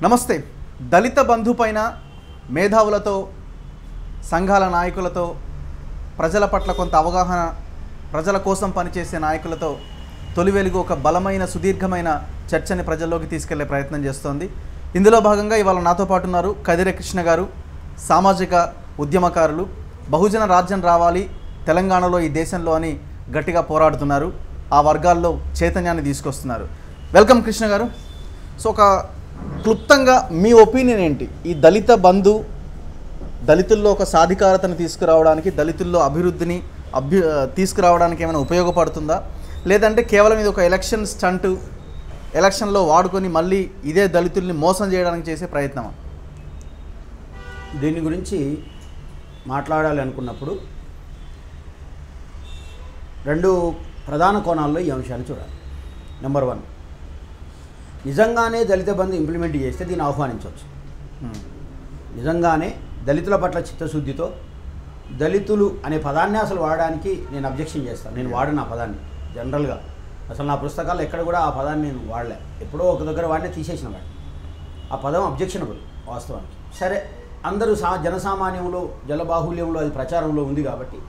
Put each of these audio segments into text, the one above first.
నమస్తే. దళిత బంధు పైన మేధావులతో సంఘాల నాయకులతో ప్రజల పట్ల కొంత అవగాహన, ప్రజల కోసం పనిచేసే నాయకులతో తొలి వెలుగు ఒక బలమైన సుదీర్ఘమైన చర్చని ప్రజల్లోకి తీసుకెళ్లే ప్రయత్నం చేస్తోంది. ఇందులో భాగంగా ఇవాళ నాతో పాటు ఉన్నారు కదిరే కృష్ణ గారు, సామాజిక ఉద్యమకారులు. బహుజన రాజ్యం రావాలి తెలంగాణలో, ఈ దేశంలో అని గట్టిగా పోరాడుతున్నారు. ఆ వర్గాల్లో చైతన్యాన్ని తీసుకొస్తున్నారు. వెల్కమ్ కృష్ణ గారు. సో ఒక క్లుప్తంగా మీ ఒపీనియన్ ఏంటి? ఈ దళిత బంధు దళితుల్లో ఒక సాధికారతను తీసుకురావడానికి, దళితుల్లో అభివృద్ధిని తీసుకురావడానికి ఏమైనా ఉపయోగపడుతుందా, లేదంటే కేవలం ఇది ఒక ఎలక్షన్ స్టంట్, ఎలక్షన్లో వాడుకొని మళ్ళీ ఇదే దళితుల్ని మోసం చేయడానికి చేసే ప్రయత్నమా? దీని గురించి మాట్లాడాలి అనుకున్నప్పుడు రెండు ప్రధాన కోణాల్లో ఈ అంశాన్ని చూడాలి. నెంబర్ 1, నిజంగానే దళిత బంధు ఇంప్లిమెంట్ చేస్తే దీన్ని ఆహ్వానించవచ్చు. నిజంగానే దళితుల పట్ల చిత్తశుద్ధితో దళితులు అనే పదాన్ని అసలు వాడడానికి నేను అబ్జెక్షన్ చేస్తాను. నేను వాడను ఆ పదాన్ని జనరల్గా. అసలు నా పుస్తకాల్లో ఎక్కడ కూడా ఆ పదాన్ని నేను వాడలే. ఎప్పుడో ఒక దగ్గర వాడినే తీసేసిన వాడిని. ఆ పదం అబ్జెక్షనబుల్ వాస్తవానికి. సరే, అందరూ జనసామాన్యంలో జలబాహుల్యంలో అది ప్రచారంలో ఉంది కాబట్టి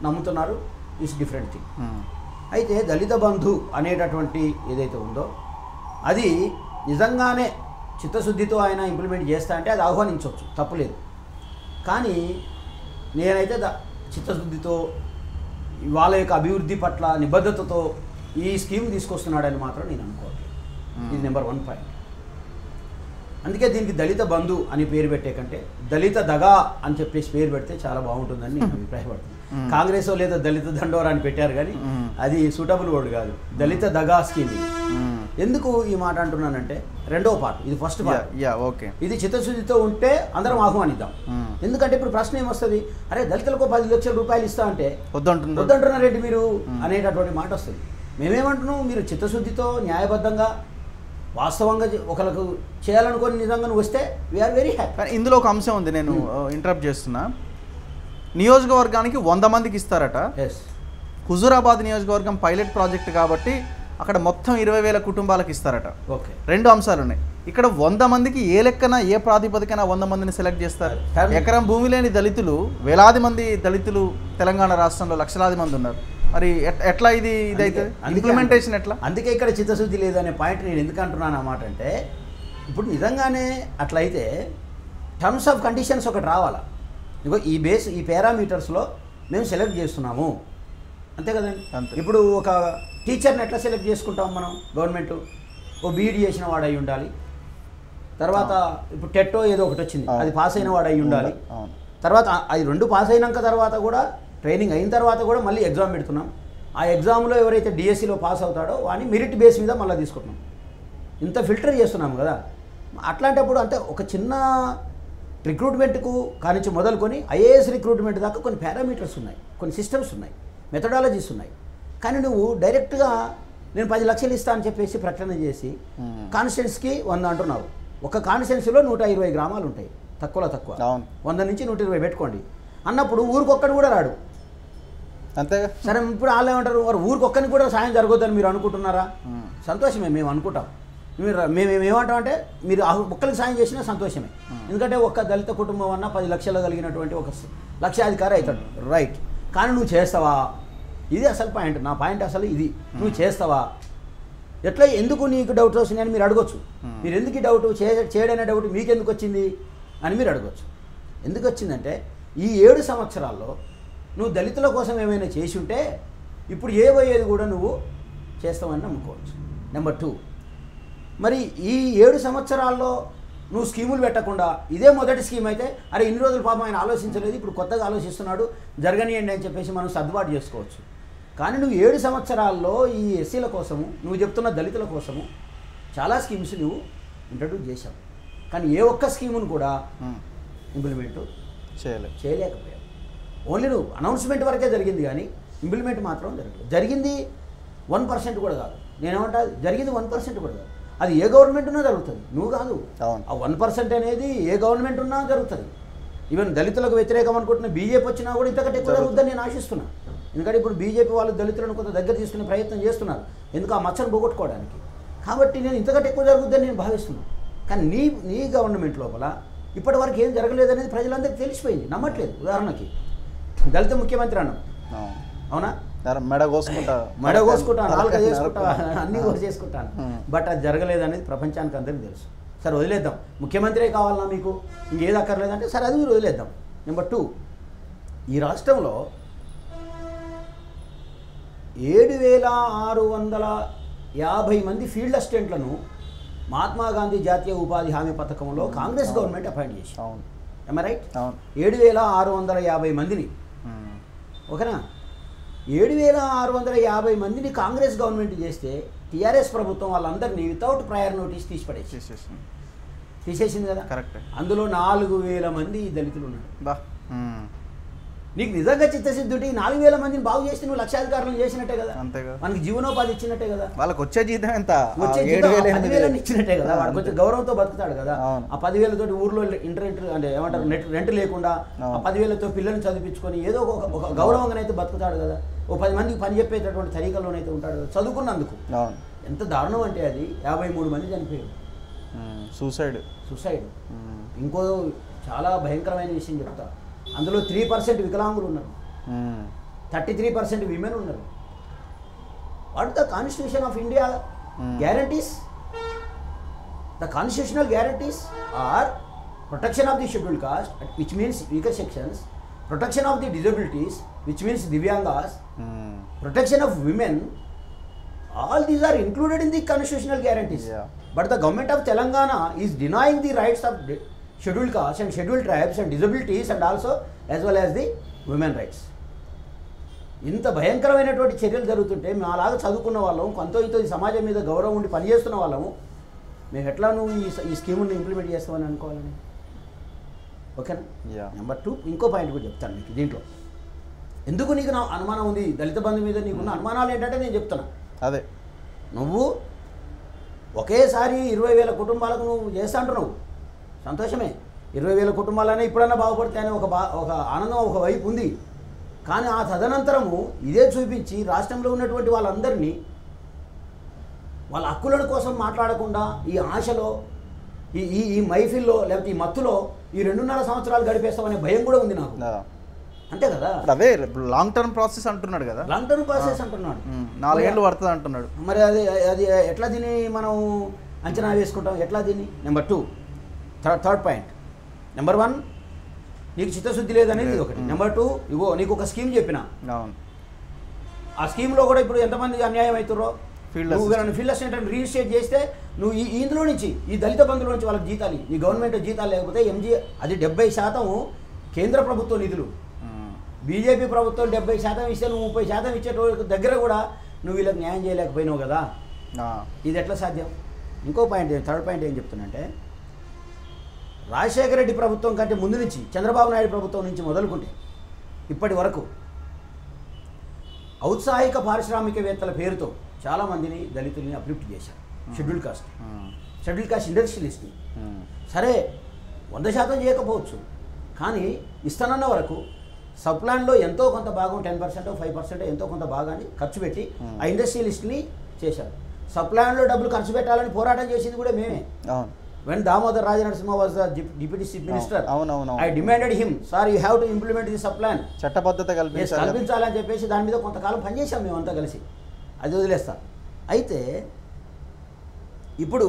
నమ్ముతున్నారు. It's different thing. అయితే దళిత బంధు అనేటటువంటి ఏదైతే ఉందో అది నిజంగానే చిత్తశుద్ధితో ఆయన ఇంప్లిమెంట్ చేస్తా అంటే అది ఆహ్వానించవచ్చు, తప్పులేదు. కానీ నేనైతే చిత్తశుద్ధితో వాళ్ళ యొక్క అభివృద్ధి పట్ల నిబద్ధతతో ఈ స్కీమ్ తీసుకొస్తున్నాడని మాత్రం నేను అనుకోవట్లేదు. ఇది నెంబర్ 1 పాయింట్. అందుకే దీనికి దళిత బంధు అని పేరు పెట్టే కంటే దళిత దగా అని చెప్పేసి పేరు పెడితే చాలా బాగుంటుందని నేను అభిప్రాయపడుతున్నాను. కాంగ్రెస్ లేదా దళిత దండోరా అని పెట్టారు కానీ అది సూటబుల్ వర్డ్ కాదు. దళిత దగా స్కీమ్. ఎందుకు ఈ మాట అంటున్నానంటే రెండో పార్ట్, ఇది ఫస్ట్ పార్ట్. ఓకే, ఇది చిత్తశుద్ధితో ఉంటే అందరం ఆహ్వానిద్దాం. ఎందుకంటే ఇప్పుడు ప్రశ్న ఏమొస్తుంది, అరే దళితులకు 10 లక్షల రూపాయలు ఇస్తా అంటే వద్దంటున్నారేంటి మీరు అనేటటువంటి మాట వస్తుంది. మేమేమంటున్నాం, మీరు చిత్తశుద్ధితో న్యాయబద్ధంగా వాస్తవంగా ఒకరికి చేయాలనుకొని నిజంగా వస్తే వీఆర్ వెరీ హ్యాపీ. కానీ ఇందులో ఒక అంశం ఉంది, నేను ఇంటరప్ట్ చేస్తున్నా. నియోజకవర్గానికి 100 మందికి ఇస్తారట. హుజూరాబాద్ నియోజకవర్గం పైలట్ ప్రాజెక్ట్ కాబట్టి అక్కడ మొత్తం 20,000 కుటుంబాలకు ఇస్తారట. ఓకే, 2 అంశాలు ఉన్నాయి ఇక్కడ. 100 మందికి ఏ లెక్కన, ఏ ప్రాతిపదికన 100 మందిని సెలెక్ట్ చేస్తారు? ఎకరం భూమి లేని దళితులు, వేలాది మంది దళితులు తెలంగాణ రాష్ట్రంలో లక్షలాది మంది ఉన్నారు. మరి ఎట్లా ఇదైతే ఇంప్లిమెంటేషన్ ఎట్లా? అందుకే ఇక్కడ చిత్తశుద్ధి లేదనే పాయింట్ నేను ఎందుకు అంటున్నాను అన్నమాట. అంటే ఇప్పుడు నిజంగానే అట్లయితే టర్మ్స్ ఆఫ్ కండిషన్స్ ఒకటి రావాలా. ఇగో ఈ పారామీటర్స్లో మేము సెలెక్ట్ చేస్తున్నాము, అంతే కదండి. ఇప్పుడు ఒక టీచర్ని ఎట్లా సెలెక్ట్ చేసుకుంటాం మనం? గవర్నమెంట్ ఓ బీఈడీ చేసిన వాడు అయి ఉండాలి, తర్వాత ఇప్పుడు టెట్టో ఏదో ఒకటి వచ్చింది అది పాస్ అయిన వాడు అయి ఉండాలి, తర్వాత అది 2 పాస్ అయినాక తర్వాత కూడా ట్రైనింగ్ అయిన తర్వాత కూడా మళ్ళీ ఎగ్జామ్ పెడుతున్నాం. ఆ ఎగ్జామ్లో ఎవరైతే డిఎస్సిలో పాస్ అవుతాడో వాడిని మెరిట్ బేస్ మీద మళ్ళీ తీసుకుంటున్నాం. ఇంత ఫిల్టర్ చేస్తున్నాము కదా. అట్లాంటప్పుడు అంటే ఒక చిన్న రిక్రూట్మెంట్కు కానించి మొదలుకొని ఐఏఎస్ రిక్రూట్మెంట్ దాకా కొన్ని పారామీటర్స్ ఉన్నాయి, కొన్ని సిస్టమ్స్ ఉన్నాయి, మెథడాలజీస్ ఉన్నాయి. కానీ నువ్వు డైరెక్ట్గా నేను 10 లక్షలు ఇస్తా అని చెప్పేసి ప్రకటన చేసి కాన్స్టిట్యున్సీకి 100 అంటున్నావు. ఒక కాన్స్టిట్యున్సీలో 120 గ్రామాలు ఉంటాయి, తక్కువ 100 నుంచి 120 పెట్టుకోండి అన్నప్పుడు ఊరికొక్కడు కూడా రాడు, అంతేగా. సరే, ఇప్పుడు వాళ్ళు ఏమంటారు, వారు ఊరికొక్కరికి కూడా సాయం జరగొద్దని మీరు అనుకుంటున్నారా? సంతోషమే, మేము అనుకుంటాం. మేము ఏమంటామంటే మీరు ఒక్కరికి సాయం చేసినా సంతోషమే. ఎందుకంటే ఒక్క దళిత కుటుంబం అన్న 10 లక్షలు కలిగినటువంటి ఒక లక్షాధికారి అవుతాడు, రైట్. కానీ నువ్వు చేస్తావా? ఇది అసలు పాయింట్. నా పాయింట్ అసలు ఇది, నువ్వు చేస్తావా? ఎట్లా, ఎందుకు నీకు డౌట్ వస్తుంది అని మీరు అడగొచ్చు. మీరు ఎందుకు ఈ డౌట్ చేయడనే డౌట్ మీకు ఎందుకు వచ్చింది అని మీరు అడగొచ్చు. ఎందుకు వచ్చిందంటే ఈ 7 సంవత్సరాల్లో నువ్వు దళితుల కోసం ఏమైనా చేసి ఉంటే ఇప్పుడు ఏది కూడా నువ్వు చేస్తావని నమ్ముకోవచ్చు. నెంబర్ 2, మరి ఈ 7 సంవత్సరాల్లో నువ్వు స్కీములు పెట్టకుండా ఇదే మొదటి స్కీమ్ అయితే అరే ఇన్ని రోజులు పాపం ఆయన ఆలోచించలేదు, ఇప్పుడు కొత్తగా ఆలోచిస్తున్నాడు, జరగనియండి అని చెప్పేసి మనం సర్దుబాటు చేసుకోవచ్చు. కానీ నువ్వు 7 సంవత్సరాల్లో ఈ ఎస్సీల కోసము, నువ్వు చెప్తున్న దళితుల కోసము చాలా స్కీమ్స్ నువ్వు ఇంట్రడ్యూస్ చేశావు. కానీ ఏ ఒక్క స్కీమును కూడా ఇంప్లిమెంట్ చేయలేకపోయావు. ఓన్లీ నువ్వు అనౌన్స్మెంట్ వరకే జరిగింది కానీ ఇంప్లిమెంట్ మాత్రం జరగలేదు. జరిగింది 1% కూడా కాదు. నేనేమంటా, జరిగింది 1% కూడా కాదు. అది ఏ గవర్నమెంట్ ఉన్నా జరుగుతుంది, నువ్వు కాదు. ఆ 1% అనేది ఏ గవర్నమెంట్ ఉన్నా జరుగుతుంది. ఈవెన్ దళితులకు వ్యతిరేకం అనుకుంటున్న బీజేపీ వచ్చినా కూడా ఇంతకంటే ఎక్కువ జరుగుతుందని నేను ఆశిస్తున్నాను. ఎందుకంటే ఇప్పుడు బీజేపీ వాళ్ళు దళితులను కొంత దగ్గర తీసుకునే ప్రయత్నం చేస్తున్నారు, ఎందుకు ఆ మచ్చను పోగొట్టుకోవడానికి. కాబట్టి నేను ఇంతకంటే ఎక్కువ జరుగుతుందని నేను భావిస్తున్నాను. కానీ నీ గవర్నమెంట్ లోపల ఇప్పటి వరకు ఏం జరగలేదనేది ప్రజలందరికీ తెలిసిపోయింది, నమ్మట్లేదు. ఉదాహరణకి దళిత ముఖ్యమంత్రి అన్నాం, అవునా? మెడ కోసుకుంటా 4 చేసుకుంటా, అన్నీ చేసుకుంటాను. బట్ అది జరగలేదనేది ప్రపంచానికి అందరికీ తెలుసు. సరే వదిలేద్దాం, ముఖ్యమంత్రే కావాలన్నా మీకు, ఇంకేది అక్కర్లేదంటే సరే అది మీరు వదిలేద్దాం. నెంబర్ 2, ఈ రాష్ట్రంలో 7,650 మంది ఫీల్డ్ అసిస్టెంట్లను మహాత్మా గాంధీ జాతీయ ఉపాధి హామీ పథకంలో కాంగ్రెస్ గవర్నమెంట్ అపాయింట్ చేసి, ఏమ రైట్? 7,650 మందిని, ఓకేనా? 7,650 మందిని కాంగ్రెస్ గవర్నమెంట్ చేస్తే టీఆర్ఎస్ ప్రభుత్వం వాళ్ళందరినీ వితౌట్ ప్రయర్ నోటీస్ తీసేసింది కదా. కరెక్ట్. అందులో 4,000 మంది దళితులు ఉన్నారు. నీకు నిజంగా చిత్తశుద్ధి ఉంటే 4,000 మందిని బాగు చేస్తే నువ్వు లక్షాధికారులను చేసినట్టే కదా, అంతే కదా. మనకి జీవనోపాధి ఇచ్చినట్టే కదా, వాళ్ళకి వచ్చే జీతం ఎంత? వచ్చే జీతం 10,000 ఇచ్చినట్టే కదా, వాడు కొంచెం గౌరవంతో బతుకుతాడు కదా. ఆ 10,000 తోటి ఊర్లో ఇంటర్ అంటే ఏమంటారు రెంట్ లేకుండా ఆ 10,000తో పిల్లల్ని చదివించుకొని ఏదో ఒక గౌరవంగానైతే బతుకుతాడు కదా. ఓ 10 మందికి పని చెప్పేటటువంటి తరీకల్లోనైతే ఉంటాడు కదా చదువుకున్నందుకు. ఎంత దారుణం అంటే అది 53 మంది చనిపోయారు, సూసైడ్. ఇంకో చాలా భయంకరమైన విషయం చెప్తా, అందులో 3% వికలాంగులు ఉన్నారు, 33% విమెన్ ఉన్నారు. What the constitution of India guarantees? The constitutional guarantees are protection of the schedule caste, which means weaker sections, protection of the disabilities, which means దివ్యాంగాస్, protection of women. All these are included in the constitutional guarantees. But the government of Telangana is denying the rights of scheduled castes and scheduled tribes and disabilities and also as well as the women rights. ఇంత భయంకరమైనటువంటి చర్యలు జరుగుతుంటే మేము అలాగా చదువుకున్న వాళ్ళం, కొంత ఇంతో ఈ సమాజం మీద గౌరవం ఉండి పనిచేస్తున్న వాళ్ళము, మేము ఎట్లా నువ్వు ఈ స్కీముని ఇంప్లిమెంట్ చేస్తామని అనుకోవాలని. ఓకేనా? నెంబర్ 2, ఇంకో పాయింట్ కూడా చెప్తాను మీకు దీంట్లో. ఎందుకు నీకు నా అనుమానం ఉంది దళిత బంధు మీద? నీకున్న అనుమానాలు ఏంటంటే నేను చెప్తున్నా. అదే నువ్వు ఒకేసారి 20,000 కుటుంబాలకు నువ్వు చేస్తా అంటున్నావు, సంతోషమే. 20,000 కుటుంబాలనే ఇప్పుడన్నా బాగుపడతాయని ఒక ఆనందం ఒక వైపు ఉంది. కానీ ఆ తదనంతరము ఇదే చూపించి రాష్ట్రంలో ఉన్నటువంటి వాళ్ళందరినీ వాళ్ళ హక్కుల కోసం మాట్లాడకుండా ఈ ఆశలో ఈ మైఫిల్లో లేకపోతే ఈ మత్తులో ఈ 2.5 సంవత్సరాలు గడిపేస్తామనే భయం కూడా ఉంది నాకు. అంతే కదా, అదే లాంగ్ టర్మ్ ప్రాసెస్ అంటున్నాడు కదా, లాంగ్ టర్మ్ ప్రాసెస్ అంటున్నాడు, 4 ఏళ్ళు పడుతుంది అంటున్నాడు. మరి అది ఎట్లా దీన్ని మనం అంచనా వేసుకుంటాం, ఎట్లా దీన్ని? Number 2, third point. నెంబర్ 1 నీకు చిత్తశుద్ధి లేదనేది ఒకటి. నెంబర్ 2 ఇగో నీకు ఒక స్కీమ్ చెప్పిన, ఆ స్కీమ్లో కూడా ఇప్పుడు ఎంతమంది అన్యాయం అవుతారో, నువ్వు ఫీల్డ్ అసిస్టెంట్ రిజిస్ట్రేట్ చేస్తే నువ్వు ఇందులో నుంచి ఈ దళిత బంధువుల నుంచి వాళ్ళకి జీతాలు, నీ గవర్నమెంట్ జీతాలు లేకపోతే అది 70% కేంద్ర ప్రభుత్వ నిధులు. బీజేపీ ప్రభుత్వం 70% ఇస్తే నువ్వు 30% ఇచ్చేటోళ్ళ దగ్గర కూడా నువ్వు వీళ్ళకి న్యాయం చేయలేకపోయినావు కదా, ఇది ఎట్లా సాధ్యం? ఇంకో పాయింట్, థర్డ్ పాయింట్ ఏం చెప్తున్నంటే, రాజశేఖర రెడ్డి ప్రభుత్వం కంటే ముందు నుంచి చంద్రబాబు నాయుడు ప్రభుత్వం నుంచి మొదలుకుంటే ఇప్పటి వరకు ఔత్సాహిక పారిశ్రామికవేత్తల పేరుతో చాలామందిని దళితుల్ని అప్లిఫ్ట్ చేశారు. షెడ్యూల్ కాస్ట్ ఇండస్ట్రియలిస్ట్ని సరే 100% చేయకపోవచ్చు, కానీ ఇస్తానన్న వరకు సబ్ప్లాన్లో ఎంతో కొంత భాగం 10% 5% ఎంతో కొంత భాగాన్ని ఖర్చు పెట్టి ఆ ఇండస్ట్రియలిస్ట్ని చేశారు. సబ్ప్లాన్లో డబ్బులు ఖర్చు పెట్టాలని పోరాటం చేసింది కూడా మేమే. When Damodar Rajanarasimha was the deputy chief minister, I demanded him, sir you have to implement the subplan, చట్టబద్ధత కల్పించాలని చెప్పేసి దాని మీద కొంతకాలం పనిచేసాం మేమంతా కలిసి. అది వదిలేస్తాం. అయితే ఇప్పుడు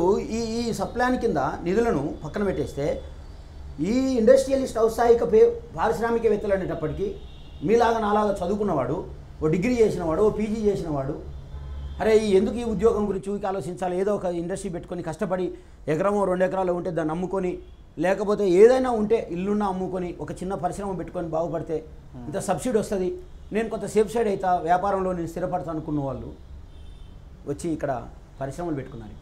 ఈ సబ్ప్లాన్ కింద నిధులను పక్కన పెట్టేస్తే ఈ ఇండస్ట్రియలిస్ట్ ఔత్సాహిక పారిశ్రామికవేత్తలు అనేటప్పటికీ మీలాగా నాలాగా చదువుకున్నవాడు, ఓ డిగ్రీ చేసినవాడు, ఓ పీజీ చేసినవాడు, అరే ఎందుకు ఈ ఉద్యోగం గురించి ఊరికి ఆలోచించాలి, ఏదో ఒక ఇండస్ట్రీ పెట్టుకొని కష్టపడి 1 ఎకరమో 2 ఎకరాలు ఉంటే దాన్ని అమ్ముకొని, లేకపోతే ఏదైనా ఉంటే ఇల్లున్నా అమ్ముకొని ఒక చిన్న పరిశ్రమ పెట్టుకొని బాగుపడితే ఇంత సబ్సిడీ వస్తుంది, నేను కొంత సేఫ్ సైడ్ అవుతా, వ్యాపారంలో నేను స్థిరపడతా అనుకున్న వాళ్ళు వచ్చి ఇక్కడ పరిశ్రమలు పెట్టుకున్నారు.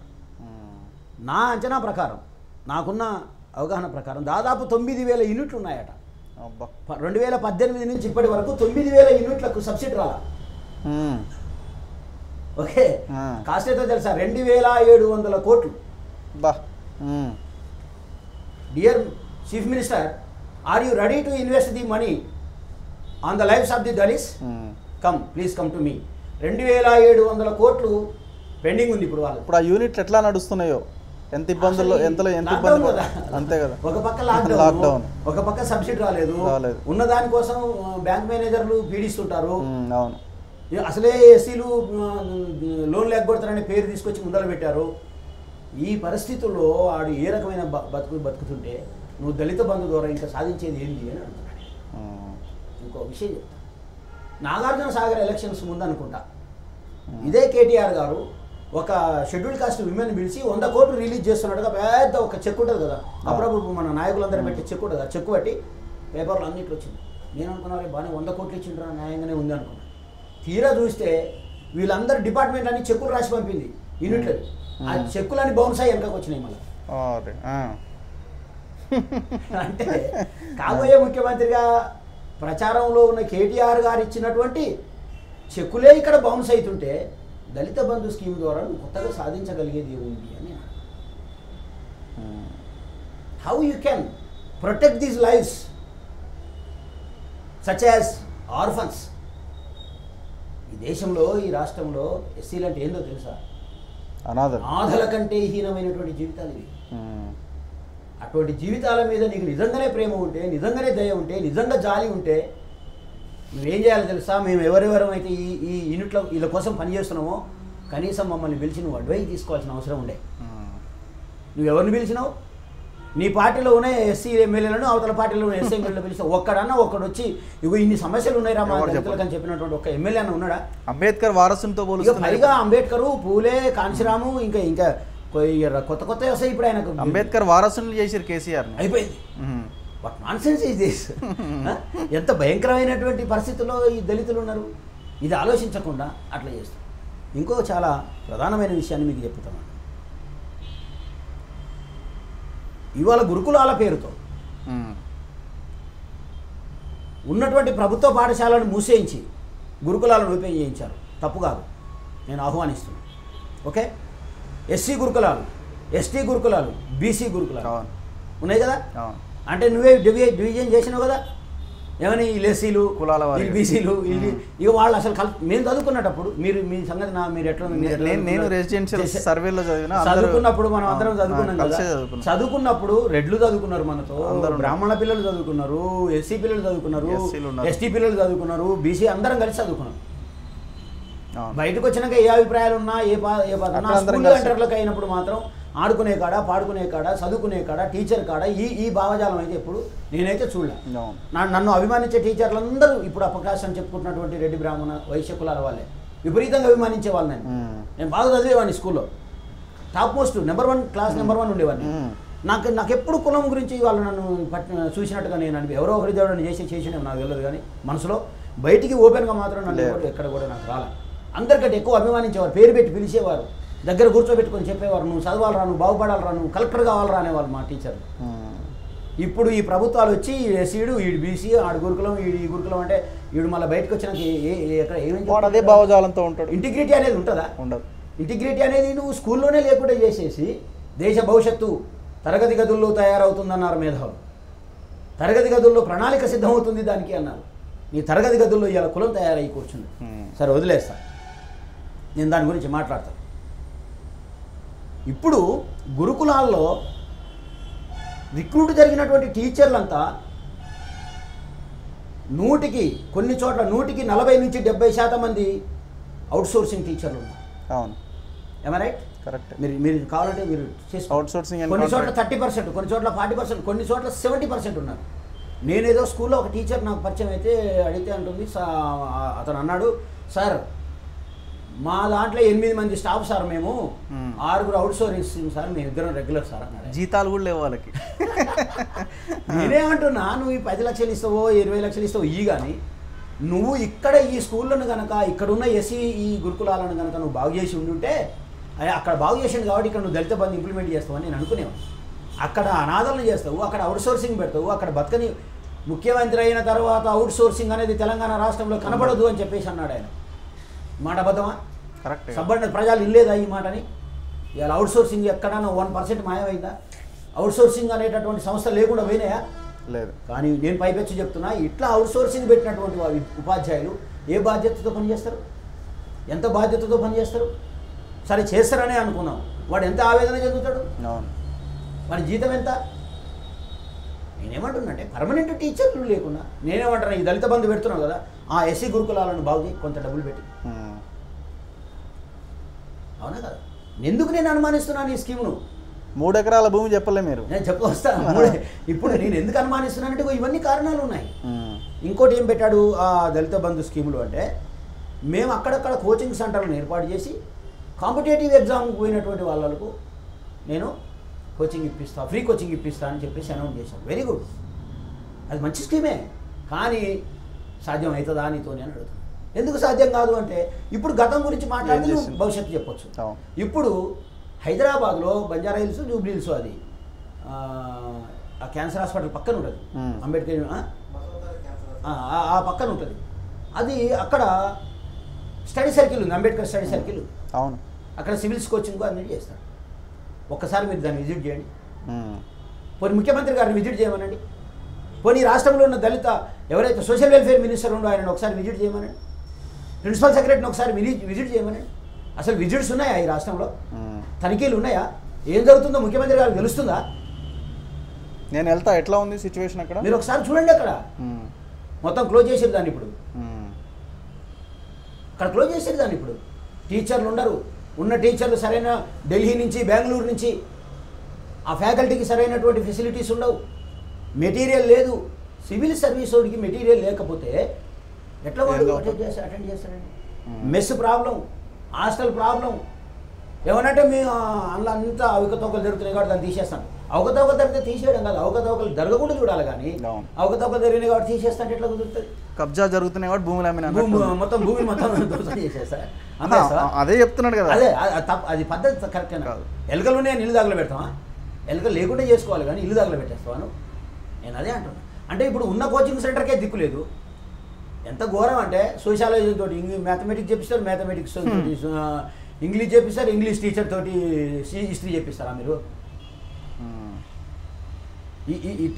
నా అంచనా ప్రకారం, నాకున్న అవగాహన ప్రకారం దాదాపు 9,000 యూనిట్లు ఉన్నాయట. 2018 నుంచి ఇప్పటి వరకు 9,000 యూనిట్లకు సబ్సిడీ రాలా. ఓకే, కాస్ట్ అయితే తెలుసా? 2,700 కోట్లు. Dear chief minister, are you ready to invest the money on the lives of the Dalits? Please come to me. 2,700 కోట్లు పెండింగ్ ఉంది ఇప్పుడు వాళ్ళు. ఇప్పుడు ఆ యూనిట్లు ఎట్లా నడుస్తున్నాయో ఎంత ఇబ్బందుల్లో ఎంత లాక్డౌన్ ఇబ్బంది కదా. అంతే కదా. ఒక పక్క లాక్డౌన్, లాక్డౌన్, ఒక పక్క సబ్సిడీ రాలేదు. ఉన్న దానికోసం బ్యాంక్ మేనేజర్లు పీడిస్తుంటారు. అవును. అసలే ఎస్సీలు లోన్లు ఎగ్గొడతారనే పేరు తీసుకొచ్చి ముందర పెట్టారు. ఈ పరిస్థితుల్లో ఆడు ఏ రకమైన బతుకుతుంటే నువ్వు దళిత బంధు ద్వారా ఇంకా సాధించేది ఏంటి అని అడుగుతున్నాడు. ఇంకో విషయం చెప్తా. నాగార్జున సాగర్ ఎలక్షన్స్ ముందు అనుకుంటా ఇదే కేటీఆర్ గారు ఒక షెడ్యూల్ కాస్ట్ విమెన్ పిలిచి 100 కోట్లు రిలీజ్ చేస్తున్నట్టుగా పెద్ద ఒక చెక్ ఉంటుంది కదా, అప్పుడప్పుడు మన నాయకులందరూ పెట్టే చెక్ ఉంటుంది కదా, చెక్ పెట్టి పేపర్లు అన్నింటిలో వచ్చింది. నేను అనుకున్నా బాగానే 100 కోట్లు ఇచ్చిండ్రా, న్యాయంగానే ఉంది అనుకున్నాను. తీరా చూస్తే వీళ్ళందరూ డిపార్ట్మెంట్ అన్ని చెక్కులు రాసి పంపింది యూనిట్లు. ఆ చెక్కులన్నీ బౌన్స్ అయ్యి వెనకకు వచ్చినాయి మళ్ళీ. అంటే కాబోయే ముఖ్యమంత్రిగా ప్రచారంలో ఉన్న కేటీఆర్ గారు ఇచ్చినటువంటి చెక్కులే ఇక్కడ బౌన్స్ అవుతుంటే దళిత బంధు స్కీమ్ ద్వారా నువ్వు కొత్తగా సాధించగలిగేది ఏముంది అని. How you can protect these lives such as orphans. ఈ దేశంలో, ఈ రాష్ట్రంలో ఎస్సీలు అంటే ఏందో తెలుసా? అనాథల కంటే హీనమైనటువంటి జీవితాలు ఇవి. అటువంటి జీవితాల మీద నీకు నిజంగానే ప్రేమ ఉంటే, నిజంగానే దయ ఉంటే, నిజంగా జాలి ఉంటే నువ్వేం చేయాలో తెలుసా? మేము ఎవరెవరైతే ఈ యూనిట్లో వీళ్ళ కోసం పనిచేస్తున్నామో కనీసం మమ్మల్ని పిలిచి నువ్వు అడ్వైజ్ తీసుకోవాల్సిన అవసరం ఉండే. నువ్వెవరిని పిలిచినావు? నీ పార్టీలో ఉన్న ఎస్సీ ఎమ్మెల్యేలను అవతల పార్టీలో ఉన్న ఎస్సీ ఎమ్మెల్యేలు పిలిచావు. ఒక్కడు వచ్చి ఇగో ఇన్ని సమస్యలు ఉన్నాయిరా మా దళితులకు అని చెప్పినటువంటి ఒక ఎమ్మెల్యే అని ఉన్నాడా? అంబేద్కర్ వారసులతో పైగా అంబేద్కర్, పూలే, కాంశీరాము ఇంకా కొత్త వస్తాయి ఇప్పుడు ఆయనకు. అంబేద్కర్ వారసులు చేశారు కేసీఆర్. అయిపోయింది. What nonsense is this? ఎంత భయంకరమైనటువంటి పరిస్థితుల్లో ఈ దళితులు ఉన్నారు. ఇది ఆలోచించకుండా అట్లా చేస్తారు. ఇంకో చాలా ప్రధానమైన విషయాన్ని మీకు చెప్తున్నాను. ఇవాళ గురుకులాల పేరుతో ఉన్నటువంటి ప్రభుత్వ పాఠశాలను మూసేయించి గురుకులాలను ఓపెన్ చేయించారు. తప్పు కాదు, నేను ఆహ్వానిస్తున్నాను. ఓకే, ఎస్సీ గురుకులాలు, ఎస్టీ గురుకులాలు, బీసీ గురుకులాలు ఉన్నాయి కదా. అంటే నువ్వే డివిజన్ చేసినావు కదా. ఏమని వీళ్ళు ఎస్సీలు, కులాల వీళ్ళు బీసీలు, వీళ్ళు ఇక వాళ్ళు అసలు మేము చదువుకున్నప్పుడు మీ సంగతి మీరు ఎట్లా? నేను రెసిడెన్షియల్ సర్వేలో చదువుకున్నప్పుడు మనం అందరం చదువుకున్నాం కదా. చదువుకున్నప్పుడు రెడ్లు చదువుకున్నారు మనతో, బ్రాహ్మణ పిల్లలు చదువుకున్నారు, ఎస్సీ పిల్లలు చదువుకున్నారు, ఎస్టీ పిల్లలు చదువుకున్నారు, బీసీ అందరం కలిసి చదువుకున్నాం. బయటకు వచ్చినాక ఏ అభిప్రాయాలు ఉన్నా ఏ సెంటర్లకు అయినప్పుడు మాత్రం ఆడుకునే కాడ, పాడుకునే కాడ, చదువుకునే కాడ, టీచర్ కాడ ఈ భావజాలం అయితే ఎప్పుడు నేనైతే చూడలే. నన్ను అభిమానించే టీచర్లందరూ ఇప్పుడు అపకాశం చెప్పుకుంటున్నటువంటి రెడ్డి బ్రాహ్మణ వైశ్య కులాల వాళ్ళే విపరీతంగా అభిమానించే వాళ్ళు. నేను బాగా చదివేవాడిని స్కూల్లో, top most number 1 class number 1 ఉండేవాడిని. నాకు ఎప్పుడు కులం గురించి వాళ్ళు నన్ను చూసినట్టుగా నేను ఎవరో ఒకరి దేవుడు చేసినా నాకు తెలియదు, కానీ మనసులో బయటికి ఓపెన్గా మాత్రం నన్ను ఎక్కడ కూడా నాకు రాలే. అందరికంటే ఎక్కువ అభిమానించేవారు, పేరు పెట్టి పిలిచేవారు, దగ్గర కూర్చోబెట్టుకొని చెప్పేవారు, నువ్వు చదవాలరా, నువ్వు బాగుపడాలరా, నువ్వు కలెక్టర్ కావాలరా అనేవాళ్ళు మా టీచర్లు. ఇప్పుడు ఈ ప్రభుత్వాలు వచ్చి ఎస్సీడు, ఈడు బీసీ, ఆడు గురుకులం, ఈ గురుకులం అంటే ఈడు మళ్ళీ బయటకు వచ్చినాక ఎక్కడ ఏమేమి అదే భావజాలంతో ఉంటాడు. ఇంటిగ్రిటీ అనేది ఉంటుందా? ఉండదు. ఇంటిగ్రిటీ అనేది నువ్వు స్కూల్లోనే లేకుండా చేసేసి దేశ భవిష్యత్తు తరగతి గదుల్లో తయారవుతుందన్నారు మేధావులు. తరగతి గదుల్లో ప్రణాళిక సిద్ధమవుతుంది దానికి అన్నారు. నీ తరగతి గదుల్లో ఇవాళ కులం తయారై కూర్చుంది. సరే వదిలేస్తా, నేను దాని గురించి మాట్లాడతాను. ఇప్పుడు గురుకులాల్లో రిక్రూట్ జరిగినటువంటి టీచర్లంతా కొన్ని చోట్ల 100కి 40 నుంచి 70% మంది అవుట్సోర్సింగ్ టీచర్లు ఉన్నారు. అవును, ఏమై రైట్? కరెక్ట్. మీరు కావాలంటే మీరు అవుట్సోర్సింగ్ కొన్ని చోట్ల 30%, కొన్ని చోట్ల 40%, కొన్ని చోట్ల 70% ఉన్నారు. నేనేదో స్కూల్లో ఒక టీచర్ నాకు పరిచయం అయితే అడిగితే అంటుంది, అతను అన్నాడు, సార్ మా దాంట్లో 8 మంది స్టాఫ్ సార్, మేము 6 అవుట్సోర్సింగ్ సార్, మేము 2 రెగ్యులర్ సార్ అన్నాడు. జీతాలు కూడా లేవు వాళ్ళకి. నేనేమంటున్నా, నువ్వు 10 లక్షలు ఇస్తావో 20 లక్షలు ఇస్తావో కానీ నువ్వు ఇక్కడ ఈ స్కూళ్ళను కనుక, ఇక్కడున్న ఎస్సీ ఈ గురుకులాలను కనుక నువ్వు బాగు చేసి ఉండుంటే, అక్కడ బాగు చేసింది కాబట్టి ఇక్కడ నువ్వు దళిత బంధు ఇంప్లిమెంట్ చేస్తావని నేను అనుకునేవాడు. అక్కడ అనాథలను చేస్తావు, అక్కడ అవుట్సోర్సింగ్ పెడతావు, అక్కడ బతకని ముఖ్యమంత్రి అయిన తర్వాత అవుట్సోర్సింగ్ అనేది తెలంగాణ రాష్ట్రంలో కనబడదు అని చెప్పేసి అన్నాడు ఆయన. మాట అబద్ధమా? కరెక్ట్. సబ్బడిన ప్రజలు ఇల్లేదా ఈ మాటని? ఇవాళ అవుట్సోర్సింగ్ ఎక్కడన్నా 1% మాయమైందా? అవుట్సోర్సింగ్ అనేటటువంటి సంస్థ లేకుండా పోయినాయా? లేదు. కానీ నేను పైపెచ్చి చెప్తున్నా, ఇట్లా అవుట్సోర్సింగ్ పెట్టినటువంటి ఉపాధ్యాయులు ఏ బాధ్యతతో పనిచేస్తారు? ఎంత బాధ్యతతో పనిచేస్తారు? సరే చేస్తారనే అనుకున్నాం, వాడు ఎంత ఆవేదన చెందుతాడు? అవును. వాడి జీతం ఎంత? నేనేమంటున్నానంటే పర్మనెంట్ టీచర్లు లేకుండా నేనేమంటున్నా, ఈ దళిత బంధు పెడుతున్నావు కదా, ఆ ఎస్సీ గురుకులాలను బాగు చేయి, కొంత డబ్బులు పెట్టి. అవునా కదా? ఎందుకు నేను అనుమానిస్తున్నాను ఈ స్కీమ్ను? 3 ఎకరాల భూమి చెప్పలే మీరు. నేను చెప్పొస్తాను. ఇప్పుడు నేను ఎందుకు అనుమానిస్తున్నానంటే ఇవన్నీ కారణాలు ఉన్నాయి. ఇంకోటి ఏం పెట్టాడు ఆ దళిత బంధు స్కీములు అంటే, మేము అక్కడక్కడ కోచింగ్ సెంటర్లను ఏర్పాటు చేసి కాంపిటేటివ్ ఎగ్జామ్కి పోయినటువంటి వాళ్ళకు నేను కోచింగ్ ఇప్పిస్తా, ఫ్రీ కోచింగ్ ఇప్పిస్తా అని చెప్పేసి అనౌన్స్ చేశాను. వెరీ గుడ్, అది మంచి స్కీమే. కానీ సాధ్యం అవుతుందా నీతో అని అడుగుతాను. ఎందుకు సాధ్యం కాదు అంటే, ఇప్పుడు గతం గురించి మాట్లాడితే భవిష్యత్తు చెప్పొచ్చు. ఇప్పుడు హైదరాబాద్లో బంజారా హిల్స్, జూబ్లీ హిల్స్, అది ఆ క్యాన్సర్ హాస్పిటల్ పక్కన ఉంటుంది, అంబేద్కర్ ఆ పక్కన ఉంటుంది. అది అక్కడ స్టడీ సర్కిల్ ఉంది, అంబేద్కర్ స్టడీ సర్కిల్. అవును, అక్కడ సివిల్స్ కోచింగ్ అన్నీ చేస్తాడు. ఒక్కసారి మీరు దాన్ని విజిట్ చేయండి. పోనీ ముఖ్యమంత్రి గారిని విజిట్ చేయమనండి. పోనీ రాష్ట్రంలో ఉన్న దళిత ఎవరైతే సోషల్ వెల్ఫేర్ మినిస్టర్ ఉండో ఆయన ఒకసారి విజిట్ చేయమనండి. ప్రిన్సిపల్ సెక్రటరీని ఒకసారి విజిట్ చేయమనండి. అసలు విజిట్స్ ఉన్నాయా ఈ రాష్ట్రంలో? తనిఖీలు ఉన్నాయా? ఏం జరుగుతుందో ముఖ్యమంత్రి గారికి తెలుస్తుందా? నేను వెళ్తా, ఎట్లా ఉంది సిచ్యువేషన్ అక్కడ మీరు ఒకసారి చూడండి. అక్కడ మొత్తం క్లోజ్ చేసేది దాన్ని. ఇప్పుడు అక్కడ క్లోజ్ చేసేది దాన్ని. ఇప్పుడు టీచర్లు ఉండరు. ఉన్న టీచర్లు సరైన ఢిల్లీ నుంచి, బెంగళూరు నుంచి ఆ ఫ్యాకల్టీకి సరైనటువంటి ఫెసిలిటీస్ ఉండవు. మెటీరియల్ లేదు. సివిల్ సర్వీస్ వాడికి మెటీరియల్ లేకపోతే ఎట్లా వాడు అటెండ్ చేస్తారండి? Mess problem, hostel problem. ఏమనంటే మేము అందులో అంతా అవకతవకలు జరుగుతున్నాయి కాబట్టి దాన్ని తీసేస్తాను. అవకతవకలు జరిగితే తీసేయడం కాదు, అవకతవకలు జరగకుండా చూడాలి. కానీ అవకతవకలు జరిగినాయి కాబట్టి తీసేస్తాను ఎట్లా కుదురుతుంది? కబ్జా జరుగుతున్నాయి కాబట్టి మొత్తం భూమి మొత్తం చేసేస్తా. అదే చెప్తున్నాడు కదా. అదే అది పద్ధతి కరెక్ట్ కాదు. ఎలుకలు ఉన్నాయని ఇల్లు దాగలు పెడతావా? ఎలుకలు లేకుండా చేసుకోవాలి కానీ ఇల్లు దాగలు పెట్టేస్తావాను. నేను అదే అంటున్నాను. అంటే ఇప్పుడు ఉన్న కోచింగ్ సెంటర్కే దిక్కు లేదు. ఎంత ఘోరం అంటే సోషాలజీ తోటి మ్యాథమెటిక్స్ చెప్పిస్తారు, మ్యాథమెటిక్స్ ఇంగ్లీష్ చెప్పిస్తారు, ఇంగ్లీష్ టీచర్ తోటి హిస్టరీ చెప్పిస్తారా మీరు?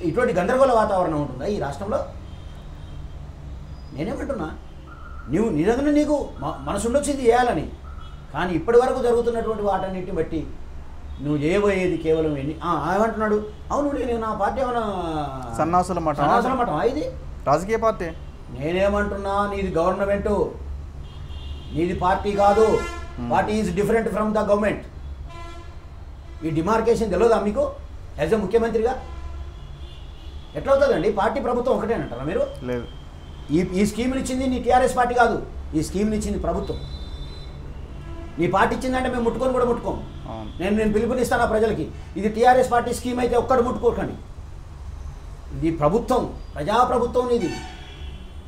ఇటువంటి గందరగోళ వాతావరణం ఉంటుందా ఈ రాష్ట్రంలో? నేనేమంటున్నా, నువ్వు నిజంగానే నీకు మనసు ఉండొచ్చు ఇది చేయాలని, కానీ ఇప్పటి వరకు జరుగుతున్నటువంటి వాటన్నిటిని బట్టి నువ్వు చేయబోయేది కేవలం ఏమంటున్నాడు? అవును, నేను నా పార్టీ ఏమన్నా సన్నాసుల మఠం ఇది రాజకీయ పార్టీ? నేనేమంటున్నా, నీది గవర్నమెంట్, నీది పార్టీ కాదు. Party is different from the government. ఈ డిమార్కేషన్ తెలియదా మీకు యాజ్ ఎ ముఖ్యమంత్రిగా? ఎట్లా అవుతుందండి? పార్టీ ప్రభుత్వం ఒకటేనంటారా మీరు? లేదు. ఈ స్కీమ్ని ఇచ్చింది నీ టీఆర్ఎస్ పార్టీ కాదు, ఈ స్కీమ్ని ఇచ్చింది ప్రభుత్వం. నీ పార్టీ ఇచ్చిందంటే మేము ముట్టుకొని కూడా ముట్టుకోము. నేను పిలుపునిస్తాను ప్రజలకి, ఇది టీఆర్ఎస్ పార్టీ స్కీమ్ అయితే ఒక్కడు ముట్టుకోకండి. ఇది ప్రభుత్వం, ప్రజాప్రభుత్వం ఇది.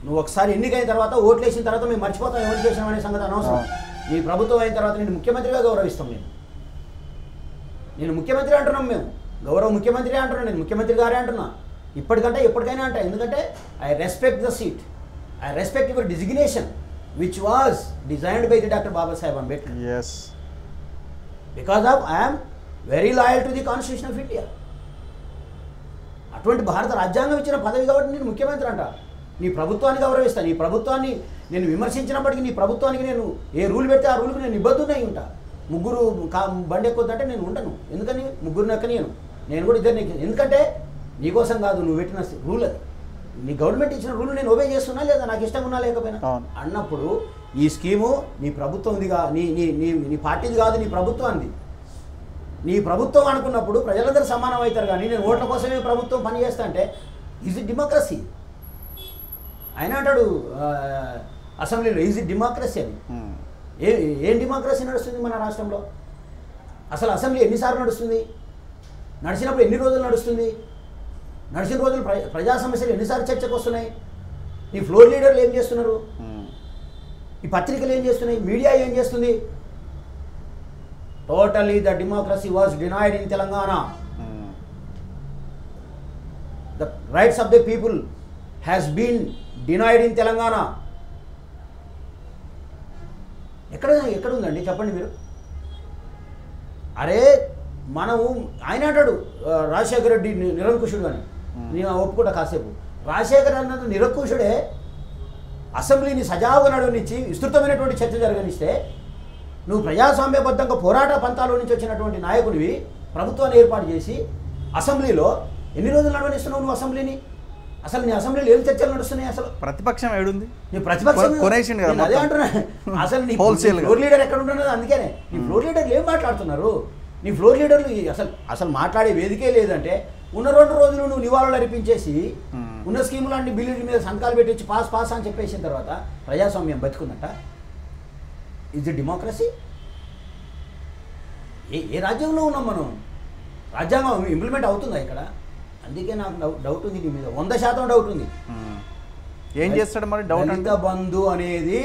నువ్వు ఒకసారి ఎన్నికైన తర్వాత, ఓట్లు వేసిన తర్వాత మేము మర్చిపోతాం ఎవరు చేసామనే సంగతి అనవసరం. నీ ప్రభుత్వం అయిన తర్వాత నేను ముఖ్యమంత్రిగా గౌరవిస్తాం. నేను ముఖ్యమంత్రి అంటున్నాం, మేము గౌరవ ముఖ్యమంత్రి అంటున్నాను, నేను ముఖ్యమంత్రి గారే అంటున్నా. ఇప్పటికంటే ఎప్పటికైనా అంటా. ఎందుకంటే I respect the seat, I respect your designation which was designed by the doctor Babasaheb Ambedkar. yes, because of I am very loyal to the Constitution of India. అటువంటి భారత రాజ్యాంగం ఇచ్చిన పదవి కాబట్టి నేను ముఖ్యమంత్రి అంట. నీ ప్రభుత్వాన్ని గౌరవిస్తాను. నీ ప్రభుత్వాన్ని నేను విమర్శించినప్పటికీ నీ ప్రభుత్వానికి నేను ఏ రూల్ పెడితే ఆ రూల్కి నేను నిబద్ధునై ఉంటా. ముగ్గురు బండి ఎక్కువద్దంటే నేను ఉండను. ఎందుకని? ముగ్గురిని ఎక్కనియను. నేను కూడా ఇద్దరిని ఎక్కి, ఎందుకంటే నీకోసం కాదు, నువ్వు పెట్టిన రూల్ అది. నీ గవర్నమెంట్ ఇచ్చిన రూల్ నేను ఒబే చేస్తున్నా లేదా, నాకు ఇష్టం ఉన్నా లేకపోయినా అన్నప్పుడు ఈ స్కీము నీ ప్రభుత్వందిగా, నీ పార్టీది కాదు, నీ ప్రభుత్వాన్ని. నీ ప్రభుత్వం అనుకున్నప్పుడు ప్రజలందరూ సమానం అవుతారు. కానీ నేను ఓట్ల కోసమే ప్రభుత్వం పనిచేస్తా అంటే ఈజ్ ఇట్ డెమోక్రసీ? ఆయన అంటాడు అసెంబ్లీలో, ఈజ్ ఇట్ డెమోక్రసీ అని. ఏం డెమోక్రసీ నడుస్తుంది మన రాష్ట్రంలో? అసలు అసెంబ్లీ ఎన్నిసార్లు నడుస్తుంది? నడిచినప్పుడు ఎన్ని రోజులు నడుస్తుంది? నడిచిన రోజులు ప్రజా సమస్యలు ఎన్నిసార్లు చర్చకు వస్తున్నాయి? ఈ ఫ్లోర్ లీడర్లు ఏం చేస్తున్నారు? ఈ పత్రికలు ఏం చేస్తున్నాయి? మీడియా ఏం చేస్తుంది? Totally the democracy was denied in Telangana. The rights of the people has been denied in Telangana. ఎక్కడ ఉందండి చెప్పండి మీరు? అరే మనము, ఆయన అంటాడు రాజశేఖర రెడ్డి నిరంకుశుడు అని. నేను ఒప్పుకుంటా కాసేపు. రాజశేఖర్ అన్నది నిరంకుశుడే. అసెంబ్లీని సజావుగా నడవనిచ్చి విస్తృతమైనటువంటి చర్చ జరగనిస్తే నువ్వు ప్రజాస్వామ్యబద్ధంగా పోరాట పంతాలో నుంచి వచ్చినటువంటి నాయకుడివి, ప్రభుత్వాన్ని ఏర్పాటు చేసి అసెంబ్లీలో ఎన్ని రోజులు నడవనిస్తున్నావు నువ్వు అసెంబ్లీని? అసలు నీ అసెంబ్లీలో ఏం చర్చలు నడుస్తున్నాయి? అసలు ప్రతిపక్షం ఏడుంది? నీ ప్రతిపక్షం కొనేసిండు కదా నేను అదే అంటున్నా. అసలు నీ ఫ్లోర్ లీడర్ ఎక్కడ ఉంటున్నది? అందుకనే నీ ఫ్లోర్ లీడర్లు ఏం మాట్లాడుతున్నారు? నీ ఫ్లోర్ లీడర్లు అసలు మాట్లాడే వేదికే లేదంటే ఉన్న 2 రోజులు నువ్వు నివాళులు అర్పించేసి ఉన్న స్కీములన్నీ బిల్లుల మీద సంతకాలు పెట్టించి పాస్ అని చెప్పేసిన తర్వాత ప్రజాస్వామ్యం బతుకుందట? ఇది డెమోక్రసీ? ఏ రాజ్యంలో ఉన్నాం మనం? రాజ్యాంగం ఇంప్లిమెంట్ అవుతుందా ఇక్కడ? అందుకే నాకు డౌట్ ఉంది నీ మీద, 100% డౌట్ ఉంది. ఏం చేస్తాడు మరి? డౌట్ దళిత బంధు అనేది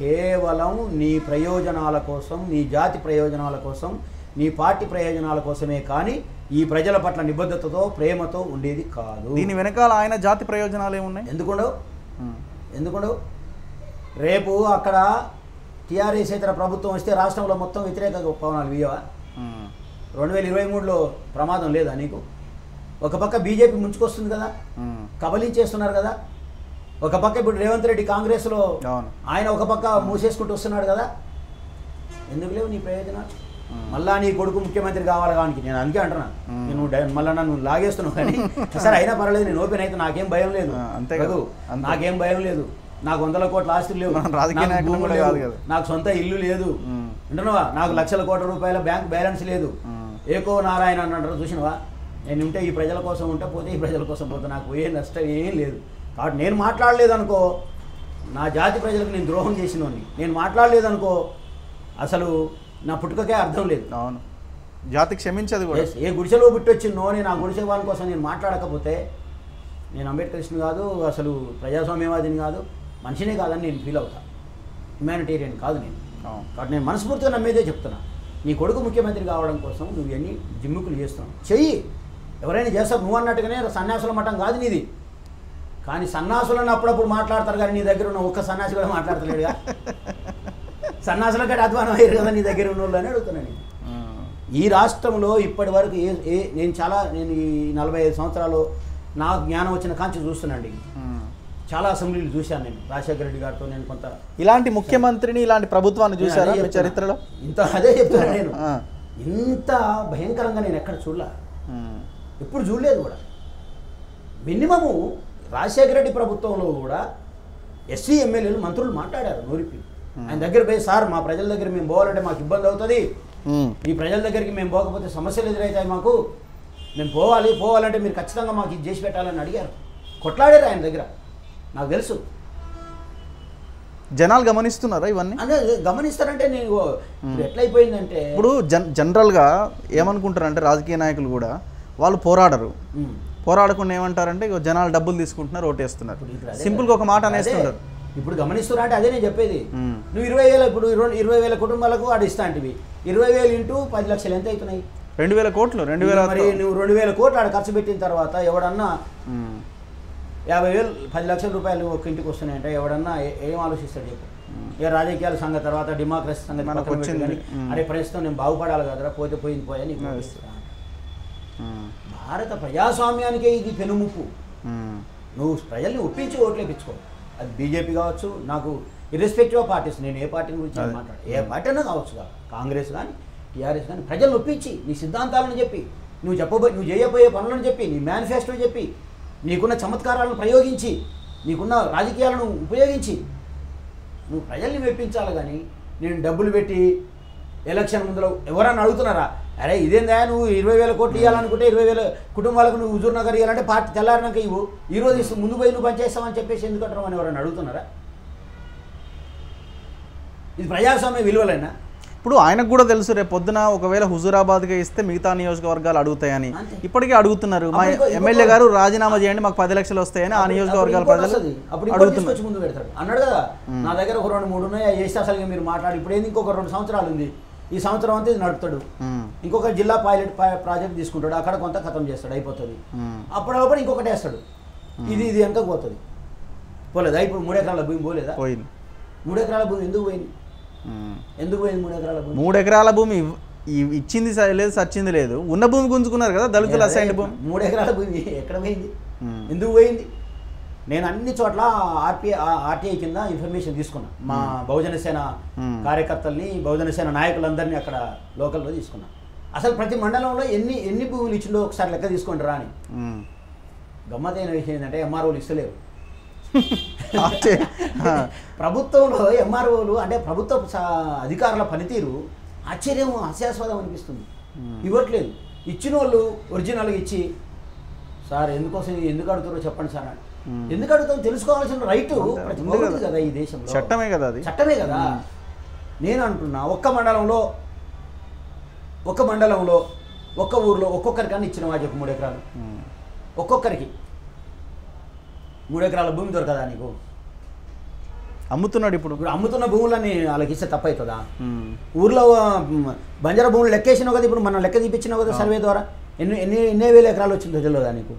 కేవలం నీ ప్రయోజనాల కోసం, నీ జాతి ప్రయోజనాల కోసం, నీ పార్టీ ప్రయోజనాల కోసమే కానీ ఈ ప్రజల పట్ల నిబద్ధతతో ప్రేమతో ఉండేది కాదు. దీని వెనకాల ఆయన జాతి ప్రయోజనాలు ఏమున్నాయి? ఎందుకుండవు? రేపు అక్కడ టీఆర్ఎస్ ఇతర ప్రభుత్వం వస్తే రాష్ట్రంలో మొత్తం వ్యతిరేక పవనాలు వీయవా? 2023లో ప్రమాదం లేదా నీకు? ఒక పక్క బీజేపీ ముంచుకొస్తుంది కదా, కబలించేస్తున్నారు కదా. ఒక పక్క ఇప్పుడు రేవంత్ రెడ్డి కాంగ్రెస్లో ఆయన ఒక పక్క మూసేసుకుంటూ వస్తున్నాడు కదా. ఎందుకు లేవు నీ ప్రయోజనాలు? మళ్ళా నీ కొడుకు ముఖ్యమంత్రి కావాలి కానీ నేను అందుకే అంటున్నా. నేను మళ్ళీ నన్ను లాగేస్తున్నావు కానీ సరే అయినా పర్వాలేదు, నేను ఓపెన్ అయితే నాకేం భయం లేదు. నాకేం భయం లేదు. నాకు 100 కోట్ల ఆస్తులు లేవు, నాకు సొంత ఇల్లు లేదు, వింటున్నావా? నాకు లక్షల కోట్ల రూపాయల బ్యాంక్ బ్యాలెన్స్ లేదు. ఏకో నారాయణ అంటారు చూసినవా? నేను ఉంటే ఈ ప్రజల కోసం ఉంటే, పోతే ఈ ప్రజల కోసం పోతే, నాకు ఏ నష్టం ఏం లేదు. కాబట్టి నేను మాట్లాడలేదనుకో నా జాతి ప్రజలకు నేను ద్రోహం చేసినోని. నేను మాట్లాడలేదనుకో అసలు నా పుట్టుకకే అర్థం లేదు. అవును, జాతి క్షమించదు కూడా. ఏ గుడిసెలో పుట్టొచ్చినో నేను ఆ గుడిసె వాళ్ళ కోసం నేను మాట్లాడకపోతే నేను అంబేద్కరిస్ట్ని కాదు, అసలు ప్రజాస్వామ్యవాదిని కాదు, మనిషినే కాదని నేను ఫీల్ అవుతా. హ్యుమానిటేరియన్ కాదు నేను. కాబట్టి నేను మనస్ఫూర్తిగా నమ్మేదే చెప్తున్నా. నీ కొడుకు ముఖ్యమంత్రి కావడం కోసం నువ్వు ఎన్ని జిమ్ముకులు చేస్తున్నావు చెయ్యి, ఎవరైనా చేస్తావు. నువ్వు అన్నట్టుగానే సన్యాసుల మఠం కాదు నీది. కానీ సన్నాసులను అప్పుడప్పుడు మాట్లాడతారు కానీ నీ దగ్గర ఉన్న ఒక్క సన్యాసి కూడా మాట్లాడతలేడుగా. సన్నాసుల కంటే అధ్వానం అయ్యారు కదా నీ దగ్గర ఉన్న వాళ్ళు అని అడుగుతున్నాను. ఈ రాష్ట్రంలో ఇప్పటి వరకు నేను ఈ 45 సంవత్సరాలు నాకు జ్ఞానం వచ్చిన కాంచి చూస్తున్నాండి. చాలా అసెంబ్లీలు చూశాను నేను. రాజశేఖర రెడ్డి గారితో నేను కొంత ఇలాంటి ముఖ్యమంత్రిని, ఇలాంటి ప్రభుత్వాన్ని చూసారా మీ చరిత్రలో? అదే చెప్తున్నాను నేను. ఇంత భయంకరంగా నేను ఎక్కడ చూడలే, ఎప్పుడు చూడలేదు కూడా. మినిమము రాజశేఖర రెడ్డి ప్రభుత్వంలో కూడా ఎస్సీ ఎమ్మెల్యేలు మంత్రులు మాట్లాడారు నోరిపి. ఆయన దగ్గర పోయి, సార్ మా ప్రజల దగ్గర మేము పోవాలంటే మాకు ఇబ్బంది అవుతుంది, ఈ ప్రజల దగ్గరికి మేము పోకపోతే సమస్యలు ఎదురవుతాయి, మాకు మేము పోవాలంటే మీరు ఖచ్చితంగా మాకు ఇది చేసి పెట్టాలని అడిగారు. కొట్లాడారు ఆయన దగ్గర, నాకు తెలుసు. జనాలు గమనిస్తున్నారా ఇవన్నీ? అంటే గమనిస్తారంటే నేను ఇప్పుడు ఎట్లయిపోయిందంటే, ఇప్పుడు జనరల్గా ఏమనుకుంటారంటే రాజకీయ నాయకులు కూడా వాళ్ళు పోరాడకుండా ఏమంటారంటే జనాలు డబ్బులు తీసుకుంటున్నారు, ఓటేస్తున్నారు. సింపుల్గా ఒక మాట అనేస్తుంటారు. ఇప్పుడు గమనిస్తున్నా అంటే అదే నేను చెప్పేది. నువ్వు 20,000 ఇప్పుడు 20,000 కుటుంబాలకు వాడు ఇస్తా అంటివి. 20,000 ఇంటూ 10 లక్షలు ఎంత అవుతున్నాయి? 2,000 కోట్లు. మరి నువ్వు 2,000 కోట్లు ఆడ ఖర్చు పెట్టిన తర్వాత ఎవడన్నా 50,000 10 లక్షల రూపాయలు ఒక ఇంటికి వస్తున్నాయంటే ఎవడన్నా ఏం ఆలోచిస్తాడు చెప్పు? ఇక రాజకీయాల సంగతి తర్వాత డెమోక్రసీ సంగతి అరే ప్రస్తుతం నేను బాగుపడాలి కదరా, పోతే పోయా నీకు. భారత ప్రజాస్వామ్యానికే ఇది పెనుముప్పు. నువ్వు ప్రజల్ని ఒప్పించి ఓట్లు వేయించుకో. అది బీజేపీ కావచ్చు, నాకు ఇర్రెస్పెక్టివ్ ఆఫ్ పార్టీస్, నేను ఏ పార్టీని గురించి మాట్లాడు, ఏ పార్టీ అయినా కావచ్చు, కాంగ్రెస్ కానీ టీఆర్ఎస్ కానీ, ప్రజలను ఒప్పించి నీ సిద్ధాంతాలను చెప్పి, నువ్వు చేయబోయే పనులను చెప్పి, నీ మేనిఫెస్టో చెప్పి, నీకున్న చమత్కారాలను ప్రయోగించి, నీకున్న రాజకీయాలను ఉపయోగించి నువ్వు ప్రజల్ని మెప్పించాలి. కానీ నేను డబ్బులు పెట్టి ఎలక్షన్ ముందులో ఎవరన్నా అడుగుతున్నారా, అరే ఇదేందా నువ్వు 20,000 కోట్లు ఇవ్వాలనుకుంటే 20,000 కుటుంబాలకు నువ్వు హుజూర్ నగర్ ఇవ్వాలంటే పార్టీ తెల్లారినాక ఇవ్వు, ఈరోజు ఇస్తూ ముందు పోయి నువ్వు పనిచేస్తామని చెప్పేసి ఎందుకంటారు అని ఎవరైనా అడుగుతున్నారా? ఇది ప్రజాస్వామ్య విలువలైనా? ఇప్పుడు ఆయనకు కూడా తెలుసు రేపు పొద్దున ఒకవేళ హుజూరాబాద్గా ఇస్తే మిగతా నియోజకవర్గాలు అడుగుతాయని ఇప్పటికే అడుగుతున్నారు. మా ఎమ్మెల్యే గారు రాజీనామా చేయండి, మాకు 10 లక్షలు వస్తాయని ఆ నియోజకవర్గాల ప్రజలు అడుగుతున్నారు. ముందు పెడతాడు అన్నాడు కదా, నా దగ్గర ఒక 2-3 ఉన్నాయి, చేస్తే అసలు మీరు మాట్లాడి ఇప్పుడు ఏంది, ఇంకొక 2 సంవత్సరాలు ఉంది, ఈ సంవత్సరం అంతా ఇది నడుపుతాడు, ఇంకొక జిల్లా పైలట్ ప్రాజెక్ట్ తీసుకుంటాడు, అక్కడ కొంత ఖతం చేస్తాడు, అయిపోతుంది. అప్పుడప్పుడు ఇంకొకటి వేస్తాడు, ఇది వెనక పోతుంది. పోలేదా? ఇప్పుడు 3 ఎకరాల భూమి పోలేదా? 3 ఎకరాల భూమి ఎందుకు పోయింది? 3 ఎకరాల భూమి? 3 ఎకరాల భూమి ఇచ్చింది లేదు, సచ్చింది లేదు, ఉన్న భూమి గుంజుకున్నారు కదా దళితులు అసైన్డ్ భూమి. 3 ఎకరాల భూమి ఎక్కడ పోయింది? ఎందుకు పోయింది? నేను అన్ని చోట్ల ఆర్టీఐ కింద ఇన్ఫర్మేషన్ తీసుకున్నా. మా బహుజన సేన కార్యకర్తల్ని, బహుజన సేన నాయకులందరినీ అక్కడ లోకల్లో తీసుకున్నా. అసలు ప్రతి మండలంలో ఎన్ని భూములు ఇచ్చిండో ఒకసారి లెక్క తీసుకోండి రా అని. గమ్మతైన విషయం ఏంటంటే ఎంఆర్ఓలు ఇస్తలేరు. ప్రభుత్వంలో ఎంఆర్ఓలు అంటే ప్రభుత్వ అధికారుల పనితీరు ఆశ్చర్యం, హాస్యాస్పదం అనిపిస్తుంది. ఇవ్వట్లేదు. ఇచ్చిన వాళ్ళు ఒరిజినల్గా ఇచ్చి, సార్ ఎందుకు అడుగుతారో చెప్పండి సార్ అని. ఎందుకు అడుగుతాం తెలుసుకోవాల్సిన రైట్ ప్రతి పౌరుడికి కదా ఈ దేశంలో. చట్టమే కదా అది. చట్టమే కదా. నేను అంటున్నా ఒక్క మండలంలో ఒక్క ఊర్లో ఒక్కొక్కరికన్నా ఇచ్చిన చెప్పు 3 ఎకరాలు. ఒక్కొక్కరికి 3 ఎకరాల భూమి దొరకదా నీకు? అమ్ముతున్నాడు ఇప్పుడు. అమ్ముతున్న భూములని వాళ్ళకి ఇస్తే తప్పవుతుందా? ఊర్లో బంజారా భూములు లెక్కేసినావు కదా, ఇప్పుడు మనం లెక్క తీపించినావు కదా సర్వే ద్వారా. ఎన్ని వేల ఎకరాలు వచ్చిందో తెలియదా నీకు?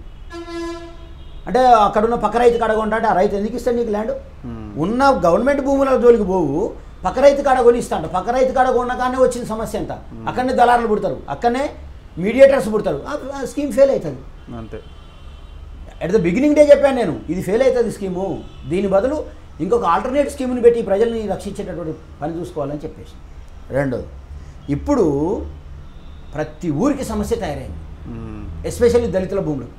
అంటే అక్కడున్న పక్క రైతు కాడ కొంటే ఆ రైతు ఎందుకు ఇస్తాడు నీకు ల్యాండ్? ఉన్న గవర్నమెంట్ భూముల జోలికి పోవు, పక్క రైతు కాడ కొని ఇస్తాడు. పక్క రైతు కాడ కొన్న కానీ వచ్చిన సమస్య ఎంత? అక్కడనే దళారులు పుడతారు, అక్కడనే మీడియేటర్స్ పుడతారు. ఆ స్కీమ్ ఫెయిల్ అవుతుంది అంతే. అట్ ద బిగినింగ్ డే చెప్పాను నేను, ఇది ఫెయిల్ అవుతుంది స్కీము. దీని బదులు ఇంకొక ఆల్టర్నేట్ స్కీమ్ని పెట్టి ప్రజల్ని రక్షించేటటువంటి పని చూసుకోవాలని చెప్పేసి. రెండోది, ఇప్పుడు ప్రతి ఊరికి సమస్య తయారైంది, ఎస్పెషల్లీ దళితుల భూములు.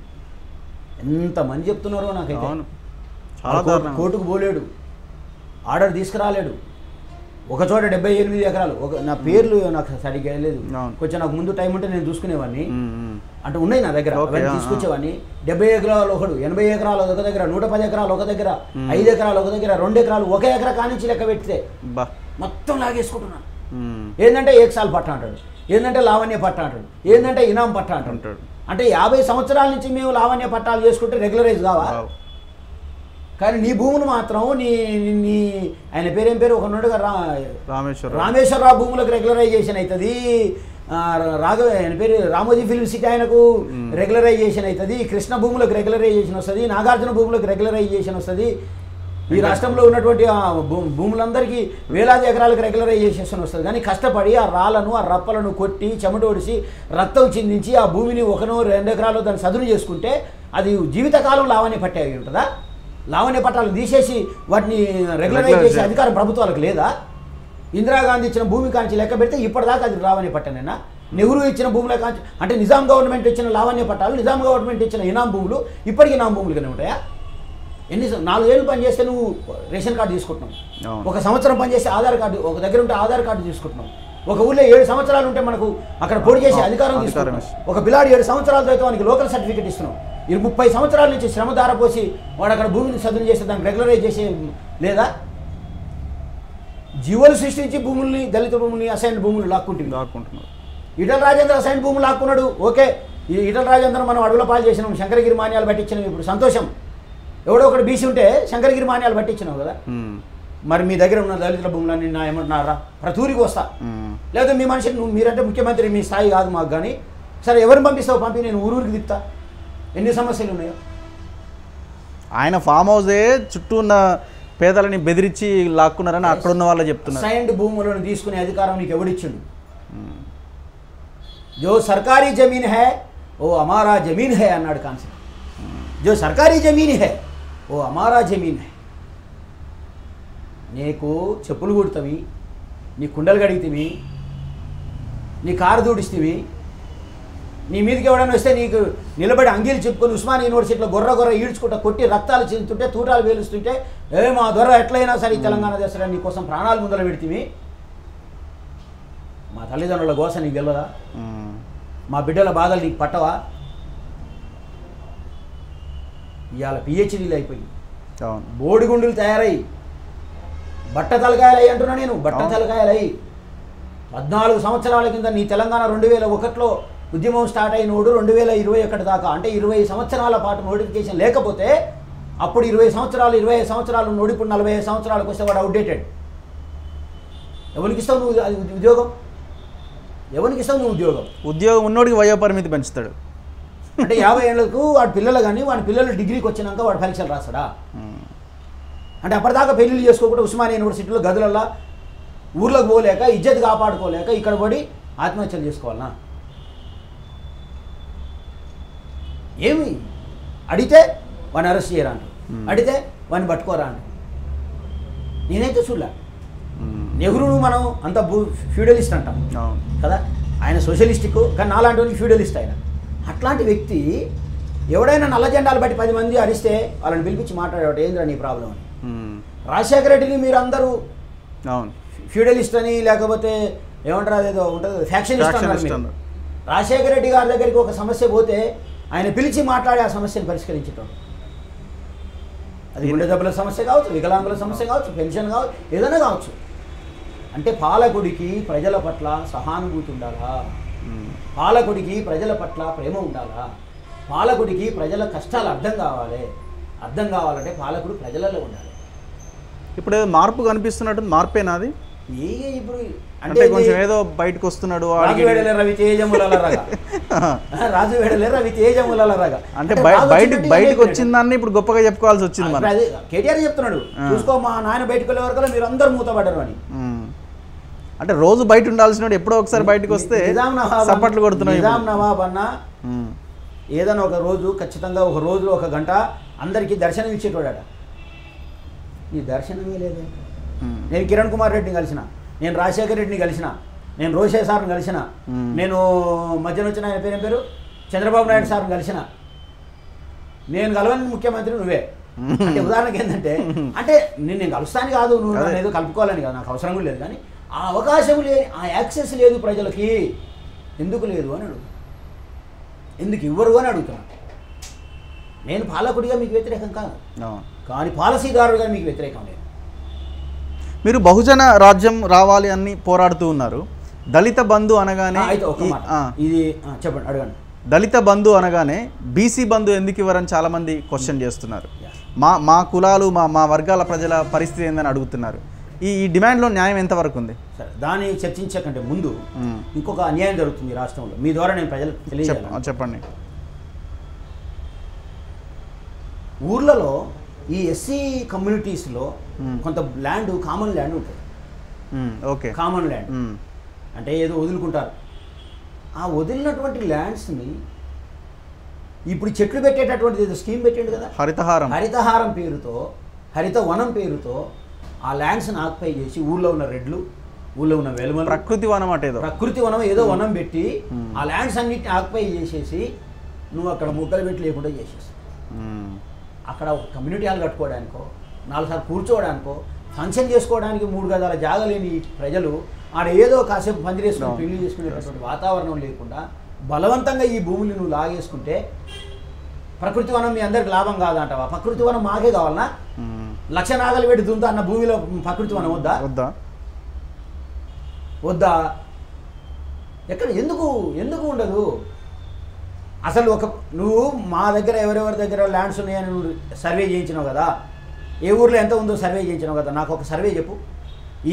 ఎంతమంది చెప్తున్నారో నాకైతే. కోర్టుకు పోలేడు, ఆర్డర్ తీసుకురాలేడు. ఒక చోట 78 ఎకరాలు. నా పేర్లు నాకు సరిగ్గా లేదు, కొంచెం నాకు ముందు టైం ఉంటే నేను చూసుకునేవాడిని. అంటే ఉన్నాయి నా దగ్గర, తీసుకొచ్చేవాడిని. 70 ఎకరాలు ఒకడు, 80 ఎకరాలు ఒక దగ్గర, 110 ఎకరాలు ఒక దగ్గర, 5 ఎకరాలు ఒక దగ్గర, 2 ఎకరాలు, 1 ఎకరా కానించి లెక్క పెడితే మొత్తం లాగేసుకుంటున్నాను. ఏంటంటే ఏకసాల్ పట్ట అంటాడు, ఏంటంటే లావణ్య పట్ట అంటాడు, ఏంటంటే ఇనాం పట్ట అంటాడు. అంటే 50 సంవత్సరాల నుంచి మేము లావణ్య పట్టాలు చేసుకుంటే రెగ్యులరైజ్ కావా? కానీ నీ భూములు మాత్రం నీ ఆయన పేరేం పేరు ఒక నుండిగా రామేశ్వరరావు భూములకు రెగ్యులరైజేషన్ అవుతుంది. ఆయన పేరు రామోజీ ఫిల్మ్ సిటీ ఆయనకు రెగ్యులరైజేషన్ అవుతుంది. కృష్ణ భూములకు రెగ్యులరైజేషన్ వస్తుంది, నాగార్జున భూములకు రెగ్యులరైజేషన్ వస్తుంది. ఈ రాష్ట్రంలో ఉన్నటువంటి భూములందరికీ వేలాది ఎకరాలకు రెగ్యులరైజేషన్ వస్తుంది. కానీ కష్టపడి ఆ రాళ్ళను, ఆ రప్పలను కొట్టి చెమటోడిసి రక్తం చిందించి ఆ భూమిని 1-2 ఎకరాలు దాన్ని సదును చేసుకుంటే అది జీవితకాలం లావణ్య పట్టే అయి ఉంటుందా? లావణ్య పట్టాలు తీసేసి వాటిని రెగ్యులరైజ్ చేసే అధికారం ప్రభుత్వాలకు లేదా? ఇందిరాగాంధీ ఇచ్చిన భూమి కాంచి లెక్క పెడితే ఇప్పటిదాకా అది లావణ్య పట్టనేనా? నెహ్రూ ఇచ్చిన భూముల కాంచి, అంటే నిజాం గవర్నమెంట్ ఇచ్చిన లావణ్య పట్టాలు, నిజాం గవర్నమెంట్ ఇచ్చిన ఇనాం భూములు ఇప్పటికీ ఇనాం భూములుగానే ఉంటాయా? 4 ఏళ్ళు పని చేస్తే నువ్వు రేషన్ కార్డు తీసుకుంటున్నావు, 1 సంవత్సరం పని చేస్తే ఆధార్ కార్డు, ఒక దగ్గర ఉంటే ఆధార్ కార్డు తీసుకుంటున్నావు. ఒక ఊళ్ళో 7 సంవత్సరాలు ఉంటే మనకు అక్కడ పొడి చేసే అధికారం తీసుకుంటున్నావు. ఒక పిల్లాడు 7 సంవత్సరాలతో అయితే వానికి లోకల్ సర్టిఫికేట్ ఇస్తున్నావు. 30 సంవత్సరాల నుంచి శ్రమ ధారపోసి వాడు అక్కడ భూమిని సదును చేస్తే దాన్ని రెగ్యులరైజ్ చేసే లేదా? జీవోలు సృష్టించి భూముల్ని, దళిత భూముల్ని, అసైన్ భూములు లాక్కుంటున్నారు. ఈటల రాజేంద్ర అసైన్ భూములు లాక్కున్నాడు, ఓకే. ఈ ఈటల రాజేంద్ర మనం అడవుల పాలు చేసినాం, శంకరగిరి మాన్యాలు పట్టించినాం, ఇప్పుడు సంతోషం. ఎవడో ఒకటి బీసీ ఉంటే శంకరగిరి మాన్యాలు పట్టించినావు కదా. మరి మీ దగ్గర ఉన్న దళితుల భూములని నా ఏమంటున్నారా? ప్రతి ఊరికి వస్తా, లేదా మీ మనిషి మీరంటే ముఖ్యమంత్రి, మీ స్థాయి కాదు మాకు. కానీ సరే ఎవరిని పంపిస్తావు పంపి, నేను ఊరికి తిప్పుతా. ఎన్ని సమస్యలు ఉన్నాయో. ఆయన ఫామ్ హౌసే చుట్టూ ఉన్న పేదలని బెదిరించి లాక్కున్నారని అక్కడ ఉన్న వాళ్ళు చెప్తున్నారు. సైండ్ భూములను తీసుకునే అధికారం నీకు ఎవడిచ్చిండు? జో సర్కారీ జమీన్ హై ఓ అమారా జమీన్ హై అన్నాడు కాన్సెప్ట్. జో సర్కారీ జమీన్ హై ఓ అమారా జమీన్ హై. నీకు చెప్పులు కుడతావి, నీ కుండలు కడిగితివి, నీ కారు దూడిస్తేవి, నీ మీదకి ఎవడైనా వస్తే నీకు నిలబడి అంగీలు చెప్పుకొని ఉస్మానియా యూనివర్సిటీలో గొర్ర ఈడ్చుకుంటా కొట్టి రక్తాలు చెందుతుంటే, తూటాలు వేలుస్తుంటే, మా దొర ఎట్లయినా సరే తెలంగాణ దేశంలో నీకోసం ప్రాణాలు ముందర పెడితివి. మా తల్లిదండ్రుల గోస నీకు తెలియదా? మా బిడ్డల బాధలు నీకు పట్టవా? ఇవాళ పిహెచ్డీలు అయిపోయి బోడిగుండులు తయారై బట్ట తలకాయలు అయ్యి అంటున్నా నేను. బట్ట తలకాయలు అయ్యి 14 సంవత్సరాల కింద నీ తెలంగాణ 2001లో ఉద్యమం స్టార్ట్ అయినోడు 2021 దాకా, అంటే 20 సంవత్సరాల పాటు నోటిఫికేషన్ లేకపోతే అప్పుడు 20 సంవత్సరాలు 25 సంవత్సరాలు నోడి, ఇప్పుడు 45 సంవత్సరాలకు వస్తే వాడు అవుట్డేటెడ్. ఎవరికి ఇస్తావు నువ్వు ఉద్యోగం? ఎవరికి ఇస్తావు నువ్వు ఉద్యోగం? ఉద్యోగం ఉన్నోడికి వయో పరిమితి పెంచుతాడు. అంటే 50 ఏళ్ళకు వాడి పిల్లలు కానీ వాడి పిల్లలు డిగ్రీకి వచ్చినాక వాడు పరీక్షలు రాస్తాడా? అంటే అప్పటిదాకా పెళ్ళిళ్ళు చేసుకోకుండా ఉస్మానియా యూనివర్సిటీలో గదులల్లా ఊర్లోకి పోలేక, ఇజ్జత్ కాపాడుకోలేక ఇక్కడ పడి ఆత్మహత్యలు చేసుకోవాలనా? ఏమి అడిగితే వాడిని అరెస్ట్ చేయరా అంటారు. అడిగితే వాడిని పట్టుకోరా అని. నేనైతే చూడలే. నెహ్రూను మనం అంత ఫ్యూడలిస్ట్ అంటాం కదా, ఆయన సోషలిస్టిక్, కానీ నాలాంటి వాళ్ళకి ఫ్యూడలిస్ట్ ఆయన. అట్లాంటి వ్యక్తి ఎవడైనా నల్ల జెండాలు బట్టి 10 మంది అరిస్తే వాళ్ళని పిలిపించి మాట్లాడేవాడు, ఏంద్రా నీ ప్రాబ్లం అని. రాజశేఖర రెడ్డిని మీరు అందరూ ఫ్యూడలిస్ట్ అని లేకపోతే ఏమంటారు, అదేదో ఉంటుంది ఫ్యాక్షనిస్ట్ అన్నారు. రాజశేఖర రెడ్డి గారి దగ్గరికి ఒక సమస్య పోతే ఆయన పిలిచి మాట్లాడి ఆ సమస్యను పరిష్కరించటం. అది గుండె జబ్బుల సమస్య కావచ్చు, వికలాంగుల సమస్య కావచ్చు, పెన్షన్ కావచ్చు, ఏదైనా కావచ్చు. అంటే పాలకుడికి ప్రజల పట్ల సహానుభూతి ఉండాలా, పాలకుడికి ప్రజల పట్ల ప్రేమ ఉండాలా, పాలకుడికి ప్రజల కష్టాలు అర్థం కావాలి. అర్థం కావాలంటే పాలకుడు ప్రజలలో ఉండాలి. ఇప్పుడు ఏదో మార్పు కనిపిస్తున్నట్టు, మార్పేనా అది? ఇప్పుడు అంటే కొంచెం ఏదో బయటకు వస్తున్నాడు. రాజు వేడలే రవి తేజములరగా, రాజు వేడలే రవి తేజములరగా. అంటే బయటకు వచ్చిందాన్ని ఇప్పుడు గొప్పగా చెప్పుకోవాల్సి వచ్చింది. అదే కేటీఆర్ చెప్తున్నాడు, చూసుకో మా నాయన బయటకు వెళ్ళే వరకు మీరు అందరూ మూతపడ్డారు అని. అంటే రోజు బయట ఉండాల్సిన ఎప్పుడో ఒకసారి బయటకు వస్తే సపట్లు కొడుతున్నాడు. నిజాం నవాబ్ అన్న ఏదైనా ఒక రోజు ఖచ్చితంగా ఒక రోజులో 1 గంట అందరికీ దర్శనం ఇచ్చేటోడట. ఈ దర్శనమే లేదే. నేను కిరణ్ కుమార్ రెడ్డిని కలిసిన, నేను రాజశేఖర రెడ్డిని కలిసిన, నేను రోషే సార్ని కలిసిన, నేను మధ్యన వచ్చిన ఆయన పేరు చంద్రబాబు నాయుడు సార్ని కలిసిన. నేను కలవని ముఖ్యమంత్రి నువ్వే. అంటే ఉదాహరణకి ఏంటంటే, అంటే నేను కలుస్తాను కాదు, నువ్వు నన్ను ఏదో కలుపుకోవాలని కాదు, నాకు అవసరం కూడా లేదు. కానీ ఆ అవకాశం లేదు, ఆ యాక్సెస్ లేదు ప్రజలకి. ఎందుకు లేదు అని అడుగుతాను, ఎందుకు ఇవ్వరు అని అడుగుతున్నాను. నేను పాలకుడిగా మీకు వ్యతిరేకం కాదు, కానీ పాలసీదారుడిగా మీకు వ్యతిరేకం లేదు. మీరు బహుజన రాజ్యం రావాలి అని పోరాడుతూ ఉన్నారు. దళిత బంధు అనగానే ఇది చెప్పండి, అడగండి. దళిత బంధు అనగానే బీసీ బంధు ఎందుకు ఇవ్వరని చాలామంది క్వశ్చన్ చేస్తున్నారు. మా కులాలు మా వర్గాల ప్రజల పరిస్థితి ఏందని అడుగుతున్నారు. ఈ డిమాండ్లో న్యాయం ఎంతవరకు ఉంది? సరే, దాన్ని చర్చించకంటే ముందు ఇంకొక అన్యాయం జరుగుతుంది రాష్ట్రంలో. మీ ద్వారా నేను ప్రజలకు తెలియజేయాలి. చెప్పండి. ఊర్లలో ఈ ఎస్సీ కమ్యూనిటీస్లో కొంత ల్యాండ్, కామన్ ల్యాండ్ ఉంటుంది. ఓకే, కామన్ ల్యాండ్ అంటే ఏదో వదులుకుంటారు. ఆ వదిలినటువంటి ల్యాండ్స్ని ఇప్పుడు చెట్లు పెట్టేటటువంటిది ఏదో స్కీమ్ పెట్టాడు కదా, హరితహారం పేరుతో, హరిత వనం పేరుతో ఆ ల్యాండ్స్ని ఆక్యుపై చేసి ఊళ్ళో ఉన్న రెడ్లు, ఊళ్ళో ఉన్న వెలుమలు, ప్రకృతి వనం అంటే ప్రకృతి వనం ఏదో వనం పెట్టి ఆ ల్యాండ్స్ అన్నిటిని ఆక్యుపై చేసేసి నువ్వు అక్కడ ముగ్గలు పెట్టి లేకుండా చేసేసి అక్కడ ఒక కమ్యూనిటీ హాల్ కట్టుకోవడానికో, 4 సార్లు కూర్చోవడానికో, ఫంక్షన్ చేసుకోవడానికి 3 గజాల జాగ లేని ప్రజలు ఆడ ఏదో కాసేపు పందిరేసుకుని పెళ్లి చేసుకునేటటువంటి వాతావరణం లేకుండా బలవంతంగా ఈ భూములు నువ్వు లాగేసుకుంటే ప్రకృతి వనం మీ అందరికి లాభం కాదంటావా? ప్రకృతి వనం మాకే కావాలన్నా? 1,00,000 నాగలు పెట్టి దుంతా అన్న భూమిలో ప్రకృతి వనం వద్దా? వద్దా? ఎక్కడ ఎందుకు ఉండదు? అసలు నువ్వు మా దగ్గర ఎవరెవరి దగ్గర ల్యాండ్స్ ఉన్నాయని నువ్వు సర్వే చేయించినావు కదా, ఏ ఊర్లో ఎంత ఉందో సర్వే చేయించినావు కదా, నాకు ఒక సర్వే చెప్పు.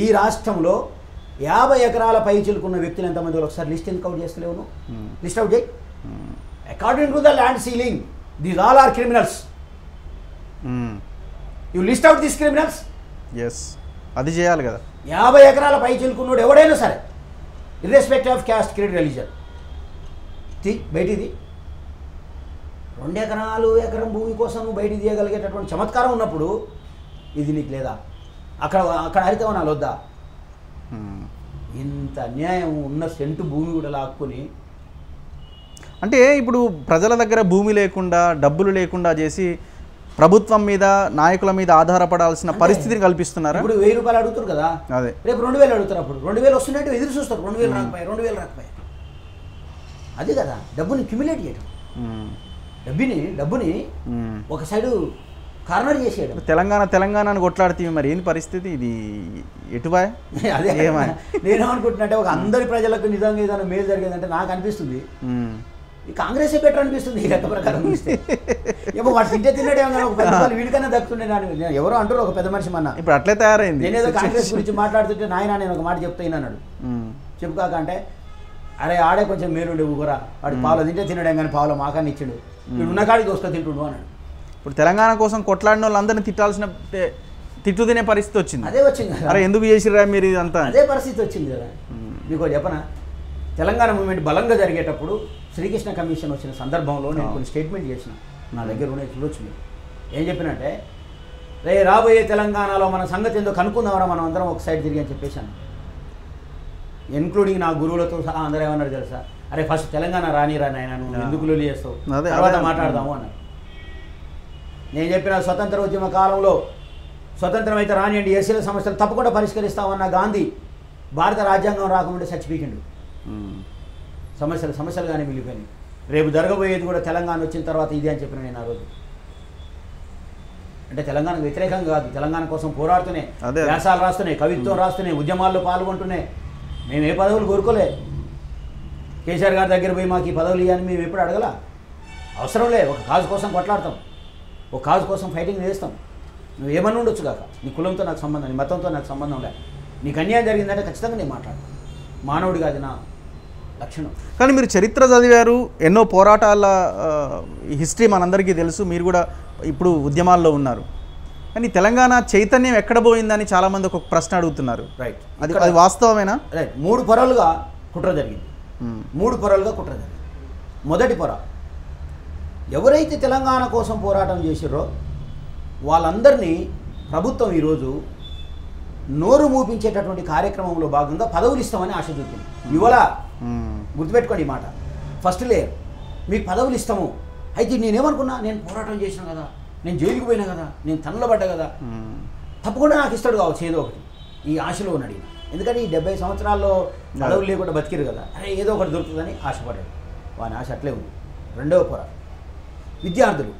ఈ రాష్ట్రంలో 50 ఎకరాల పై చిలుకున్న వ్యక్తులు ఎంతమంది, ఒకసారి లిస్ట్ ఎందుకు అవుట్ చేస్తలేవు నువ్వు? లిస్ట్ అవుట్ చేయి. According to the land ceiling these all are criminals. You list out this criminals. Yes, అది చేయాలి కదా. 50 ఎకరాల పై చిలుకున్నాడు ఎవడైనా సరే, irrespective of caste, creed, religion, బయటిది 2 ఎకరాలు ఎకరం భూమి కోసం నువ్వు బయటికి తీయగలిగేటటువంటి చమత్కారం ఉన్నప్పుడు ఇది నీకు లేదా? అక్కడ హరితవనాలు వద్దా? ఇంత అన్యాయం ఉన్న సెంటు భూమి కూడా లాక్కుని, అంటే ఇప్పుడు ప్రజల దగ్గర భూమి లేకుండా, డబ్బులు లేకుండా చేసి ప్రభుత్వం మీద, నాయకుల మీద ఆధారపడాల్సిన పరిస్థితిని కల్పిస్తున్నారు. ఇప్పుడు 1000 రూపాయలు అడుగుతారు కదా, అదే రేపు 2000 అడుగుతారు. అప్పుడు 2000 వస్తున్నట్టు ఎదురు చూస్తారు. 2000 రాకపోయా అది కదా డబ్బుని క్యుములేట్ చేయడం, డబ్బుని ఒక సైడు కార్నర్ చేసేయడం. తెలంగాణను కొట్లాడుతీ మరి ఏంది పరిస్థితి? ఇది ఎటువా? అదే నేనేమనుకుంటున్నట్టే, ఒక అందరి ప్రజలకు నిజంగా ఏదైనా మేలు జరిగేదంటే నాకు అనిపిస్తుంది ఈ కాంగ్రెస్ బెటర్ అనిపిస్తుంది. ఈ లెక్క ప్రకారం చూస్తే ఏమో వాడు తింటే తిన్నాడే, ఒక పెద్ద వాళ్ళు వీడికన్నా దక్కుతుండే. ఎవరో అంటారు ఒక పెద్ద మనిషి మన ఇప్పుడు అట్లే తయారైంది. నేనేదో కాంగ్రెస్ గురించి మాట్లాడుతుంటే నాయన నేను ఒక మాట చెప్తాను అన్నాడు. చెప్పుకాక అంటే, అరే ఆడే కొంచెం మేలుండే ఊగరా, వాడు పావులో తింటే తినడే కానీ పావులో మాకాన్ని ఇచ్చాడు, వీడు ఉన్న కాడికి దోసుకొని తింటుండు అన్నాడు. ఇప్పుడు తెలంగాణ కోసం కొట్లాడిన వాళ్ళందరినీ తిట్టు తినే పరిస్థితి వచ్చింది. అదే వచ్చింది కదా, అరే ఎందుకు చేసిరా మీరు ఇదంతా, అదే పరిస్థితి వచ్చింది కదా. మీకు చెప్పనా, తెలంగాణ మూవ్మెంట్ బలంగా జరిగేటప్పుడు శ్రీకృష్ణ కమిషన్ వచ్చిన సందర్భంలో నేను కొన్ని స్టేట్మెంట్ చేసిన, నా దగ్గర ఉన్నాయి, చూడొచ్చు మీరు. ఏం చెప్పినంటే రే రాబోయే తెలంగాణలో మన సంగతి ఏందో కనుక్కుందామరా మనం అందరం ఒక సైడ్ తిరిగి అని చెప్పేశాను. ఇన్క్లూడింగ్ నా గురువులతో సహా అందరూ ఏమన్నారు తెలుసా, అరే ఫస్ట్ తెలంగాణ రానిరా నాయన, నువ్వు ఎందుకు లొల్లి చేస్తావు, తర్వాత మాట్లాడదాము అన్నారు. నేను చెప్పిన స్వతంత్ర ఉద్యమ కాలంలో స్వతంత్రం అయితే రానియండి, ఎస్సీల సమస్యలు తప్పకుండా పరిష్కరిస్తామన్న గాంధీ భారత రాజ్యాంగం రాకముందే చచ్చిపోయిండు. సమస్యలుగానే మిగిలిపోయినాయి. రేపు జరగబోయేది కూడా తెలంగాణ వచ్చిన తర్వాత ఇది అని చెప్పిన నేను ఆ రోజు. అంటే తెలంగాణకు వ్యతిరేకంగా కాదు, తెలంగాణ కోసం పోరాడుతూనే, వ్యాసాలు రాస్తున్నాయి, కవిత్వం రాస్తున్నాయి, ఉద్యమాల్లో పాల్గొంటున్నాయి. మేము ఏ పదవులు కోరుకోలే. కేసీఆర్ గారి దగ్గర పోయి మాకు ఈ పదవులు ఇవ్వని మేము ఎప్పుడు అడగల. అవసరం లే, ఒక కాజు కోసం కొట్లాడతాం, ఒక కాజు కోసం ఫైటింగ్ చేస్తాం. నువ్వు ఏమన్నా ఉండొచ్చు కాక, నీ కులంతో నాకు సంబంధం, నీ మతంతో నాకు సంబంధం లే, నీకు అన్యాయం జరిగిందంటే ఖచ్చితంగా నేను మాట్లాడతాను. మానవుడిగా అది నా లక్షణం. కానీ మీరు చరిత్ర చదివారు, ఎన్నో పోరాటాల హిస్టరీ మనందరికీ తెలుసు, మీరు కూడా ఇప్పుడు ఉద్యమాల్లో ఉన్నారు. కానీ తెలంగాణ చైతన్యం ఎక్కడ పోయిందని చాలామంది ఒక ప్రశ్న అడుగుతున్నారు. రైట్, అది వాస్తవమేనా? రైట్, 3 పొరలుగా కుట్ర జరిగింది. 3 పొరలుగా కుట్ర జరిగింది. మొదటి పొర, ఎవరైతే తెలంగాణ కోసం పోరాటం చేసిర్రో వాళ్ళందరినీ ప్రభుత్వం ఈరోజు నోరు మూపించేటటువంటి కార్యక్రమంలో భాగంగా పదవులు ఇస్తామని ఆశ చూపింది. ఇవాళ గుర్తుపెట్టుకోండి ఈ మాట. ఫస్ట్ లేయర్, మీకు పదవులు ఇస్తాము. అయితే నేనేమనుకున్నా, నేను పోరాటం చేసిన కదా, నేను జైలుకి పోయినా కదా, నేను తనలబడ్డా కదా, తప్పకుండా నాకు ఇస్తాడు కావచ్చు ఏదో ఒకటి, ఈ ఆశలో ఉన్నాడు ఈయన. ఎందుకంటే ఈ 70 సంవత్సరాల్లో పదవులు లేకుండా బతికిరు కదా, అరే ఏదో ఒకటి దొరుకుతుందని ఆశపడ్డాడు. వాని ఆశ అట్లే ఉంది. రెండవ పొర, విద్యార్థులు,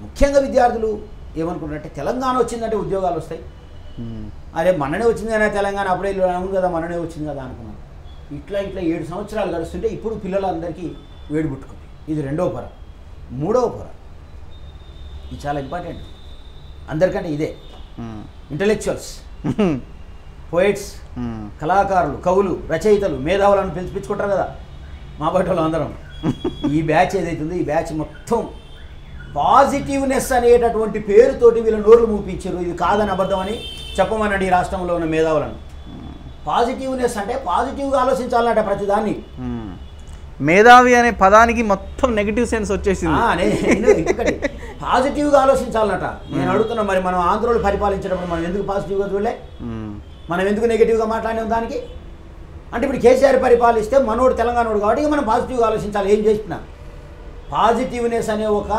ముఖ్యంగా విద్యార్థులు ఏమనుకుంటారంటే తెలంగాణ వచ్చిందంటే ఉద్యోగాలు వస్తాయి, అరే మననే వచ్చింది కదా తెలంగాణ, అప్పుడే అవును కదా మననే వచ్చింది కదా అనుకున్నాను. ఇట్లా 7 సంవత్సరాలు గడుస్తుంటే ఇప్పుడు పిల్లలందరికీ వేడి పుట్టుకుంది. ఇది రెండవ పొర. మూడవ పొర, ఇది చాలా ఇంపార్టెంట్ అందరికంటే, ఇదే ఇంటలెక్చువల్స్, పోయిట్స్, కళాకారులు, కవులు, రచయితలు, మేధావులను పిలిపించుకుంటారు కదా మా బట్టలు అందరం. ఈ బ్యాచ్ ఏదైతుందో ఈ బ్యాచ్ మొత్తం పాజిటివ్నెస్ అనేటటువంటి పేరుతోటి వీళ్ళ నోర్లు మూపించారు. ఇది కాదని అబద్ధం అని చెప్పమనండి ఈ రాష్ట్రంలో ఉన్న మేధావులను. పాజిటివ్నెస్ అంటే పాజిటివ్గా ఆలోచించాలన్నట ప్రతిదాన్ని. మేధావి అనే పదానికి మొత్తం నెగిటివ్ సెన్స్ వచ్చేసింది. ఇంకొకటి పాజిటివ్గా ఆలోచించాలన్నట. నేను అడుగుతున్నా, మరి మనం ఆంధ్రులు పరిపాలించేటప్పుడు మనం ఎందుకు పాజిటివ్గా చూడలే, మనం ఎందుకు నెగిటివ్గా మాట్లాడినాం దానికి? అంటే ఇప్పుడు కేసీఆర్ పరిపాలిస్తే మనోడు తెలంగాణోడు కాబట్టి మనం పాజిటివ్గా ఆలోచించాలి. ఏం చేసినా పాజిటివ్నెస్ అనే ఒక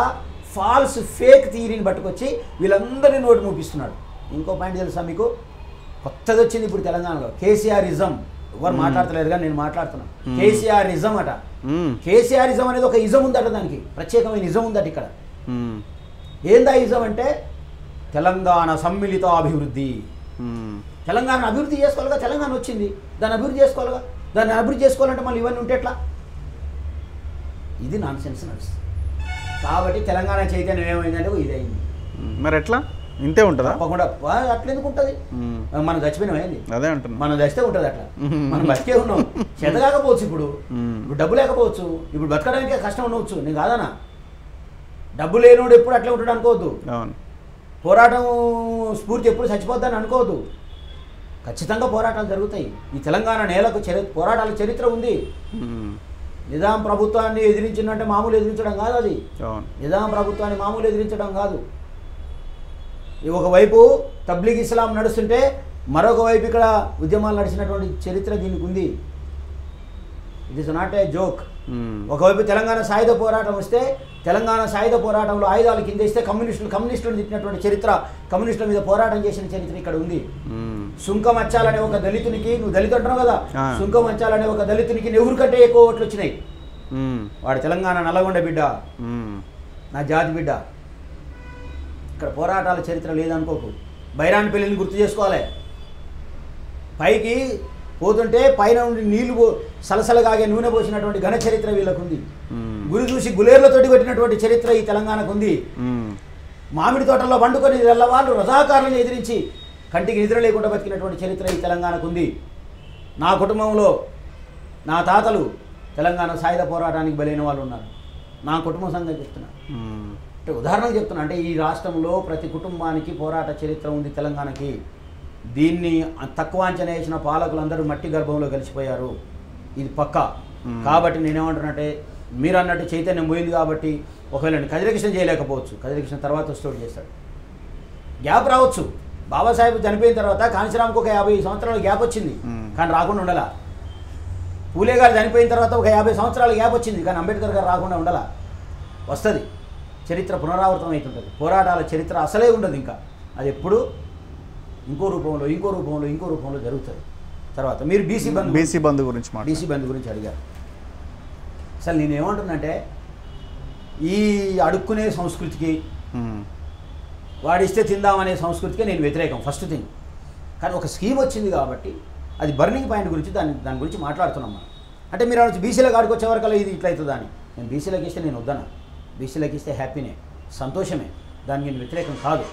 ఫాల్స్ ఫేక్ థియరీని పట్టుకొచ్చి వీళ్ళందరినీ నోటు మూపిస్తున్నాడు. ఇంకో పాయింట్ తెలుసా మీకు, కొత్తది వచ్చింది ఇప్పుడు తెలంగాణలో, కేసీఆరిజం. ఎవరు మాట్లాడతలేదు కానీ నేను మాట్లాడుతున్నా. కేసీఆరిజం అట. కేసీఆరిజం అనేది ఒక ఇజం ఉందట, దానికి ప్రత్యేకమైన ఇజం ఉందట ఇక్కడ. ఏందా ఇజం అంటే తెలంగాణ సమ్మిళిత అభివృద్ధి. తెలంగాణ అభివృద్ధి చేసుకోవాలిగా, తెలంగాణ వచ్చింది దాన్ని అభివృద్ధి చేసుకోవాలిగా, దాన్ని అభివృద్ధి చేసుకోవాలంటే మళ్ళీ ఇవన్నీ ఉంటే ఎట్లా? ఇది నాన్ సెన్స్ నడుస్తుంది. కాబట్టి తెలంగాణ చైతన్యం ఏమైందంటే ఇదైంది. మరి ఎట్లా ఇంతే ఉంటుందా? తప్పకుండా. అట్లెందుకు ఉంటుంది? మనం చచ్చిపోయినాం ఏంది? అదే అంటున్నాం, మనం చస్తే ఉంటుంది అట్లా. మనం బతికే ఉన్నాం. చేత కాకపోవచ్చు, ఇప్పుడు డబ్బు లేకపోవచ్చు, ఇప్పుడు బతకడానికి కష్టం ఉండవచ్చు. నేను కాదనా, డబ్బు లేనివాడు ఎప్పుడు అట్లే ఉంటాడు అనుకోవద్దు. పోరాటం స్ఫూర్తి ఎప్పుడు చచ్చిపోద్దని అనుకోవద్దు. ఖచ్చితంగా పోరాటాలు జరుగుతాయి. ఈ తెలంగాణ నేలకు పోరాటాల చరిత్ర ఉంది. నిజాం ప్రభుత్వాన్ని ఎదిరించిందంటే మామూలు ఎదిరించడం కాదు అది. నిజాం ప్రభుత్వాన్ని మామూలు ఎదిరించడం కాదు. ఒకవైపు తబ్లీగ్ ఇస్లాం నడుస్తుంటే మరొక వైపు ఇక్కడ ఉద్యమాలు నడిచినటువంటి చరిత్ర దీనికి ఉంది. It is not a joke. ఒకవైపు తెలంగాణ సాయుధ పోరాటం వస్తే తెలంగాణ సాయుధ పోరాటంలో ఆయుధాలు కింద ఇస్తే కమ్యూనిస్టులు తిట్టినటువంటి చరిత్ర, కమ్యూనిస్టుల మీద పోరాటం చేసిన చరిత్ర ఇక్కడ ఉంది. సుంకం వచ్చాలనే ఒక దళితునికి, నువ్వు దళిత అంటున్నావు కదా, సుంకం వచ్చాలనే ఒక దళితునికి నెహ్రూ కంటే ఎక్కువ ఓట్లు వచ్చినాయి. వాడు తెలంగాణ నల్లగొండ బిడ్డ, నా జాతి బిడ్డ. ఇక్కడ పోరాటాల చరిత్ర లేదనుకోకు. బైరాన్ పెళ్లిని గుర్తు చేసుకోవాలి. పైకి పోతుంటే పైన నుండి నీళ్లు సలసలగాగే నూనె పోసినటువంటి ఘన చరిత్ర వీళ్ళకుంది. గురి చూసి గులేర్లతోటి కొట్టినటువంటి చరిత్ర ఈ తెలంగాణకు ఉంది. మామిడి తోటల్లో పండుకొని వెళ్ళవాళ్ళు రజాకారులను ఎదిరించి కంటికి నిద్ర లేకుండా బతికినటువంటి చరిత్ర ఈ తెలంగాణకు ఉంది. నా కుటుంబంలో నా తాతలు తెలంగాణ సాయుధ పోరాటానికి బలైన వాళ్ళు ఉన్నారు. నా కుటుంబ సంగతి చెప్తున్నా, అంటే ఉదాహరణకు చెప్తున్నా. అంటే ఈ రాష్ట్రంలో ప్రతి కుటుంబానికి పోరాట చరిత్ర ఉంది తెలంగాణకి. దీన్ని తక్కువ అంచనా వేసిన పాలకులందరూ మట్టి గర్భంలో కలిసిపోయారు, ఇది పక్కా. కాబట్టి నేనేమంటున్నానంటే మీరు అన్నట్టు చైతన్యం పోయింది కాబట్టి ఒకవేళ కదిరకృష్ణ చేయలేకపోవచ్చు, కదిరకృష్ణ తర్వాత స్టోర్ చేస్తాడు. గ్యాప్ రావచ్చు. బాబాసాహెబ్ చనిపోయిన తర్వాత కాంశీరామ్కి ఒక 50 సంవత్సరాల గ్యాప్ వచ్చింది, కానీ రాకుండా ఉండాలా. పూలే గారు చనిపోయిన తర్వాత ఒక 50 సంవత్సరాల గ్యాప్ వచ్చింది, కానీ అంబేద్కర్ గారు రాకుండా ఉండాలా. వస్తుంది, చరిత్ర పునరావృతం అవుతుంటుంది. పోరాటాల చరిత్ర అసలే ఉండదు, ఇంకా అది ఎప్పుడు ఇంకో రూపంలో జరుగుతుంది. తర్వాత మీరు బీసీ బంధు గురించి అడిగారు. అసలు నేనేమంటున్నంటే ఈ అడుక్కునే సంస్కృతికి, వాడిస్తే తిందామనే సంస్కృతికి నేను వ్యతిరేకం ఫస్ట్ థింగ్. కానీ ఒక స్కీమ్ వచ్చింది కాబట్టి అది బర్నింగ్ పాయింట్ గురించి దాని గురించి మాట్లాడుతున్నాం మనం. అంటే మీరు వచ్చి బీసీల కాడికి వచ్చే వరకల్లా ఇది ఇట్లా అవుతుందా అని. నేను బీసీలకు ఇస్తే నేను వద్దనా, బీసీలకు ఇస్తే హ్యాపీనే, సంతోషమే, దానికి నేను వ్యతిరేకం కాదు.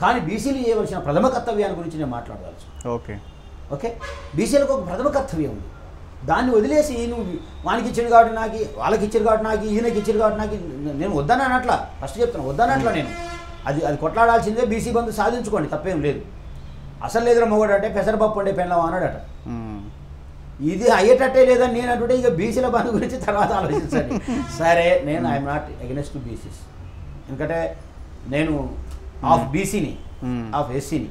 కానీ బీసీలు చేయవలసిన ప్రథమ కర్తవ్యాన్ని గురించి నేను మాట్లాడవచ్చు. ఓకే, బీసీలకు ఒక ప్రథమ కర్తవ్యం ఉంది. దాన్ని వదిలేసి నువ్వు వానికి ఇచ్చాడు కాబట్టి నాకు, వాళ్ళకి ఇచ్చారు కాబట్టి నాకు, ఈయనకి ఇచ్చారు కాబట్టి నాకు, నేను వద్దనట్లా ఫస్ట్ చెప్తున్నాను, వద్దనట్లా నేను. అది కొట్లాడాల్సిందే. బీసీ బంధు సాధించుకోండి, తప్పేం లేదు. అసలు లేదురా మొగడు అంటే పెసరపప్పు ఉండే పెళ్ళం అన్నాడట. ఇది అయ్యేటట్టే లేదని నేను అంటుంటే ఇక బీసీల బంధు గురించి తర్వాత ఆలోచించండి. సరే, నేను ఐఎమ్ నాట్ అగెన్స్ట్ బీసీస్, ఎందుకంటే నేను ఆఫ్ బీసీని, ఆఫ్ ఎస్సీని.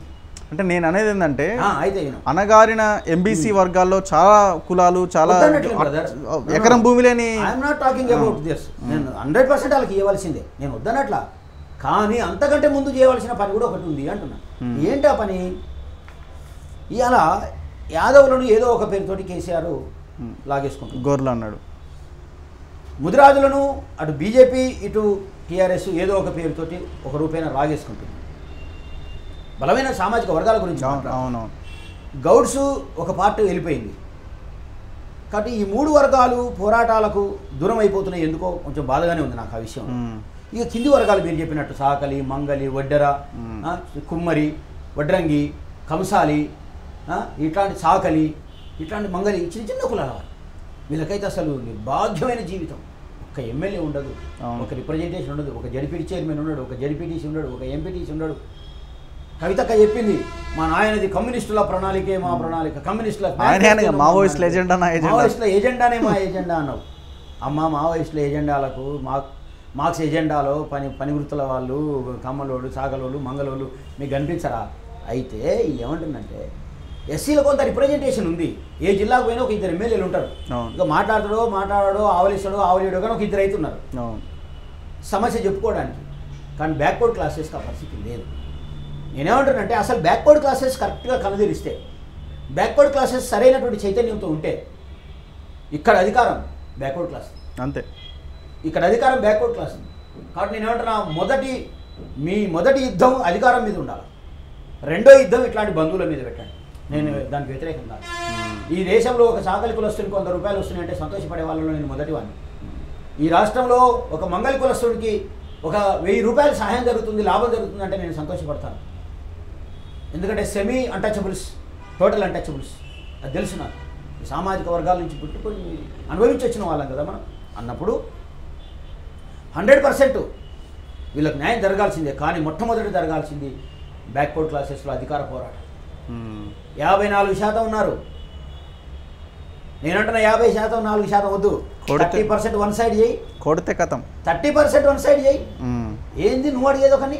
అంటే నేను అనేది ఏంటంటే అయితే అనగారిన ఎంబీసీ వర్గాల్లో చాలా కులాలు, చాలా ఎకరం భూమి లేని. I'm not talking about this. నేను 100% వాళ్ళకి ఇవ్వాల్సిందే, నేను వద్దనట్లా. కానీ అంతకంటే ముందు చేయవలసిన పని కూడా ఒకటి ఉంది అంటున్నా. ఏంటి ఆ పని? ఇవాళ యాదవులను ఏదో ఒక పేరుతోటి కేసీఆర్ లాగేసుకుంటారు, గొర్రెలు అన్నాడు. ముదిరాజులను అటు బీజేపీ ఇటు టీఆర్ఎస్ ఏదో ఒక పేరుతోటి ఒక రూపేణ లాగేసుకుంటుంది. బలమైన సామాజిక వర్గాల గురించి. అవునవును. గౌడ్స్ ఒక పార్టీ వెళ్ళిపోయింది కాబట్టి ఈ 3 వర్గాలు పోరాటాలకు దూరం అయిపోతున్నాయి. ఎందుకో కొంచెం బాధగానే ఉంది నాకు ఆ విషయం. ఇక కింది వర్గాలు మీరు చెప్పినట్టు సాకలి, మంగలి, వడ్డెర, కుమ్మరి, వడ్రంగి, కంసాలి, ఇట్లాంటి సాకలి, ఇట్లాంటి మంగలి, చిన్న కులాల వారు, వీళ్ళకైతే అసలు నిర్భాగ్యమైన జీవితం. ఒక ఎమ్మెల్యే ఉండదు, ఒక రిప్రజెంటేషన్ ఉండదు, ఒక జడ్పీటీ చైర్మన్ ఉండడు, ఒక జడ్పీటీసీ ఉండడు, ఒక ఎంపీటీసీ ఉండడు. కవితక్క చెప్పింది, మా నాయనది కమ్యూనిస్టుల ప్రణాళికే మా ప్రణాళిక, కమ్యూనిస్టుల మావోయిస్టుల ఏజెండానే మా ఎజెండా అన్నావు. అమ్మ, మావోయిస్టుల ఎజెండాలకు మార్క్స్ ఎజెండాలో పని వృత్తుల వాళ్ళు, కమ్మలోళ్ళు, సాగలోళ్ళు, మంగళోళ్ళు మీకు కనిపించరా? అయితే వీళ్ళు ఏమంటుందంటే ఎస్సీలో కొంత రిప్రజెంటేషన్ ఉంది. ఏ జిల్లాకు పోయినా ఒక 2 ఎమ్మెల్యేలు ఉంటారు. ఇక మాట్లాడాడో ఆవలిడో కానీ ఒక 2 అవుతున్నారు సమస్య చెప్పుకోవడానికి. కానీ బ్యాక్వర్డ్ క్లాసెస్కి ఆ పరిస్థితి లేదు. నేనేమంటానంటే అసలు బ్యాక్వర్డ్ క్లాసెస్ కరెక్ట్గా కనుదిరిస్తే, బ్యాక్వర్డ్ క్లాసెస్ సరైనటువంటి చైతన్యంతో ఉంటే, ఇక్కడ అధికారం బ్యాక్వర్డ్ క్లాస్ అంతే, ఇక్కడ అధికారం బ్యాక్వర్డ్ క్లాస్. కాబట్టి నేనేమంటున్నా, మొదటి యుద్ధం అధికారం మీద ఉండాలి, రెండో యుద్ధం ఇట్లాంటి బంధువుల మీద పెట్టండి. నేను దానికి వ్యతిరేకం కాదు. ఈ దేశంలో ఒక సాకలి కులస్తుడికి 100 రూపాయలు వస్తున్నాయంటే సంతోషపడే వాళ్ళలో నేను మొదటివాడిని. ఈ రాష్ట్రంలో ఒక మంగళి కులస్తుడికి ఒక 1000 రూపాయలు సహాయం జరుగుతుంది, లాభం జరుగుతుంది అంటే నేను సంతోషపడతాను. ఎందుకంటే సెమీ అన్టచబుల్స్, టోటల్ అన్టచబుల్స్ అది తెలుసు నాకు. ఈ సామాజిక వర్గాల నుంచి పుట్టుకొని అనుభవించి వచ్చిన వాళ్ళం కదా మనం. అన్నప్పుడు 100% వీళ్ళకి న్యాయం జరగాల్సిందే. కానీ మొట్టమొదటి జరగాల్సింది బ్యాక్వర్డ్ క్లాసెస్లో అధికార పోరాటం. 54% ఉన్నారు. నేనంటున్నా 50%, 4% వద్దు. 30% వన్ సైడ్ చేయి, కొడితే కథం. 30% వన్ సైడ్ చేయి. ఏంది నువ్వు అడిగేది ఒకని?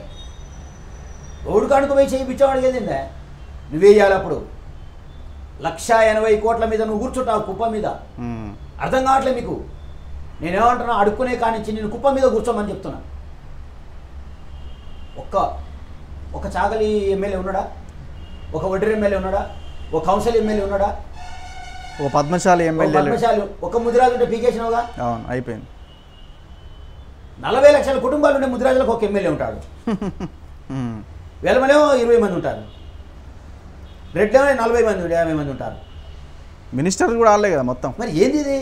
ఓడు కానుక పోయి చేయి పిచ్చం అడిగేదిందా? నువ్వే చేయాలి. అప్పుడు 180 కోట్ల మీద నువ్వు కూర్చుంటావు కుప్ప మీద. అర్థం కావట్లేదు మీకు. నేనేమంటున్నా, అడుక్కునే కానించి నేను కుప్ప మీద కూర్చోమని చెప్తున్నా. ఒక చాగలి ఎమ్మెల్యే ఉన్నాడా? ఒక వడ్డెర ఎమ్మెల్యే ఉన్నాడా? ఒక కౌన్సిల్ ఎమ్మెల్యే ఉన్నాడా? ఒక పద్మశాలి ఎమ్మెల్యే, ఒక ముదిరాజు ఉంటే పీకేసినవుగా. అవును, అయిపోయింది. 40 లక్షల కుటుంబాలు ఉండే ముదిరాజులకు ఒక ఎమ్మెల్యే ఉంటాడు. వేలమలేమో 20 మంది ఉంటారు. రెడ్లేమో 40 మంది 50 మంది ఉంటారు. మినిస్టర్లు కూడా ఆడలే కదా మొత్తం. మరి ఏంది ఇది?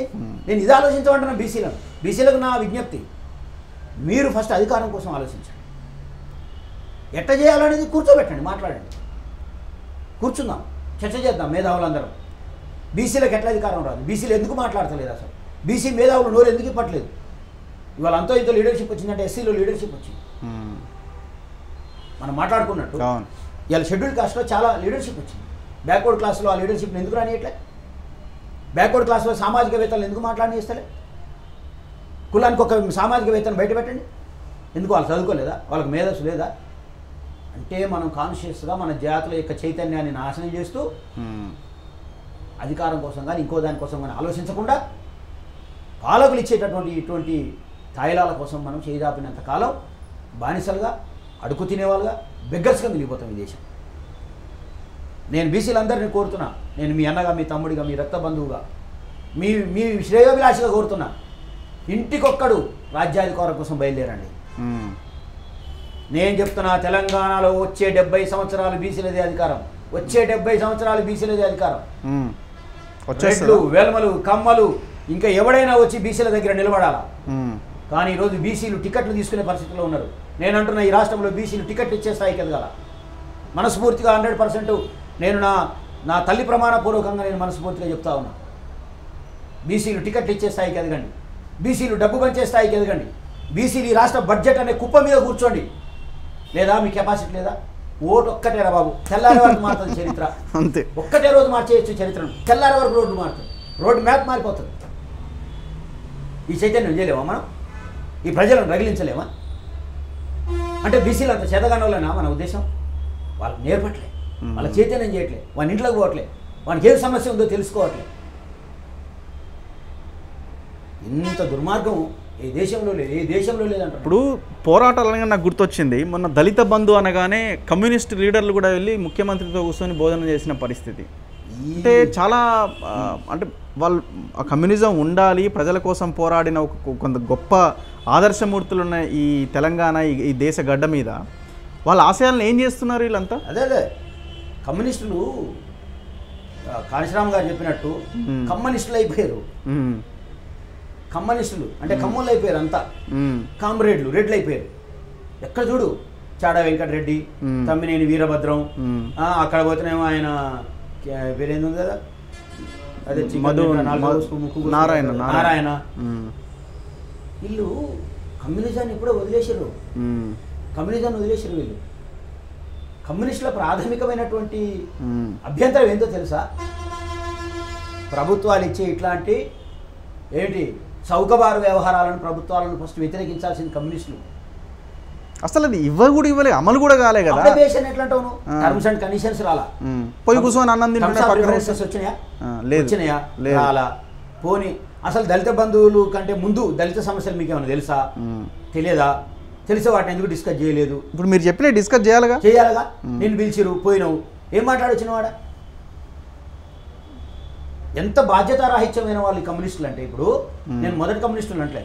నేను ఇది ఆలోచించమంటున్నా. బీసీలకు నా విజ్ఞప్తి, మీరు ఫస్ట్ అధికారం కోసం ఆలోచించండి. ఎట్లా చేయాలనేది కూర్చోబెట్టండి, మాట్లాడండి, కూర్చుందాం, చర్చ చేద్దాం మేధావులందరం. బీసీలకు ఎట్లా అధికారం రాదు? బీసీలు ఎందుకు మాట్లాడతలేదు? అసలు బీసీ మేధావులు నోరు ఎందుకు ఇప్పట్లేదు? ఇవాళ అంతో ఇంతో లీడర్షిప్ వచ్చిందంటే ఎస్సీలో లీడర్షిప్ వచ్చింది. మనం మాట్లాడుకున్నట్టు ఇవాళ షెడ్యూల్ కాస్ట్లో చాలా లీడర్షిప్ వచ్చింది. బ్యాక్వర్డ్ క్లాస్లో ఆ లీడర్షిప్ని ఎందుకు రానియట్లే? బ్యాక్వర్డ్ క్లాస్లో సామాజికవేత్తలు ఎందుకు మాట్లాడనిస్తలే? కులానికి ఒక సామాజికవేత్తను బయట పెట్టండి. ఎందుకు వాళ్ళు చదువుకోలేదా? వాళ్ళకి మేధస్సు లేదా? అంటే మనం కాన్షియస్గా మన జాతుల యొక్క చైతన్యాన్ని నాశనం చేస్తూ అధికారం కోసం కానీ ఇంకో దానికోసం కానీ ఆలోచించకుండా పాలకులు ఇచ్చేటటువంటి ఇటువంటి తాయిలాల కోసం మనం చేదాపినంత కాలం బానిసలుగా, అడుగు తినేవాళ్ళుగా, బెగ్గర్స్గా మిగిలిపోతాం ఈ దేశం. నేను బీసీలందరినీ కోరుతున్నా, నేను మీ అన్నగా, మీ తమ్ముడిగా, మీ రక్త బంధువుగా, మీ మీ శ్రేయోభిలాషిగా కోరుతున్నా, ఇంటికొక్కడు రాజ్యాధికారం కోసం బయలుదేరండి. నేను చెప్తున్నా, తెలంగాణలో వచ్చే 70 సంవత్సరాలు బీసీలదే అధికారం, వచ్చే 70 సంవత్సరాలు బీసీలదే అధికారం. రెడ్లు, వెల్మలు, కమ్మలు ఇంకా ఎవడైనా వచ్చి బీసీల దగ్గర నిలబడాలా. కానీ ఈరోజు బీసీలు టికెట్లు తీసుకునే పరిస్థితిలో ఉన్నారు. నేను అంటున్నా, ఈ రాష్ట్రంలో బీసీలు టికెట్లు ఇచ్చే స్థాయికి ఎదగాల. మనస్ఫూర్తిగా 100% నేను నా తల్లి ప్రమాణపూర్వకంగా నేను మనస్ఫూర్తిగా చెప్తా ఉన్నా, బీసీలు టికెట్లు ఇచ్చే స్థాయికి ఎదగండి, బీసీలు డబ్బు పంచే స్థాయికి ఎదగండి, బీసీలు ఈ రాష్ట్ర బడ్జెట్ అనే కుప్ప మీద కూర్చోండి. లేదా మీ కెపాసిటీ లేదా? ఓటు ఒక్కటేరా బాబు, తెల్లారి వరకు మారుతుంది చరిత్ర. అంతే, ఒక్కటే రోజు మార్చేయచ్చు చరిత్రను. తెల్లారి వరకు రోడ్డు మారుతుంది, రోడ్డు మ్యాప్ మారిపోతుంది. ఈ చైతన్యం చేయలేమా మనం? ఈ ప్రజలను రగిలించలేమా? అంటే బీసీలు అంత చేతగానోళ్ళనా మన ఉద్దేశం? వాళ్ళకి నేర్పట్లే, వాళ్ళ చైతన్యం చేయట్లే, వాళ్ళ ఇంట్లోకి పోవట్లే, వానికి ఏం సమస్య ఉందో తెలుసుకోవట్లే. ఇంత దుర్మార్గం ఏ దేశంలో లేదు, ఏ దేశంలో లేదంట. ఇప్పుడు పోరాటాలు అనగా నాకు గుర్తొచ్చింది, మొన్న దళిత బంధు అనగానే కమ్యూనిస్ట్ లీడర్లు కూడా వెళ్ళి ముఖ్యమంత్రితో కూర్చొని భోజనం చేసిన పరిస్థితి. అంటే చాలా అంటే వాళ్ళు ఆ కమ్యూనిజం ఉండాలి, ప్రజల కోసం పోరాడిన కొంత గొప్ప ఆదర్శమూర్తులు ఉన్న ఈ తెలంగాణ, ఈ దేశ గడ్డ మీద వాళ్ళ ఆశయాలను ఏం చేస్తున్నారు వీళ్ళంతా? అదే కమ్యూనిస్టులు కాళీశ్రామ్ గారు చెప్పినట్టు కమ్యూనిస్టులు అయిపోయారు. కమ్యూనిస్టులు అంటే కమ్ముళ్ళు అయిపోయారు, అంతా కామ్రేడ్లు, రెడ్లు అయిపోయారు. ఎక్కడ చూడు చాడా వెంకటరెడ్డి, తమ్మినేని వీరభద్రం, అక్కడ పోతేనేమో ఆయన పేరేంది ఉంది కదా, అదే నారాయణ. వీళ్ళు కమ్యూనిజాన్ని ఎప్పుడో వదిలేసారు, కమ్యూనిజాన్ని వదిలేసారు వీళ్ళు. కమ్యూనిస్టుల ప్రాథమికమైనటువంటి అభ్యంతరం ఏంటో తెలుసా? ప్రభుత్వాలు ఇచ్చే ఇట్లాంటి ఏంటి చౌకబారు వ్యవహారాలను, ప్రభుత్వాలను ఫస్ట్ వ్యతిరేకించాల్సింది కమ్యూనిస్టులు. అసలు అది ఇవ్వలే, అమలు కూడా కాలే కదా. ఎట్లంటావు? టర్మ్స్ అండ్ కండిషన్స్ రాలా, పోయి కూర్చొని అన్నం వచ్చినాయా? రాలా. పోనీ అసలు దళిత బంధువులు కంటే ముందు దళిత సమస్యలు మీకు ఏమైనా తెలుసా? తెలియదా? తెలిసే వాటిని ఎందుకు డిస్కస్ చేయలేదు? ఇప్పుడు మీరు చెప్పిన డిస్కస్ చేయాలిగా. నేను పిలిచిరు, పోయినావు, ఏం మాట్లాడొచ్చిన వాడ? ఎంత బాధ్యతారాహిత్యమైన వాళ్ళు కమ్యూనిస్టులు అంటే, ఇప్పుడు నేను మొదటి కమ్యూనిస్టులు అంటే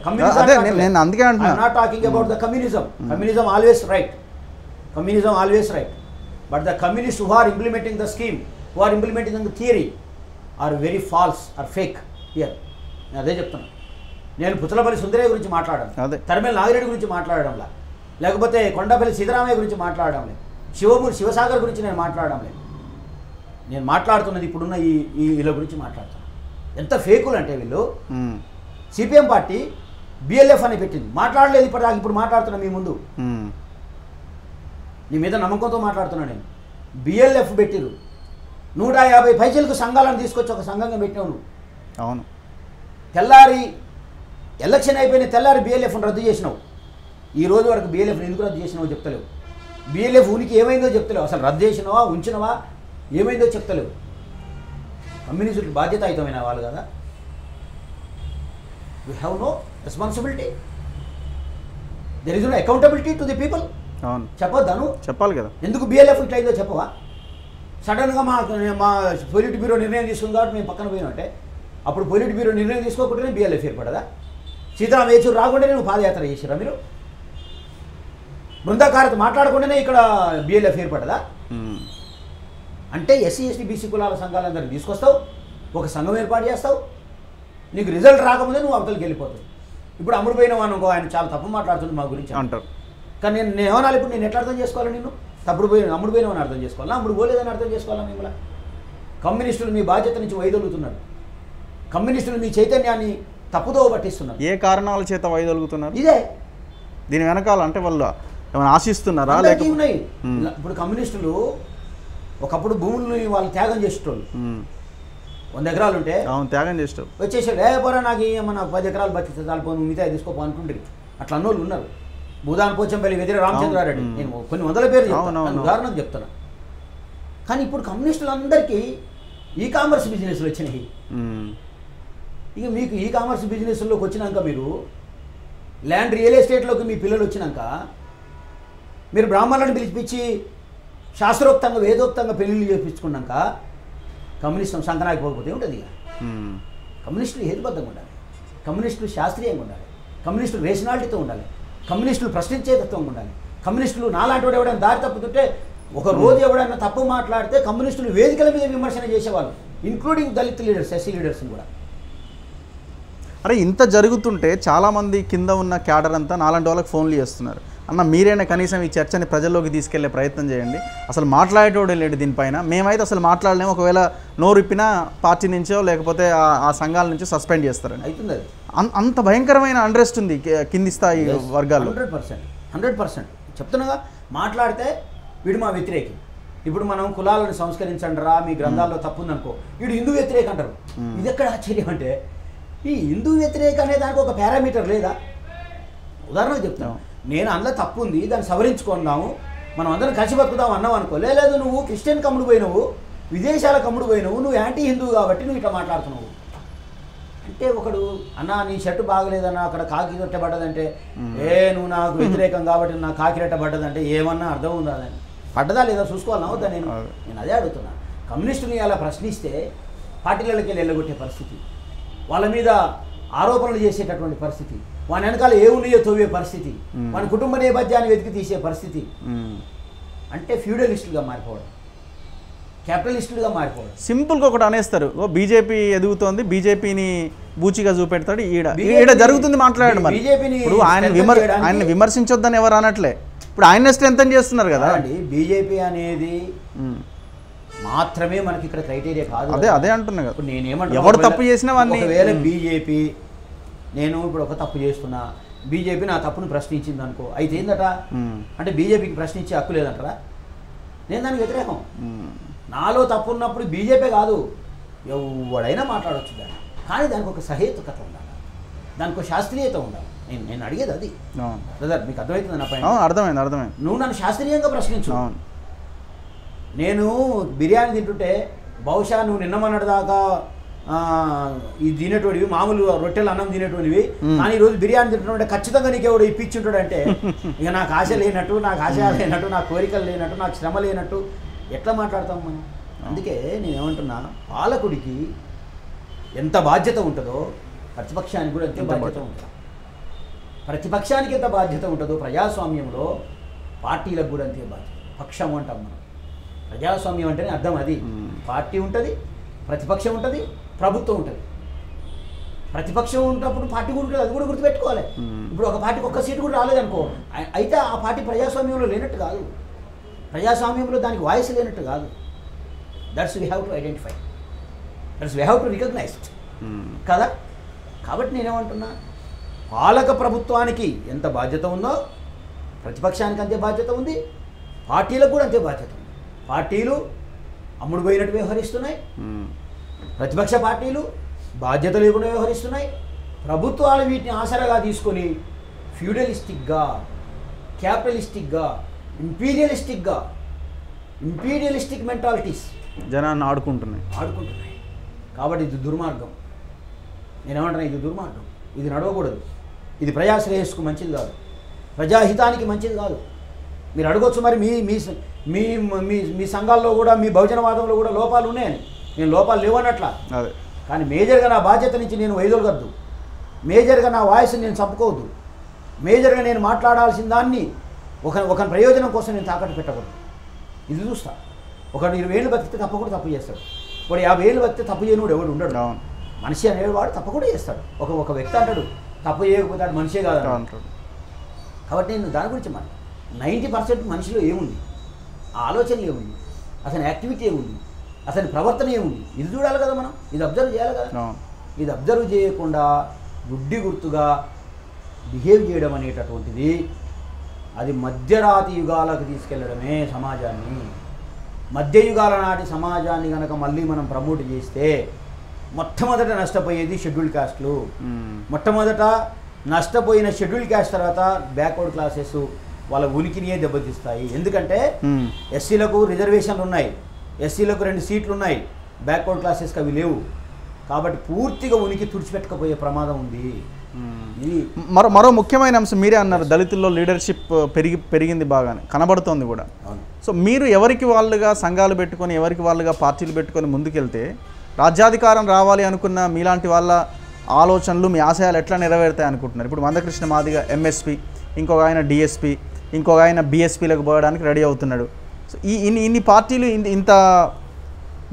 talking about the communism. Communism always right, communism always right, but the communist who are implementing the scheme, who are implementing the theory are very false or fake here. నేను అదే చెప్తున్నాను. నేను పుచ్చలపల్లి సుందరయ్య గురించి మాట్లాడాను, తరిమేల నాగిరెడ్డి గురించి మాట్లాడడంలా, లేకపోతే కొండపల్లి సీతారామయ్య గురించి మాట్లాడడం లేదు, శివసాగర్ గురించి నేను మాట్లాడడం లేదు. నేను మాట్లాడుతున్నది ఇప్పుడున్న ఈ వీళ్ళ గురించి మాట్లాడుతున్నాను. ఎంత ఫేకులు అంటే వీళ్ళు. సిపిఎం పార్టీ బిఎల్ఎఫ్ అని పెట్టింది, మాట్లాడలేదు ఇప్పటిదాకా. ఇప్పుడు మాట్లాడుతున్నా మీ ముందు, నీ మీద నమ్మకంతో మాట్లాడుతున్నాను నేను. బిఎల్ఎఫ్ పెట్టిరు, 150 పైసలకు సంఘాలను తీసుకొచ్చి ఒక సంఘంగా పెట్టినావు నువ్వు. అవును, తెల్లారి ఎలక్షన్ అయిపోయిన తెల్లారి బిఎల్ఎఫ్ను రద్దు చేసినావు. ఈ రోజు వరకు బిఎల్ఎఫ్ని ఎందుకు రద్దు చేసినావో చెప్తలేవు. బిఎల్ఎఫ్ ఉనికి ఏమైందో చెప్తలేవు. అసలు రద్దు చేసినావా, ఉంచినవా, ఏమైందో చెప్తలేవు. కమ్యూనిస్టులు బాధ్యతాయుతమైన వాళ్ళు కదా. We have no responsibility, there is no accountability to the people. అవును, చెప్పొద్దాను, చెప్పాలి కదా. ఎందుకు బిఎల్ఎఫ్ ఇట్లా అయిందో చెప్పవా? సడన్గా మా పొలిట్ బ్యూరో నిర్ణయం తీసుకుంది కాబట్టి మేము పక్కన పోయినంటే, అప్పుడు పొలిట్ బ్యూరో నిర్ణయం తీసుకోకుండానే బిఎల్ఎఫ్ ఏర్పడదా? సీతారాం యేచూరు రాకుండానే నువ్వు పాదయాత్ర చేసిరా మీరు? బృందాకారత మాట్లాడకుండానే ఇక్కడ బిఎల్ఎఫ్ ఏర్పడదా? అంటే ఎస్సీ ఎస్టీ బీసీ కులాల సంఘాలందరినీ తీసుకొస్తావు, ఒక సంఘం ఏర్పాటు చేస్తావు, నీకు రిజల్ట్ రాకముందే నువ్వు అవతలకి వెళ్ళిపోతావు. ఇప్పుడు అమ్ముడుపోయిన వాడు ఆయన చాలా తప్పు మాట్లాడుతుంది మా గురించి అంటారు. కానీ నేను ఏమనాలి? ఇప్పుడు నేను ఎట్లా అర్థం చేసుకోవాలి? నిన్ను అమ్ముడుపోయిన వాడిని అర్థం చేసుకోవాలా, అమ్ముడు పోలేదని అర్థం చేసుకోవాలా? మిమ్మల్ని కమ్యూనిస్టులు మీ బాధ్యత నుంచి వైదొలుగుతున్నారు, కమ్యూనిస్టులు మీ చైతన్యాన్ని తప్పుదో పట్టిస్తున్నారు. ఏ కారణాల చేత వైదొలుగుతున్నారు? ఇదే దీని వెనకాల. అంటే వాళ్ళు ఏమైనా ఆశిస్తున్నారా? ఉన్నాయి. ఇప్పుడు కమ్యూనిస్టులు ఒకప్పుడు భూములని వాళ్ళు త్యాగం చేసేటోళ్ళు, 100 ఎకరాలు ఉంటే అవును, త్యాగం చేస్తావు. వచ్చేసాడు, పోరా నాకు నాకు 10 ఎకరాలు బతికితే చాలిపోను, మిగతా తీసుకోపో అనుకుంటారు. అట్లా అన్నోళ్ళు ఉన్నారు. భూదాన్ పోచంపల్లి వెదిరే రామచంద్రారెడ్డి, నేను కొన్ని వందల పేర్లు చెప్తాను, ఉదాహరణకు చెప్తున్నా. కానీ ఇప్పుడు కమ్యూనిస్టులందరికీ ఈ కామర్స్ బిజినెస్లు వచ్చినాయి. ఇక మీకు ఈ కామర్స్ బిజినెస్లోకి వచ్చినాక, మీరు ల్యాండ్ రియల్ ఎస్టేట్లోకి మీ పిల్లలు వచ్చినాక, మీరు బ్రాహ్మణులను పిలిపించి శాస్త్రోక్తంగా వేదోక్తంగా పెళ్లిళ్ళు చేయించుకున్నాక కమ్యూనిస్టు సంకనాకి పోకపోతే ఉంటుంది. ఇక కమ్యూనిస్టులు హేతుబద్ధంగా ఉండాలి, కమ్యూనిస్టులు శాస్త్రీయంగా ఉండాలి, కమ్యూనిస్టులు రేషనాలిటీతో ఉండాలి, కమ్యూనిస్టులు ప్రశ్నించేతత్వంగా ఉండాలి. కమ్యూనిస్టులు నాలాంటి వాడు ఎవడైనా దారి తప్పుతుంటే, ఒక రోజు ఎవడైనా తప్పు మాట్లాడితే కమ్యూనిస్టులు వేదికల మీద విమర్శన చేసేవాళ్ళు, ఇంక్లూడింగ్ దళిత్ లీడర్స్, ఎస్సీ లీడర్స్ని కూడా. అరే ఇంత జరుగుతుంటే చాలామంది కింద ఉన్న క్యాడర్ అంతా నాలాంటి వాళ్ళకి ఫోన్లు చేస్తున్నారు. అన్న మీరైనా కనీసం ఈ చర్చని ప్రజల్లోకి తీసుకెళ్లే ప్రయత్నం చేయండి. అసలు మాట్లాడేటోడే లేడు దీనిపైన. మేమైతే అసలు మాట్లాడలేము. ఒకవేళ నోరు ఇప్పినా పార్టీ నుంచో లేకపోతే ఆ సంఘాల నుంచో సస్పెండ్ చేస్తారండి. అవుతుంది అది. అంత భయంకరమైన అండ్రెస్ట్ ఉంది కింది స్థాయి వర్గాల్లో. 100% చెప్తున్నాగా. మాట్లాడితే వీడు మా వ్యతిరేకి. ఇప్పుడు మనం కులాలను సంస్కరించండి రా, మీ గ్రంథాల్లో తప్పు ఉందనుకో, వీడు హిందూ వ్యతిరేక అంటారు. ఇది ఎక్కడ ఆశ్చర్యం అంటే, ఈ హిందూ వ్యతిరేక అనే దానికి ఒక పారామీటర్ లేదా? ఉదాహరణకు చెప్తాను, నేను అందులో తప్పు ఉంది, దాన్ని సవరించుకుందాము, మనం అందరం కలిసి బతుకుదాం అన్నావు అనుకో, లేదు నువ్వు క్రిస్టియన్ కమ్ముడు పోయినవు, విదేశాల కమ్ముడు పోయినవు, నువ్వు యాంటీ హిందూ కాబట్టి నువ్వు ఇట్లా మాట్లాడుతున్నావు అంటే, ఒకడు అన్నా నీ షర్టు బాగలేదన్నా, అక్కడ కాకి రెట్టబడ్డదంటే, నువ్వు నాకు వ్యతిరేకం కాబట్టి నా కాకి రెట్టబడ్డదంటే ఏమన్నా అర్థం ఉందా? అని పడ్డదా లేదా చూసుకోవాలన్నా వద్దా? నేను అదే అడుగుతున్నాను. కమ్యూనిస్టుని అలా ప్రశ్నిస్తే పార్టీలకి వెళ్ళి వెళ్ళగొట్టే పరిస్థితి, వాళ్ళ మీద ఆరోపణలు చేసేటటువంటి పరిస్థితి, వాని వెనకాల ఏ ఉన్నాయో తోవే పరిస్థితి, వాని కుటుంబ నేపథ్యాన్ని వెతికి తీసే పరిస్థితి, అంటే ఫ్యూడలిస్టులుగా మారిపోవడం, క్యాపిటలిస్టులుగా మారిపోవడం. సింపుల్గా ఒకటి అనేస్తారు, బీజేపీ ఎదుగుతోంది, బీజేపీని బూచిగా చూపెడతాడు, ఈడ జరుగుతుంది మాట్లాడడం. ఇప్పుడు ఆయన విమర్శించొద్దని ఎవరు అనట్లే, ఇప్పుడు ఆయన స్ట్రెంథన్ చేస్తున్నారు కదా అండి. బీజేపీ అనేది మాత్రమే మనకి ఇక్కడ క్రైటీరియా కాదు. అదే అంటున్నా కదా. ఇప్పుడు నేనేమంటున్నా, ఎవరు తప్పు చేసినా వాడిని, ఒకవేళ బీజేపీ, నేను ఇప్పుడు ఒక తప్పు చేస్తున్నా, బీజేపీ నా తప్పును ప్రశ్నించింది అనుకో, అయితే ఏందట అంటే బీజేపీకి ప్రశ్నించే హక్కు లేదంటారా? నేను దానికి వ్యతిరేకం. నాలో తప్పు ఉన్నప్పుడు బీజేపీ కాదు, ఎవడైనా మాట్లాడవచ్చు దాన్ని, కానీ దానికి ఒక సహేతుకత ఉండాలి, దానికి ఒక శాస్త్రీయత ఉండాలి. నేను అడిగేది అది. బ్రదర్ మీకు అర్థమవుతుంది నా పైన? అర్థమైంది. నువ్వు నన్ను శాస్త్రీయంగా ప్రశ్నించు. నేను బిర్యానీ తింటుంటే బహుశా నువ్వు నిన్నమన్నటి దాకా ఇది తినేటోడివి, మామూలు రొట్టెలు అన్నం తినేటోడివి, కానీ ఈరోజు బిర్యానీ తింటుంటే ఖచ్చితంగా నీకు ఎవడు ఇప్పించుంటాడు అంటే, ఇక నాకు ఆశ లేనట్టు, నాకు ఆశయాలు లేనట్టు, నాకు కోరికలు లేనట్టు, నాకు శ్రమ లేనట్టు ఎట్లా మాట్లాడతాం మనం? అందుకే నేనేమంటున్నా, పాలకుడికి ఎంత బాధ్యత ఉంటుందో ప్రతిపక్షానికి కూడా అంతే బాధ్యత ఉంటుంది. ప్రతిపక్షానికి ఎంత బాధ్యత ఉంటుందో ప్రజాస్వామ్యంలో పార్టీలకు కూడా అంతే బాధ్యత. పక్షం అంటాం మనం. ప్రజాస్వామ్యం అంటేనే అర్థం అది. పార్టీ ఉంటుంది, ప్రతిపక్షం ఉంటుంది, ప్రభుత్వం ఉంటుంది. ప్రతిపక్షం ఉన్నప్పుడు పార్టీ కూడా ఉంటుంది, అది కూడా గుర్తుపెట్టుకోవాలి. ఇప్పుడు ఒక పార్టీకి ఒక్క సీటు కూడా రాలేదనుకో, అయితే ఆ పార్టీ ప్రజాస్వామ్యంలో లేనట్టు కాదు, ప్రజాస్వామ్యంలో దానికి వాయిస్ లేనట్టు కాదు. That's we have to identify, that's we have to recognise కదా. కాబట్టి నేనేమంటున్నా, పాలక ప్రభుత్వానికి ఎంత బాధ్యత ఉందో ప్రతిపక్షానికి అంతే బాధ్యత ఉంది, పార్టీలకు కూడా అంతే బాధ్యత ఉంది. పార్టీలు అమ్ముడు పోయినట్టు వ్యవహరిస్తున్నాయి, ప్రతిపక్ష పార్టీలు బాధ్యత లేకుండా వ్యవహరిస్తున్నాయి, ప్రభుత్వాలు వీటిని ఆసరాగా తీసుకొని ఫ్యూడలిస్టిక్గా, క్యాపిటలిస్టిక్గా, ఇంపీరియలిస్టిక్ మెంటాలిటీస్ జనాన్ని ఆడుకుంటున్నాయి. కాబట్టి ఇది దుర్మార్గం. నేనేమంటున్నా, ఇది దుర్మార్గం, ఇది నడవకూడదు, ఇది ప్రజాశ్రేయస్సుకు మంచిది కాదు, ప్రజాహితానికి మంచిది కాదు. మీరు అడగొచ్చు, మరి మీ మీ మీ మీ సంఘాల్లో కూడా, మీ బహుజనవాదంలో కూడా లోపాలు ఉన్నాయని. నేను లోపాలు లేవనట్లా, కానీ మేజర్గా నా బాధ్యత నుంచి నేను వైదొలగద్దు, మేజర్గా నా వాయిస్ని నేను చంపుకోవద్దు, మేజర్గా నేను మాట్లాడాల్సిన దాన్ని ఒక ప్రయోజనం కోసం నేను తాకట్టు పెట్టకూడదు. ఇది చూస్తా. ఒక 20 ఏళ్ళు బతికితే తప్పకుండా తప్పు చేస్తాడు, వాడు 50 ఏళ్ళు బతికితే తప్పు చేయనివాడు ఎవడు ఉండడు. మనిషి అనేవాడు తప్పకుండా చేస్తాడు. ఒక వ్యక్తి అంటాడు తప్పు చేయకపోతే అది మనిషే కాదు అంటాడు. కాబట్టి నేను దాని గురించి 90% మనిషిలో ఏముంది, ఆ ఆలోచన ఏముంది, అతని యాక్టివిటీ ఏముంది, అతని ప్రవర్తన ఏముంది, ఇది చూడాలి కదా మనం. ఇది అబ్జర్వ్ చేయాలి కదా. ఇది అబ్జర్వ్ చేయకుండా గుడ్డి గుర్తుగా బిహేవ్ చేయడం అనేటటువంటిది, అది మధ్యరాతి యుగాలకు తీసుకెళ్లడమే సమాజాన్ని. మధ్యయుగాల నాటి సమాజాన్ని కనుక మళ్ళీ మనం ప్రమోట్ చేస్తే మొట్టమొదట నష్టపోయేది షెడ్యూల్ కాస్ట్లు. మొట్టమొదట నష్టపోయిన షెడ్యూల్ క్యాస్ట్ తర్వాత బ్యాక్వర్డ్ క్లాసెస్ వాళ్ళ ఉనికినియే దెబ్బతీస్తాయి. ఎందుకంటే ఎస్సీలకు రిజర్వేషన్లు ఉన్నాయి, ఎస్సీలకు 2 సీట్లు ఉన్నాయి, బ్యాక్వర్డ్ క్లాసెస్కి అవి లేవు. కాబట్టి పూర్తిగా ఉనికి తుడిచిపెట్టకపోయే ప్రమాదం ఉంది. ఇది మరో ముఖ్యమైన అంశం మీరే అన్నారు, దళితుల్లో లీడర్షిప్ పెరిగింది బాగానే కనబడుతోంది కూడా. సో మీరు ఎవరికి వాళ్ళుగా సంఘాలు పెట్టుకొని ఎవరికి వాళ్ళుగా పార్టీలు పెట్టుకొని ముందుకెళ్తే రాజ్యాధికారం రావాలి అనుకున్న మీలాంటి వాళ్ళ ఆలోచనలు మీ ఆశయాలు ఎట్లా నెరవేరుతాయి అనుకుంటున్నారు? ఇప్పుడు మందకృష్ణ మాదిగ ఎంఎస్పీ, ఇంకొక ఆయన డిఎస్పీ, ఇంకొక ఆయన బీఎస్పీలకు పోవడానికి రెడీ అవుతున్నాడు. సో ఇన్ని పార్టీలు ఇంత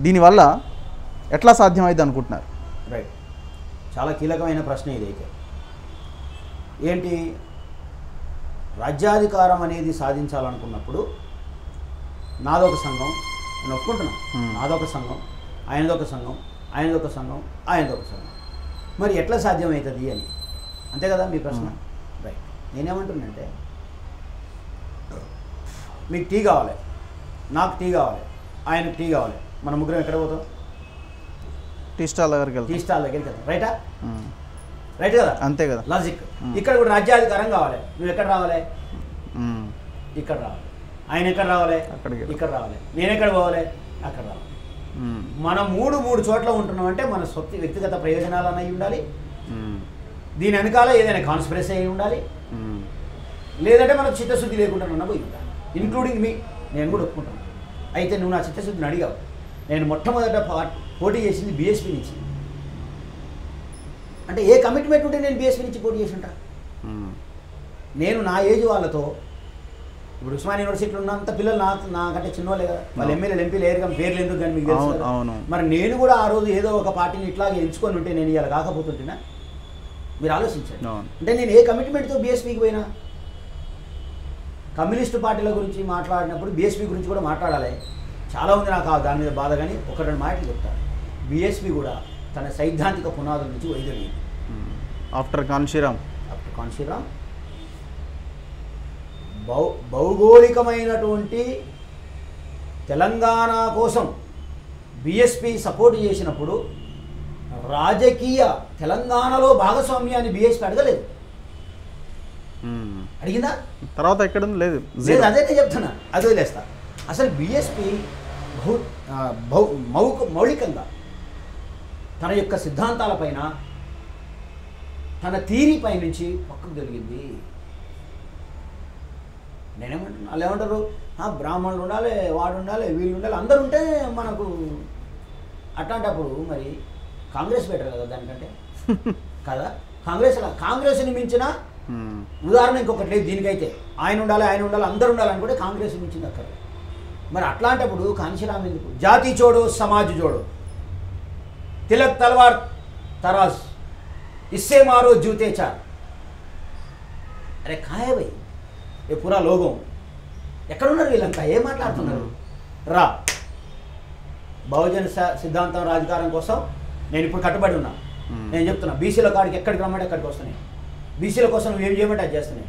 దీనివల్ల ఎట్లా సాధ్యమైంది అనుకుంటున్నారు? రైట్, చాలా కీలకమైన ప్రశ్న ఇదైతే. ఏంటి, రాజ్యాధికారం అనేది సాధించాలనుకున్నప్పుడు నాదొక సంఘం, నేను ఒప్పుకుంటున్నాను, నాదొక సంఘం, ఆయనదొక సంఘం, ఆయనదొక సంఘం, ఆయనదొక సంఘం, మరి ఎట్లా సాధ్యమవుతుంది అని, అంతే కదా మీ ప్రశ్న? రైట్, నేనేమంటున్నానంటే మీకు టీ కావాలి, నాకు టీ కావాలి, ఆయనకు టీ కావాలి, మన ముగ్గురం ఎక్కడ పోతాం? టీ స్టాల్ దగ్గరికి వెళ్తాం. టీ స్టాల్ దగ్గరికి వెళ్తాం. రైటా? రైట్ కదా? అంతే కదా లాజిక్. ఇక్కడ కూడా రాజ్యాధికారం కావాలి, నువ్వు ఎక్కడ రావాలి? ఇక్కడ రావాలి. ఆయన ఎక్కడ రావాలి? ఇక్కడ రావాలి. నేను ఎక్కడ పోవాలి? అక్కడ రావాలి. మనం మూడు చోట్ల ఉంటున్నాం అంటే మన వ్యక్తిగత ప్రయోజనాలు అయి ఉండాలి, దీని వెనకాల ఏదైనా కాన్స్పిరసీ అయి ఉండాలి, లేదంటే మనకు చిత్తశుద్ధి లేకుండా ఉన్న పోయి ఉండాలి, ఇంక్లూడింగ్ మీ. నేను కూడా ఒప్పుకుంటాను. అయితే నువ్వు నా చిత్తశుద్ధిని అడిగావు. నేను మొట్టమొదట పోటీ చేసింది బీఎస్పీ నుంచి. అంటే ఏ కమిట్మెంట్ ఉంటే నేను బీఎస్పీ నుంచి పోటీ చేసి ఉంటా? నేను నా ఏజ్ వాళ్ళతో, ఇప్పుడు ఉస్మాన్ యూనివర్సిటీలో ఉన్నంత పిల్లలు నాకంటే చిన్నోళ్ళే కదా, వాళ్ళు ఎమ్మెల్యేలు ఎంపీలు ఏరు కానీ పేర్లు ఎందుకు కానీ మీకు తెలుసు. మరి నేను కూడా ఆ రోజు ఏదో ఒక పార్టీని ఇట్లాగే ఎంచుకొని ఉంటే నేను ఇలా కాకపోతుంటేనా? మీరు ఆలోచించండి. అంటే నేను ఏ కమిట్మెంట్తో బీఎస్పీకి పోయినా? కమ్యూనిస్టు పార్టీల గురించి మాట్లాడినప్పుడు బీఎస్పీ గురించి కూడా మాట్లాడాలి. చాలా ఉంది నాకు దాని మీద బాధ, కానీ 1-2 మాటలు చెప్తాను. బీఎస్పీ కూడా తన సైద్ధాంతిక పునాదుల నుంచి వైదొలిగింది. ఆఫ్టర్ కాన్షీరామ్ భౌగోళికమైనటువంటి తెలంగాణ కోసం బీఎస్పీ సపోర్ట్ చేసినప్పుడు రాజకీయ తెలంగాణలో భాగస్వామ్యాన్ని బీఎస్పీ అడగలేదు. అడిగిందా? తర్వాత ఎక్కడ లేదు. అదే నేను చెప్తున్నా, అది వదిలేస్తా. అసలు బీఎస్పీ మౌలికంగా తన యొక్క సిద్ధాంతాలపైన, తన థీరీపై నుంచి పక్కకు జరిగింది. నేనేమంటున్నా, వాళ్ళు ఏమంటారు, బ్రాహ్మణులు ఉండాలి, వాడు ఉండాలి, వీళ్ళు ఉండాలి, అందరు ఉంటే మనకు. అట్లాంటప్పుడు మరి కాంగ్రెస్ బెటర్ కదా దానికంటే కదా? కాంగ్రెస్ని మించిన ఉదాహరణ ఇంకొకటి లేదు దీనికైతే. ఆయన ఉండాలి, అందరు ఉండాలనుకుంటే కాంగ్రెస్ మించింది అక్కడ. మరి అట్లాంటప్పుడు కాంశీరామ్ ఎందుకు? జాతి జోడో సమాజ్ జోడో, తిలక్ తల్వార్ తరాజ్, ఇస్సే మారో జూతే చార్. అరే కాయ భయ్, ఏ పూరా లోగం. ఎక్కడున్నారు వీళ్ళంతా? ఏం మాట్లాడుతున్నారు? రా, బహుజన సిద్ధాంతం రాజకారం కోసం నేను ఇప్పుడు కట్టుబడి ఉన్నా. నేను చెప్తున్నా, బీసీల కాడికి ఎక్కడికి రమ్మంటే ఎక్కడికి వస్తున్నాయి. బీసీల కోసం నువ్వు ఏం చేయమంటే అది చేస్తున్నాయి.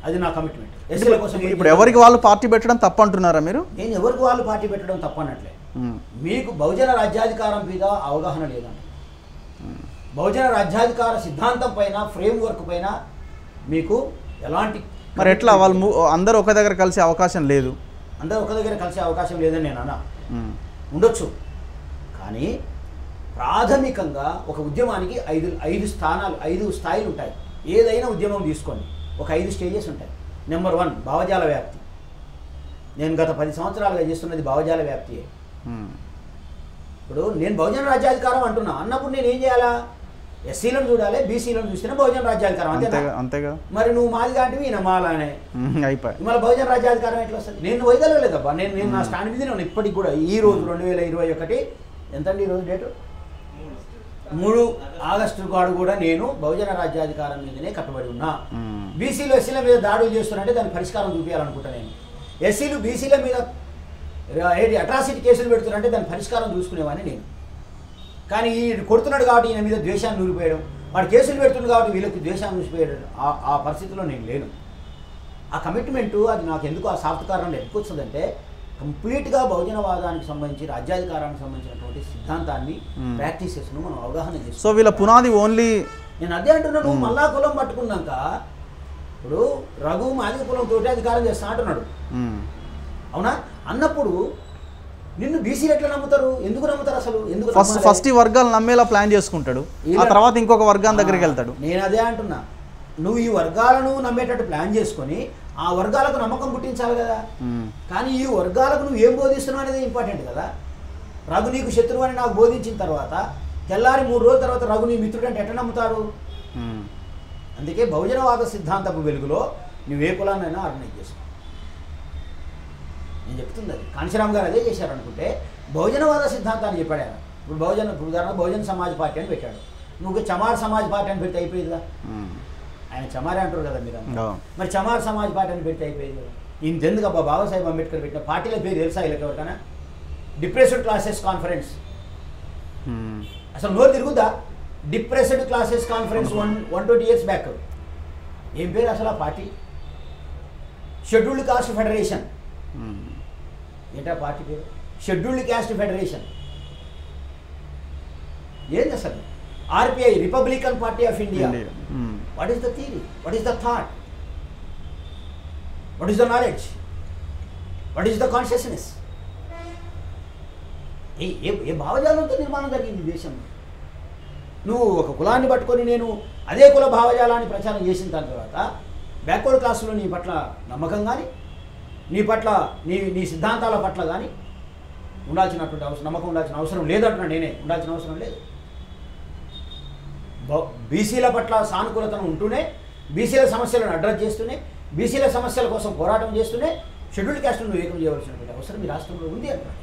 అది నా కమిట్మెంట్. ఎస్సీల కోసం ఇప్పుడు ఎవరికి వాళ్ళు పార్టీ పెట్టడం తప్పు అంటున్నారా మీరు? నేను ఎవరికి వాళ్ళు పార్టీ పెట్టడం తప్పు అన్నట్లే. మీకు బహుజన రాజ్యాధికారం మీద అవగాహన లేదంట. బహుజన రాజ్యాధికార సిద్ధాంతం పైన, ఫ్రేమ్వర్క్ పైన మీకు ఎలాంటి, మరి ఎట్లా వాళ్ళు అందరూ ఒక దగ్గర కలిసే అవకాశం లేదు? అందరూ ఒక దగ్గర కలిసే అవకాశం లేదని నేను అన్నా. ఉండొచ్చు, కానీ ప్రాథమికంగా ఒక ఉద్యమానికి 5 స్థాయిలు ఉంటాయి. ఏదైనా ఉద్యమం తీసుకోండి, ఒక 5 స్టేజెస్ ఉంటాయి. నెంబర్ 1 భావజాల వ్యాప్తి. నేను గత 10 సంవత్సరాలుగా చేస్తున్నది భావజాల వ్యాప్తియే. ఇప్పుడు నేను బహుజన రాజ్యాధికారం అన్నప్పుడు నేను ఏం చేయాలా? ఎస్సీలను చూడాలి, బీసీలను చూస్తేనే బహుజన రాజ్యాధికారం, అంతేగా. అంటే మరి నువ్వు మాది కాంటివి, ఈయన మాలానే అయిపోయి మళ్ళీ బహుజన రాజ్యాధికారం ఎట్లా వస్తుంది? నేను వైదలేదబ్బా. నేను నా స్టాండ్ మీద నేను ఇప్పటికి కూడా ఈ రోజు 2021 ఎంతండి ఈరోజు డేటు? 3 ఆగస్టు కాడు కూడా నేను బహుజన రాజ్యాధికారం మీదనే కట్టుబడి ఉన్నా. బీసీలు ఎస్సీల మీద దాడులు చేస్తున్నారంటే దానికి పరిష్కారం చూపించాలనుకుంటా నేను. ఎస్సీలు బీసీల మీద అట్రాసిటీ కేసులు పెడుతున్నారంటే దాని పరిష్కారం చూసుకునేవాడిని నేను. కానీ ఈ కొడుతున్నాడు కాబట్టి ఈయన మీద ద్వేషాన్ని నూరిపోయడం, వాడు కేసులు పెడుతున్నాడు కాబట్టి వీళ్ళకి ద్వేషాన్ని నూరిపోయడం, ఆ పరిస్థితిలో నేను లేను. ఆ కమిట్మెంటు అది నాకు ఎందుకు ఆ సాఫ్ట్ కార్నర్ ఎందుకు వస్తుందంటే, కంప్లీట్గా బహుజనవాదానికి సంబంధించి రాజ్యాధికారానికి సంబంధించినటువంటి సిద్ధాంతాన్ని ప్రాక్టీసెస్ను మనం అవగాహన చేస్తాం. సో వీళ్ళ పునాది ఓన్లీ నేను అదే అంటున్నాను, మళ్ళా కులం పట్టుకున్నాక ఇప్పుడు రఘు మాదిగ కులం తోటి అధికారం చేస్తా అంటున్నాడు, అవునా? అన్నప్పుడు నిన్ను బీసీలు ఎట్లా నమ్ముతారు? ఎందుకు నమ్ముతారు అసలు? ఎందుకు ఫస్ట్ ఈ వర్గాలు నమ్మేలా ప్లాన్ చేసుకుంటాడు, ఆ తర్వాత ఇంకొక వర్గం దగ్గరికి వెళ్తాడు. నేను అదే అంటున్నా, నువ్వు ఈ వర్గాలను నమ్మేటట్టు ప్లాన్ చేసుకొని ఆ వర్గాలకు నమ్మకం పుట్టించాలి కదా. కానీ ఈ వర్గాలకు నువ్వు ఏం బోధిస్తున్నావు అనేది ఇంపార్టెంట్ కదా. రఘు నీకు శత్రువు అని నాకు బోధించిన తర్వాత తెల్లారి 3 రోజుల తర్వాత రఘు నీ మిత్రుడు అంటే ఎట్లా నమ్ముతారు? అందుకే బహుజనవాద సిద్ధాంతపు వెలుగులో నువ్వు ఏ కులాన్నైనా ఆర్గనైజ్ చేసుకో. నేను చెప్తుంది అది. కాంశీరామ్ గారు అదే చేశారనుకుంటే బహుజనవాద సిద్ధాంతాన్ని చెప్పాడు ఆయన. ఇప్పుడు ఉదాహరణ బహుజన సమాజ్ పార్టీ అని పెట్టాడు, నువ్వు చమార్ సమాజ్ పార్టీ అని పెడితే అయిపోయేదిగా. ఆయన చమారే అంటారు కదా మీరు, మరి చమార్ సమాజ్ పార్టీ అని పెడితే అయిపోయేది కదా. ఇంతెందుకు అబ్బా బాబాసాహెబ్ అంబేద్కర్ పెట్టిన పార్టీల పేరు తెలుసా వీళ్ళకి ఎవరికైనా? Depressed classes conference. అసలు నోరు తిరుగుద్దా? Depressed classes conference 120 years back. ఏం పేరు అసలు ఆ పార్టీ? Scheduled caste federation. ఏంటా పార్టీ పేరు? Scheduled caste federation. ఏంది అసలు? RPI, Republican Party of India. What is the theory? What is the thought? What is the knowledge? What is the consciousness? ఏ భావజాలంతో నిర్మాణం జరిగింది దేశంలో? నువ్వు ఒక కులాన్ని పట్టుకొని నేను అదే కుల భావజాలాన్ని ప్రచారం చేసిన దాని తర్వాత బ్యాక్వర్డ్ క్లాసులో నీ పట్ల నమ్మకం కానీ నీ పట్ల నీ సిద్ధాంతాల పట్ల కానీ ఉండాల్సినటువంటి నమ్మకం ఉండాల్సిన అవసరం లేదంటున్నా నేనే. ఉండాల్సిన అవసరం లేదు. బీసీల పట్ల సానుకూలతను ఉంటూనే, బీసీల సమస్యలను అడ్రస్ చేస్తూనే, బీసీల సమస్యల కోసం పోరాటం చేస్తూనే షెడ్యూల్డ్ క్యాస్ట్ను ఏకం చేయవలసినటువంటి అవసరం ఈ రాష్ట్రంలో ఉంది అంటున్నాడు.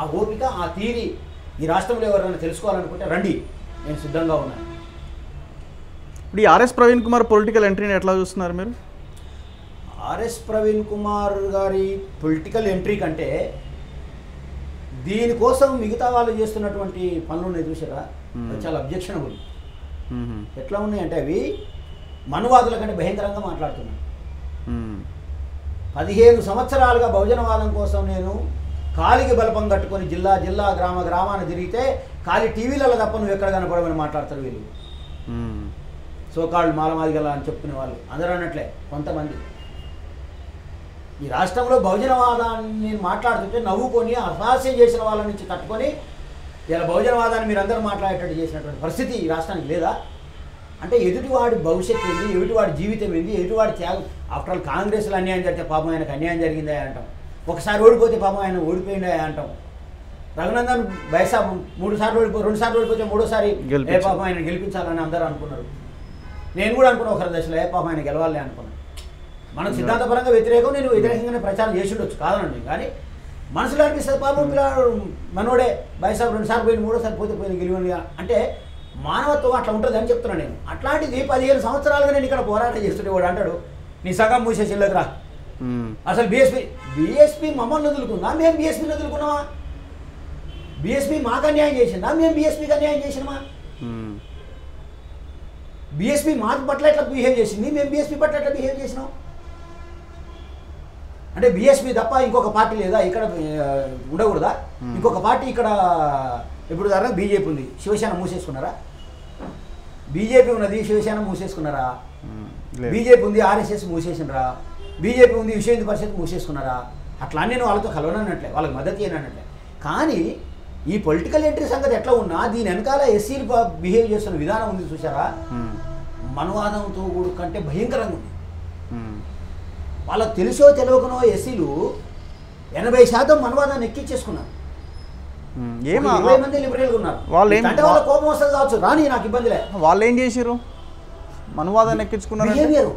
ఆ ఓపిక, ఆ థియరీ ఈ రాష్ట్రంలో ఎవరైనా తెలుసుకోవాలనుకుంటే రండి, నేను సిద్ధంగా ఉన్నాను. ఇప్పుడు ఈ ఆర్ఎస్ ప్రవీణ్ కుమార్ పొలిటికల్ ఎంట్రీని ఎట్లా చూస్తున్నారు మీరు? ఆర్ఎస్ ప్రవీణ్ కుమార్ గారి పొలిటికల్ ఎంట్రీ కంటే దీనికోసం మిగతా వాళ్ళు చేస్తున్నటువంటి పనులు ఉన్నాయి చూసారా, చాలా అబ్జెక్షనబుల్. ఎట్లా ఉన్నాయంటే అవి మనువాదుల కంటే భయంకరంగా మాట్లాడుతున్నాను. 15 సంవత్సరాలుగా బహుజనవాదం కోసం నేను కాలికి బలపం కట్టుకొని జిల్లా జిల్లా గ్రామాన తిరిగితే ఖాళీ టీవీలలో తప్ప నువ్వు ఎక్కడ కనపడమని మాట్లాడతారు వీళ్ళు. సోకాళ్ళు మాలమాదిగల అని చెప్పుకునే వాళ్ళు అందరూ అన్నట్లే కొంతమంది. ఈ రాష్ట్రంలో బహుజనవాదాన్ని మాట్లాడుతుంటే నవ్వుకొని అపహాస్యం చేసిన వాళ్ళ నుంచి తట్టుకొని ఇలా బహుజనవాదాన్ని మీరందరూ మాట్లాడేటట్టు చేసినటువంటి పరిస్థితి ఈ రాష్ట్రానికి లేదా? అంటే ఎదుటివాడి భవిష్యత్తు ఏంది, ఎదుటివాడి జీవితం ఏంది, ఎదుటివాడి త్యాగం. ఆఫ్టర్ ఆల్ కాంగ్రెస్లో అన్యాయం జరిగితే పాపం ఆయనకు అన్యాయం జరిగిందా అంటాం, ఒకసారి ఓడిపోతే పాపం ఆయన ఓడిపోయిందా అంటాం. రఘునందన్ బైసాబ్ 2 సార్లు ఓడిపోతే 3ఓసారి ఏ పాపం ఆయన గెలిపించాలని అందరూ అనుకున్నారు. నేను కూడా అనుకున్నా ఒక దశలో ఏ పాపం ఆయన గెలవాలి అనుకున్నాను. మనకు సిద్ధాంతపరంగా వ్యతిరేకం, నేను వ్యతిరేకంగానే ప్రచారం చేసి ఉండొచ్చు కాదనండి, కానీ మనసులో అనిపిస్తుంది పాపం పిల్లలు మనోడే బైసాబ్ 2 సార్లు పోయింది 3ఓసారి పోయిన గెలివని అంటే మానవత్వం అట్లా ఉంటుంది అని చెప్తున్నాను నేను. అట్లాంటిది 15 సంవత్సరాలుగా నేను ఇక్కడ పోరాటం చేస్తుంటే వాడు అంటాడు నీ సగం మూసేసి వెళ్ళదురా. అసలు బీఎస్పీ మమ్మల్ని వదులుకుందా? మేము బీఎస్పీని వదులుకున్నామా? బీఎస్పీ మాకు అన్యాయం చేసిందా? మేము బీఎస్పీకి అన్యాయం చేసినామా? బీఎస్పీ మాకు పట్ల ఎట్లా బిహేవ్ చేసింది, మేము బీఎస్పీ పట్ల ఎట్లా బిహేవ్ చేసినాం? అంటే బీఎస్పీ తప్ప ఇంకొక పార్టీ లేదా ఇక్కడ ఉండకూడదా? ఇంకొక పార్టీ ఇక్కడ ఇప్పుడు ద్వారా బీజేపీ ఉంది, శివసేన మూసేసుకున్నారా? బీజేపీ ఉన్నది, శివసేన మూసేసుకున్నారా? బీజేపీ ఉంది, ఆర్ఎస్ఎస్ మూసేసినరా? బీజేపీ ఉంది, విశ్వ హిందూ పరిషత్ మూసేసుకున్నారా? అట్లా నేను వాళ్ళతో కలవనన్నట్లే, వాళ్ళకి మద్దతు చేయనన్నట్లే. కానీ ఈ పొలిటికల్ ఎంట్రీ సంగతి ఎట్లా ఉన్నా దీని వెనకాల ఎస్సీలు బిహేవ్ చేస్తున్న విధానం ఉంది చూసారా, మనువాదంతో కూడా కంటే భయంకరంగా ఉంది. వాళ్ళకు తెలుసో తెలియకనో ఎస్సీలు 80% మనువాదాన్ని ఎక్కించేసుకున్నారు. 20 మంది లిబరల్గా ఉన్నారు. అంటే వాళ్ళ కోపం వస్తుంది కావచ్చు, రాని నాకు ఇబ్బందిలే. వాళ్ళు ఏం చేశారు? మనువాదాన్ని ఎక్కించుకున్నారు. బిహేవియర్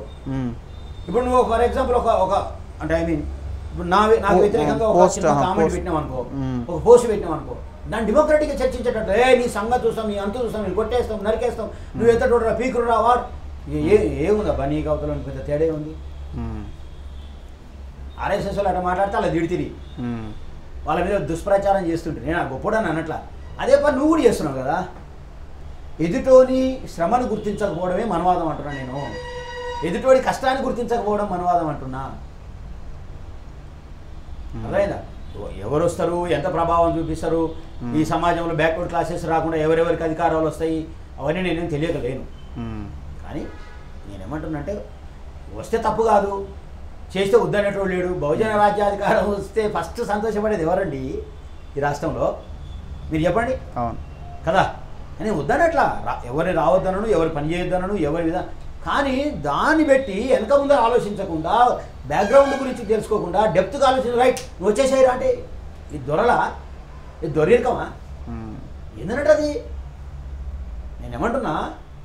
ఇప్పుడు నువ్వు ఫర్ ఎగ్జాంపుల్ ఒక అంటే ఐ మీన్ ఇప్పుడు నాకు వ్యతిరేకంగా ఒక కామెంట్ పెట్టినాం అనుకో, ఒక పోస్ట్ పెట్టినాం అనుకో, దాన్ని డెమోక్రటిక్గా చర్చించేటట్టు నీ సంగతి చూస్తాం, నీ అంతు చూస్తాం, నేను కొట్టేస్తాం, నరికేస్తాం, నువ్వు ఎత్తటోడు రా, పీకుడు రా, వాడు ఏముందబ్బా నీకు అవతల పెద్ద తేడా ఉంది. ఆర్ఎస్ఎస్ వాళ్ళు అట్లా మాట్లాడితే అలా తిరిగి వాళ్ళ మీద దుష్ప్రచారం చేస్తుంటే నేను ఆ గొప్పడని అన్నట్లా. అదే పని నువ్వు కూడా చేస్తున్నావు కదా. ఎదుటోని శ్రమను గుర్తించకపోవడమే మనవాదం అంటున్నా నేను. ఎదుటోడి కష్టాన్ని గుర్తించకపోవడం మనవాదం అంటున్నా. అర్థమైందా? ఎవరు వస్తారు, ఎంత ప్రభావం చూపిస్తారు, ఈ సమాజంలో బ్యాక్వర్డ్ క్లాసెస్ రాకుండా ఎవరెవరికి అధికారాలు వస్తాయి అవన్నీ నేనేం తెలియకలేను. కానీ నేనేమంటున్నంటే వస్తే తప్పు కాదు, చేస్తే వద్దనేటోడు లేడు. బహుజన రాజ్యాధికారం వస్తే ఫస్ట్ సంతోషపడేది ఎవరండి ఈ రాష్ట్రంలో? మీరు చెప్పండి. అవును కదా. అని వద్దనట్లా ఎవరిని రావద్దనను, ఎవరు పని చేయొద్దనను, ఎవరి విధానం. కానీ దాన్ని పెట్టి వెనక ముందర ఆలోచించకుండా, బ్యాక్గ్రౌండ్ గురించి తెలుసుకోకుండా డెప్త్గా ఆలోచించి రైట్ నువ్వు వచ్చేసేయరా అంటే ఇది దొరలా? ఇది దొరికమా? ఏంటంటే అది నేనేమంటున్నా,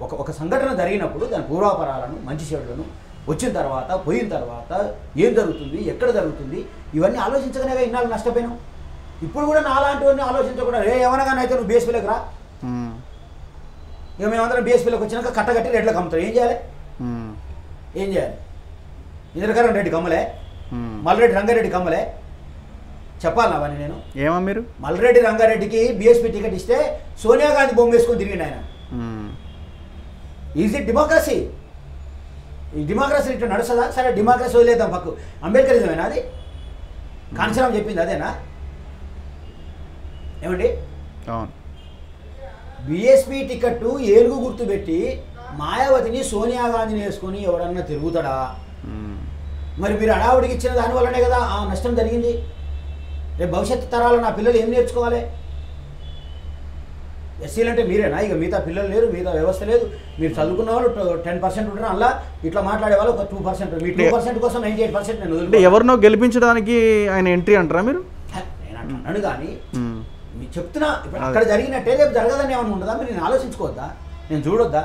ఒక సంఘటన జరిగినప్పుడు దాని పూర్వాపరాలను, మంచి చెడులను, వచ్చిన తర్వాత పోయిన తర్వాత ఏం జరుగుతుంది, ఎక్కడ జరుగుతుంది, ఇవన్నీ ఆలోచించగానే ఇన్నాళ్ళు నష్టపోయినాం. ఇప్పుడు కూడా నాలాంటివన్నీ ఆలోచించకుండా ఏమన్నా కానీ అయితే నువ్వు బీఎస్పీలోకి రా, ఇక మేమందరం బీఎస్పీలోకి వచ్చినాక కట్టగట్టి రేట్లకు అమ్ముతారు. ఏం చేయాలి? ఏం చేయాలి? ఇంద్రకరణ్ రెడ్డి కమ్మలే, మల్రెడ్డి రంగారెడ్డి కమ్మలే, చెప్పాలి అవన్నీ నేను. ఏమో మీరు మల్రెడ్డి రంగారెడ్డికి బీఎస్పీ టికెట్ ఇస్తే సోనియా గాంధీ బొమ్మ వేసుకొని తిరిగిండు ఆయన. Is it democracy? ఈ డెమోక్రసీ ఇట్లా నడుస్తుందా? సరే డెమోక్రసీ వదిలేద్దాం పక్కు. అంబేద్కరిజమేనా అది? కాంచరాం చెప్పింది అదేనా? ఏమండి? అవును. బీఎస్పీ టికెట్ ఏలుగు గుర్తుపెట్టి మాయావతిని సోనియా గాంధీని వేసుకొని ఎవడన్నా తిరుగుతాడా? మరి మీరు అడావుడికి ఇచ్చిన దానివల్లనే కదా ఆ నష్టం జరిగింది. రేపు భవిష్యత్తు తరాలు నా పిల్లలు ఏం నేర్చుకోవాలి? ఎస్సీలు అంటే మీరేనా? ఇక మిగతా పిల్లలు లేరు, మిగతా వ్యవస్థ లేదు. మీరు చదువుకున్న వాళ్ళు 10% ఉంటారు, అలా ఇట్లా మాట్లాడే వాళ్ళు ఒక 2%. మీ 2% కోసం 98% నేను వదిలి ఎవరినో గెలిపించడానికి ఆయన ఎంట్రీ అంటారా మీరు? నేను అంటున్నాను. కానీ మీరు చెప్తున్నా ఇప్పుడు అక్కడ జరిగినట్టే రేపు జరగదని ఏమైనా ఉండదా? మీరు నేను ఆలోచించుకోవద్దా? నేను చూడొద్దా?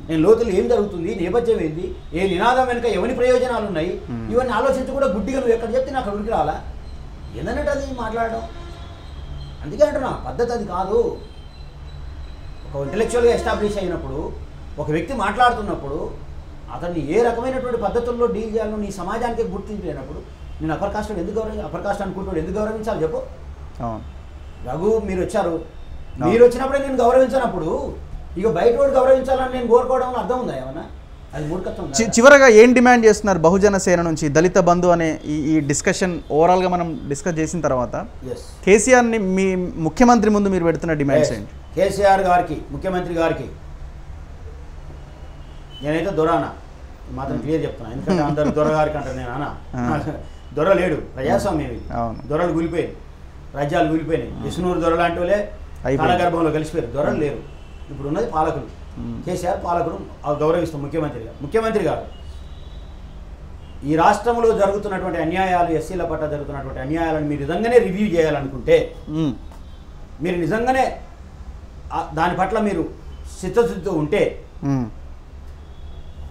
నేను లోతులు ఏం జరుగుతుంది, నేపథ్యం ఏంది, ఏ నినాదం వెనుక ఎవరి ప్రయోజనాలు ఉన్నాయి, ఇవన్నీ ఆలోచించి కూడా గుడ్డిగా నువ్వు ఎక్కడ చెప్తే నాకు అక్కడికి రావాలా? ఏందన్నట్టు అది మాట్లాడడం? అందుకే అంటున్నా పద్ధతి అది కాదు. ఒక ఇంటలెక్చువల్గా ఎస్టాబ్లిష్ అయినప్పుడు, ఒక వ్యక్తి మాట్లాడుతున్నప్పుడు అతన్ని ఏ రకమైనటువంటి పద్ధతుల్లో డీల్ చేయాలో నీ సమాజానికి గుర్తించలేనప్పుడు నేను అప్పర్ కాస్ట్ ఎందుకు అప్పర్ కాస్ట్ అనుకుంటాడు ఎందుకు గౌరవించాలి చెప్పు? రఘు మీరు వచ్చారు, మీరు వచ్చినప్పుడే నేను గౌరవించినప్పుడు ఇక బయట వాడు గౌరవించాలని నేను కోరుకోవడం అర్థం ఉందా ఏమన్నా? అది మూర్ఖత్వం. చివరగా ఏం డిమాండ్ చేస్తున్నారు బహుజన సేన నుంచి? దళిత బంధు అనే ఈ డిస్కషన్ ఓవరాల్గా మనం డిస్కస్ చేసిన తర్వాత కేసీఆర్ని మీ ముఖ్యమంత్రి ముందు మీరు పెడుతున్న డిమాండ్స్ ఏంటి? కేసీఆర్ గారికి, ముఖ్యమంత్రి గారికి నేనైతే దొరానా మాత్రం క్లియర్ చెప్తున్నా. ఎందుకంటే అందరు దొరగారికి అంటారు, నేను అన్నా దొర లేడు, ప్రజాస్వామ్యం ఇది. దొరలు కూలిపోయాయి, రాజ్యాలు కూలిపోయినాయి. విష్ణువురు దొర లాంటి వాళ్ళే కాలగర్భంలో కలిసిపోయారు, దొరలు లేరు. ఇప్పుడు ఉన్నది పాలకులు. కేసీఆర్ పాలకుడు, గౌరవిస్తాం ముఖ్యమంత్రి గారు. ఈ రాష్ట్రంలో జరుగుతున్నటువంటి అన్యాయాలు, ఎస్సీల పట్ల జరుగుతున్నటువంటి అన్యాయాలను మీరు నిజంగానే రివ్యూ చేయాలనుకుంటే, మీరు నిజంగానే దాని పట్ల మీరు చిత్తశుద్ధితో ఉంటే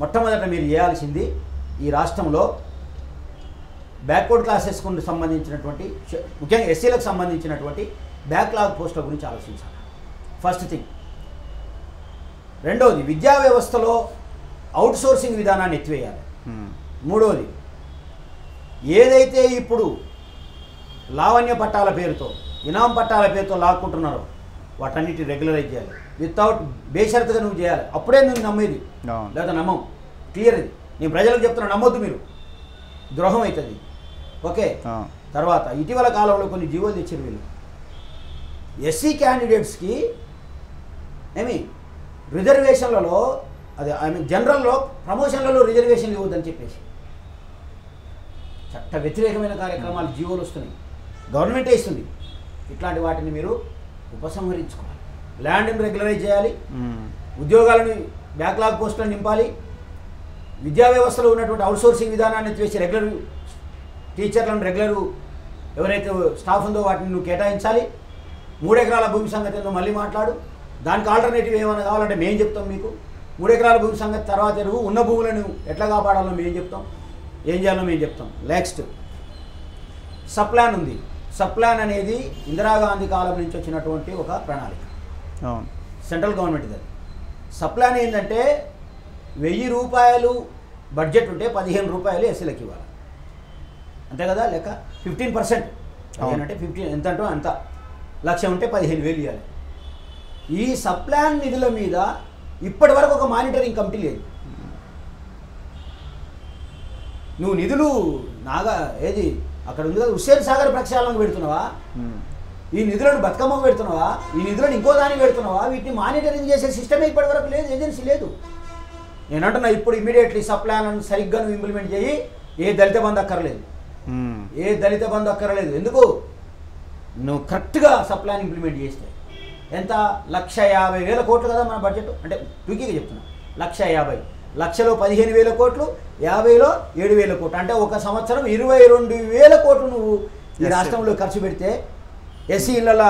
మొట్టమొదట మీరు చేయాల్సింది ఈ రాష్ట్రంలో బ్యాక్వర్డ్ క్లాసెస్కు సంబంధించినటువంటి, ముఖ్యంగా ఎస్సీలకు సంబంధించినటువంటి బ్యాక్లాగ్ పోస్టుల గురించి ఆలోచించాలి. First thing. రెండవది, విద్యా వ్యవస్థలో అవుట్సోర్సింగ్ విధానాన్ని ఎత్తివేయాలి. మూడవది, ఏదైతే ఇప్పుడు లావణ్య పట్టాల పేరుతో, ఇనాం పట్టాల పేరుతో లాక్కుంటున్నారో వాటన్నిటి రెగ్యులరైజ్ చేయాలి. వితౌట్ బేషరతుగా నువ్వు చేయాలి. అప్పుడే నువ్వు నమ్మేది, లేదా నమ్మం. క్లియర్ ఇది. నేను ప్రజలకు చెప్తున్నా, నమ్మొద్దు మీరు, ద్రోహం అవుతుంది. ఓకే. తర్వాత ఇటీవల కాలంలో కొన్ని జీవోలు తెచ్చారు వీళ్ళు. ఎస్సీ క్యాండిడేట్స్కి రిజర్వేషన్లలో, అదే జనరల్లో ప్రమోషన్లలో రిజర్వేషన్లు ఇవ్వద్దని చెప్పేసి చట్ట వ్యతిరేకమైన కార్యక్రమాలు జీవోలు వస్తున్నాయి, గవర్నమెంటే ఇస్తుంది. ఇట్లాంటి వాటిని మీరు ఉపసంహరించుకోవాలి. ల్యాండ్ని రెగ్యులరైజ్ చేయాలి, ఉద్యోగాలను బ్యాక్లాగ్ పోస్టులను నింపాలి, విద్యా వ్యవస్థలో ఉన్నటువంటి అవుట్సోర్సింగ్ విధానాన్ని ఎత్తివేసి రెగ్యులర్ టీచర్లను, రెగ్యులర్ ఎవరైతే స్టాఫ్ ఉందో వాటిని నువ్వు కేటాయించాలి. 3 ఎకరాల భూమి సంగతి ఏందో మళ్ళీ మాట్లాడు. దానికి ఆల్టర్నేటివ్ ఏమైనా కావాలంటే మేము చెప్తాం మీకు. 3 ఎకరాల భూమి సంగతి తర్వాత ఎరువు, ఉన్న భూములను ఎట్లా కాపాడాలో మేము చెప్తాం, ఏం చేయాలో మేము చెప్తాం. నెక్స్ట్ సప్లాన్ ఉంది. సప్లాన్ అనేది ఇందిరాగాంధీ కాలం నుంచి వచ్చినటువంటి ఒక ప్రణాళిక, సెంట్రల్ గవర్నమెంట్ ఇది. సప్లాన్ ఏంటంటే 1000 రూపాయలు బడ్జెట్ ఉంటే 15 రూపాయలు ఎస్సీలకు ఇవ్వాలి, అంతే కదా లెక్క. 15% అంటే 15 ఎంత అంటో అంత. 1,00,000 ఉంటే 15,000 ఇవ్వాలి. ఈ సప్లాన్ నిధుల మీద ఇప్పటి వరకు ఒక మానిటరింగ్ కమిటీ లేదు. నువ్వు నిధులు అక్కడ ఉంది కదా హుస్సేన్ సాగర్ ప్రక్షాళనకు పెడుతున్నావా, ఈ నిధులను బతుకమ్మకు పెడుతున్నావా, ఈ నిధులను ఇంకో దానికి పెడుతున్నావా, వీటిని మానిటరింగ్ చేసే సిస్టమే ఇప్పటి వరకు లేదు, ఏజెన్సీ లేదు. నేను అంటున్నా ఇప్పుడు ఇమీడియట్లీ సప్లాన్లను సరిగ్గా నువ్వు ఇంప్లిమెంట్ చేయి. ఏ దళిత బంధు అక్కర్లేదు, ఏ దళిత బంధు అక్కర్లేదు. ఎందుకు నువ్వు కరెక్ట్గా సప్లాన్ ఇంప్లిమెంట్ చేస్తే ఎంత 1,50,000 కోట్లు కదా మన బడ్జెట్, అంటే టూకీగా చెప్తున్నా 1,50,000, లక్షలో 15,000 కోట్లు, 50లో 7,000 కోట్లు, అంటే ఒక సంవత్సరం 22,000 కోట్లు నువ్వు ఈ రాష్ట్రంలో ఖర్చు పెడితే ఎస్సీ ఇళ్ళ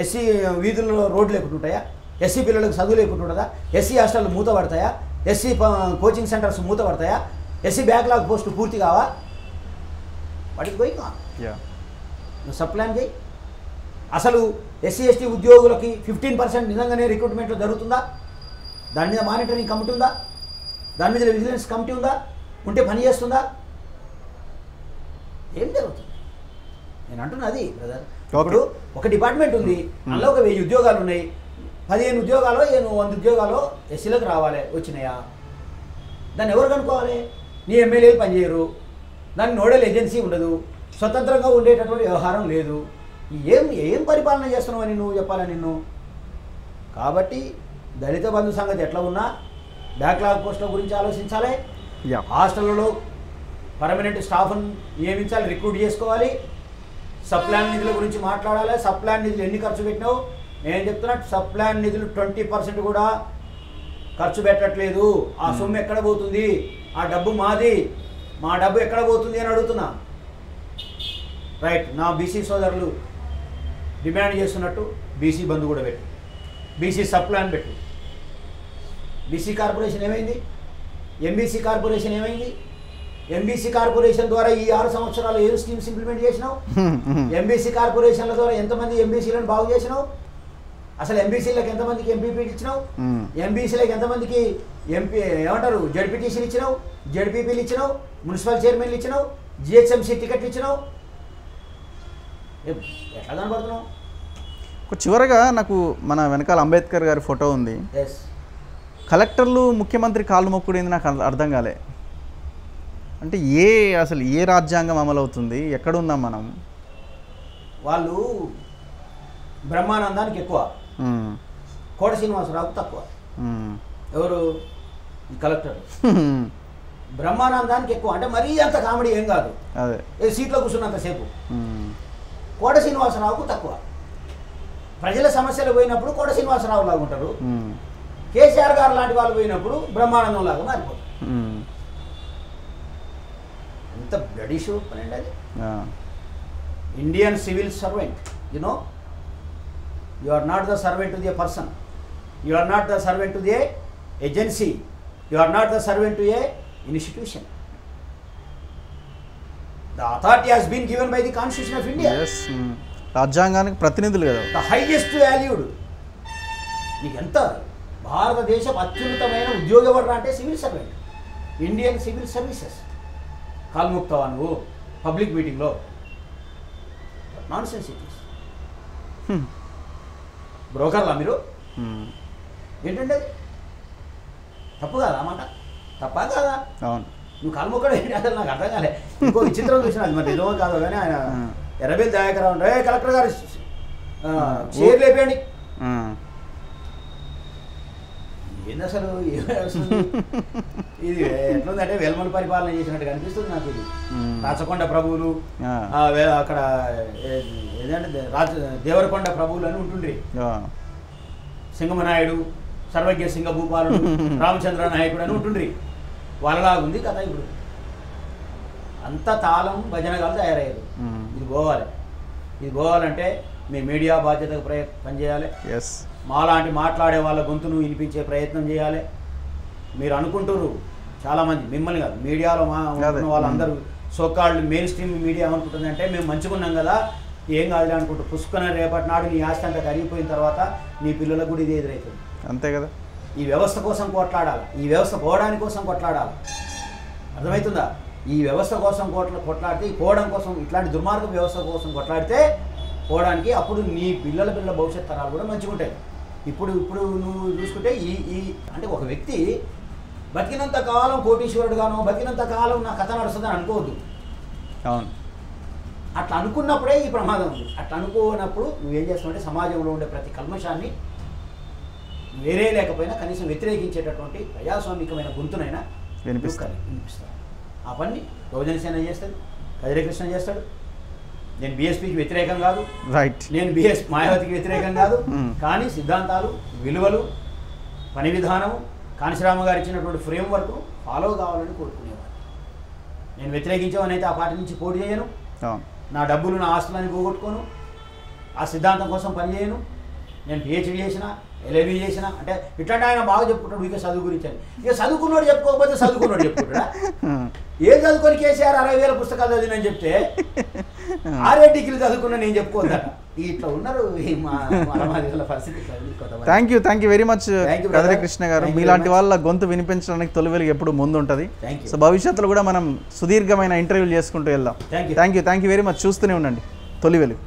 ఎస్సీ వీధుల్లో రోడ్లు లేకుంటుంటాయా, ఎస్సీ పిల్లలకు చదువు లేకుంటుంటుందా, ఎస్సీ హాస్టళ్ళు మూతపడతాయా, ఎస్సీ కోచింగ్ సెంటర్స్ మూతపడతాయా, ఎస్సీ బ్యాక్లాగ్ పోస్టు పూర్తి కావా? వాటికి పోయి నువ్వు సప్లాన్ చేయి. అసలు ఎస్సీ ఎస్టీ ఉద్యోగులకి 15% నిజంగానే రిక్రూట్మెంట్లో జరుగుతుందా? దాని మీద మానిటరింగ్ కమిటీ ఉందా? దాని మీద విజిలెన్స్ కమిటీ ఉందా? ఉంటే పని చేస్తుందా? ఏం జరుగుతుంది? నేను అంటున్నది బ్రదర్, ఇప్పుడు ఒక డిపార్ట్మెంట్ ఉంది, అందులో ఒక 1000 ఉద్యోగాలు ఉన్నాయి, 15 ఉద్యోగాలు 100 ఉద్యోగాలు ఎస్సీలకు రావాలి, వచ్చినాయా? దాన్ని ఎవరు కనుక్కోవాలి? నీ ఎమ్మెల్యేలు పనిచేయరు, దానికి నోడల్ ఏజెన్సీ ఉండదు, స్వతంత్రంగా ఉండేటటువంటి వ్యవహారం లేదు. ఏం పరిపాలన చేస్తున్నావని నువ్వు చెప్పాలా నిన్ను? కాబట్టి దళిత బంధు సంగతి ఎట్లా ఉన్నా బ్యాక్లాగ్ పోస్టుల గురించి ఆలోచించాలి, హాస్టళ్లలో పర్మనెంట్ స్టాఫ్ను నియమించాలి, రిక్రూట్ చేసుకోవాలి, సప్లాన్ నిధుల గురించి మాట్లాడాలి. సప్లాన్ నిధులు ఎన్ని ఖర్చు పెట్టినావు? నేను చెప్తున్నా సప్లాన్ నిధులు 20% కూడా ఖర్చు పెట్టట్లేదు. ఆ సొమ్ము ఎక్కడ పోతుంది? ఆ డబ్బు మాది, మా డబ్బు ఎక్కడ పోతుంది అని అడుగుతున్నా. రైట్, నా బీసీ సోదరులు డిమాండ్ చేస్తున్నట్టు బీసీ బంధు కూడా పెట్టు, బీసీ సప్లాన్ పెట్టు. బీసీ కార్పొరేషన్ ఏమైంది? ఎంబీసీ కార్పొరేషన్ ఏమైంది? ఎంబీసీ కార్పొరేషన్ ద్వారా ఈ 6 సంవత్సరాలు ఏం స్కీమ్స్ ఇంప్లిమెంట్ చేసినావు? ఎంబీసీ కార్పొరేషన్ల ద్వారా ఎంతమంది ఎంబీసీలను బాగు చేసినావు? అసలు ఎంబీసీలకు ఎంతమందికి ఎంపీపీలు ఇచ్చినావు? ఎంబీసీలకు ఎంతమందికి ఏమంటారు జడ్పీటీసీలు ఇచ్చినావు, జడ్పీపీలు ఇచ్చినావు, మున్సిపల్ చైర్మన్లు ఇచ్చినావు, జిహెచ్ఎంసీ టికెట్లు ఇచ్చినావు? ఎట్లా కనబడుతున్నావు? చివరగా నాకు మన వెనకాల అంబేద్కర్ గారి ఫోటో ఉంది. కలెక్టర్లు ముఖ్యమంత్రి కాళ్ళు మొక్కుడేంది నాకు అర్థం కాలే. అంటే అసలు ఏ రాజ్యాంగం అమలు అవుతుంది? ఎక్కడున్నాం మనం? వాళ్ళు బ్రహ్మానందానికి ఎక్కువ, కోట శ్రీనివాసరావుకు తక్కువ. ఎవరు? ఈ కలెక్టర్ బ్రహ్మానందానికి ఎక్కువ, అంటే మరీ అంత కామెడీ ఏం కాదు, అదే సీట్లో కూర్చున్నంతసేపు. కోట శ్రీనివాసరావుకు తక్కువ. ప్రజల సమస్యలు పోయినప్పుడు కోట శ్రీనివాసరావు లాగా ఉంటారు, కేసీఆర్ గారు లాంటి వాళ్ళు పోయినప్పుడు బ్రహ్మానందం లాగా మారిపోతారు. ఎంత బ్లడ్ ఇష్యూ పనండి అది. Indian civil servant, you know, you are not the servant to the person, you are not the servant to the agency, you are not the servant to a institution. The authority has been given by the Constitution of India. Yes. రాజ్యాంగానికి ప్రతినిధులు కదా. The highest valued. నీకు ఎంత భారతదేశ అత్యున్నతమైన ఉద్యోగం ఎవరు అంటే civil servant, Indian civil services. కాలు ముక్తావా నువ్వు పబ్లిక్ మీటింగ్లో? Nonsense it is. బ్రోకర్లా మీరు? ఏంటంటే తప్పు కాదా అన్నమాట? తప్పా కాదా? అవును. నువ్వు కాలు మొక్కడం ఏంటి అసలు నాకు అర్థం కాలే. ఇంకో విచిత్రం చూసిన, అది మరి నిజమో కాదో కానీ ఆయన ఎర్రబెల్లి దయాకరావు అంటే కలెక్టర్ గారు చైర్ లేపేయండి. ఏంది అసలు ఇది ఎట్లుందంటే వెల్మల పరిపాలన చేసినట్టు అనిపిస్తుంది నాకు. ఇది రాచకొండ ప్రభువులు, అక్కడ ఏదంటే దేవరకొండ ప్రభువులు అని ఉంటుండ్రి, సింగమనాయుడు, సర్వజ్ఞ సింగ భూపాలుడు, రామచంద్ర నాయకుడు అని ఉంటుండ్రి. వాళ్ళలాగా ఉంది కదా ఇప్పుడు. అంత తాళం భజనగాలు తయారయ్యారు. ఇది పోవాలి. ఇది పోవాలంటే మీ మీడియా బాధ్యతకు పనిచేయాలి. మాలాంటి మాట్లాడే వాళ్ళ గొంతును వినిపించే ప్రయత్నం చేయాలి. మీరు అనుకుంటున్నారు చాలామంది, మిమ్మల్ని కాదు, మీడియాలో వాళ్ళందరూ సోకాళ్ళు మెయిన్ స్ట్రీమ్ మీడియా అనుకుంటుందంటే మేము మంచుకున్నాం కదా, ఏం కాదులే అనుకుంటూ పుష్కన రేపటి నాడు నీ ఆస్తి అంతా కరిగిపోయిన తర్వాత నీ పిల్లలకు కూడా ఇది ఎదురవుతుంది. అంతే కదా. ఈ వ్యవస్థ కోసం కొట్లాడాలి, ఈ వ్యవస్థ పోవడానికి కోసం కొట్లాడాలి. అర్థమవుతుందా? ఈ వ్యవస్థ కోసం కొట్లాడితే, పోవడం కోసం, ఇట్లాంటి దుర్మార్గ వ్యవస్థ కోసం కొట్లాడితే పోవడానికి, అప్పుడు నీ పిల్లల భవిష్యత్ తరాలు కూడా మంచిగా ఉంటాయి. ఇప్పుడు నువ్వు చూసుకుంటే ఈ అంటే ఒక వ్యక్తి బతికినంత కాలం కోటీశ్వరుడుగానో, బతికినంత కాలం నా కథ నడుస్తుందని అనుకోవద్దు. అవును. అట్లా అనుకున్నప్పుడే ఈ ప్రమాదం ఉంది. అట్లా అనుకోనప్పుడు నువ్వేం చేస్తావంటే సమాజంలో ఉండే ప్రతి కల్మషాన్ని వేరే లేకపోయినా కనీసం వ్యతిరేకించేటటువంటి ప్రజాస్వామికమైన గొంతునైనా వినిపిస్తారు. వినిపిస్తారు. ఆ పని బహుజనసేన చేస్తుంది, కదిరి కృష్ణ చేస్తాడు. నేను బీఎస్పీకి వ్యతిరేకం కాదు, రైట్. నేను మాయావతికి వ్యతిరేకం కాదు. కానీ సిద్ధాంతాలు, విలువలు, పని విధానం, కాంశీరామ గారు ఇచ్చినటువంటి ఫ్రేమ్వర్క్ ఫాలో కావాలని కోరుకునేవాడు. నేను వ్యతిరేకించామని అయితే ఆ పార్టీ నుంచి పోటీ చేయను, నా డబ్బులు నా ఆస్తులని పోగొట్టుకోను, ఆ సిద్ధాంతం కోసం పనిచేయను. నేను పిహెచ్డీ చేసిన, ఎల్ఎల్బీ చేసిన అంటే ఇట్లాంటి ఆయన బాగా చెప్పుకుంటాడు ఇక చదువు గురించి అని. ఇక చదువుకున్నాడు చెప్పుకోకపోతే చదువుకున్నాడు చెప్పుకుంటాడా? ఏం చదువుకొని కేసీఆర్ 60,000 పుస్తకాలు చదివినని చెప్తే 6 డిగ్రీలు చదువుకున్నా నేను చెప్పుకోవద్దట. ఇట్లా ఉన్నారు ఈ మా పరిస్థితి. Thank you very much Kadiri Krishna గారు. మీలాంటి వాళ్ళ గొంతు వినిపించడానికి తొలి వెలుగు ఎప్పుడు ముందు ఉంటుంది. సో భవిష్యత్తులో కూడా మనం సుదీర్ఘమైన ఇంటర్వ్యూలు చేసుకుంటూ వెళ్దాం. Thank you very much. చూస్తూనే ఉండండి తొలి వెలుగు.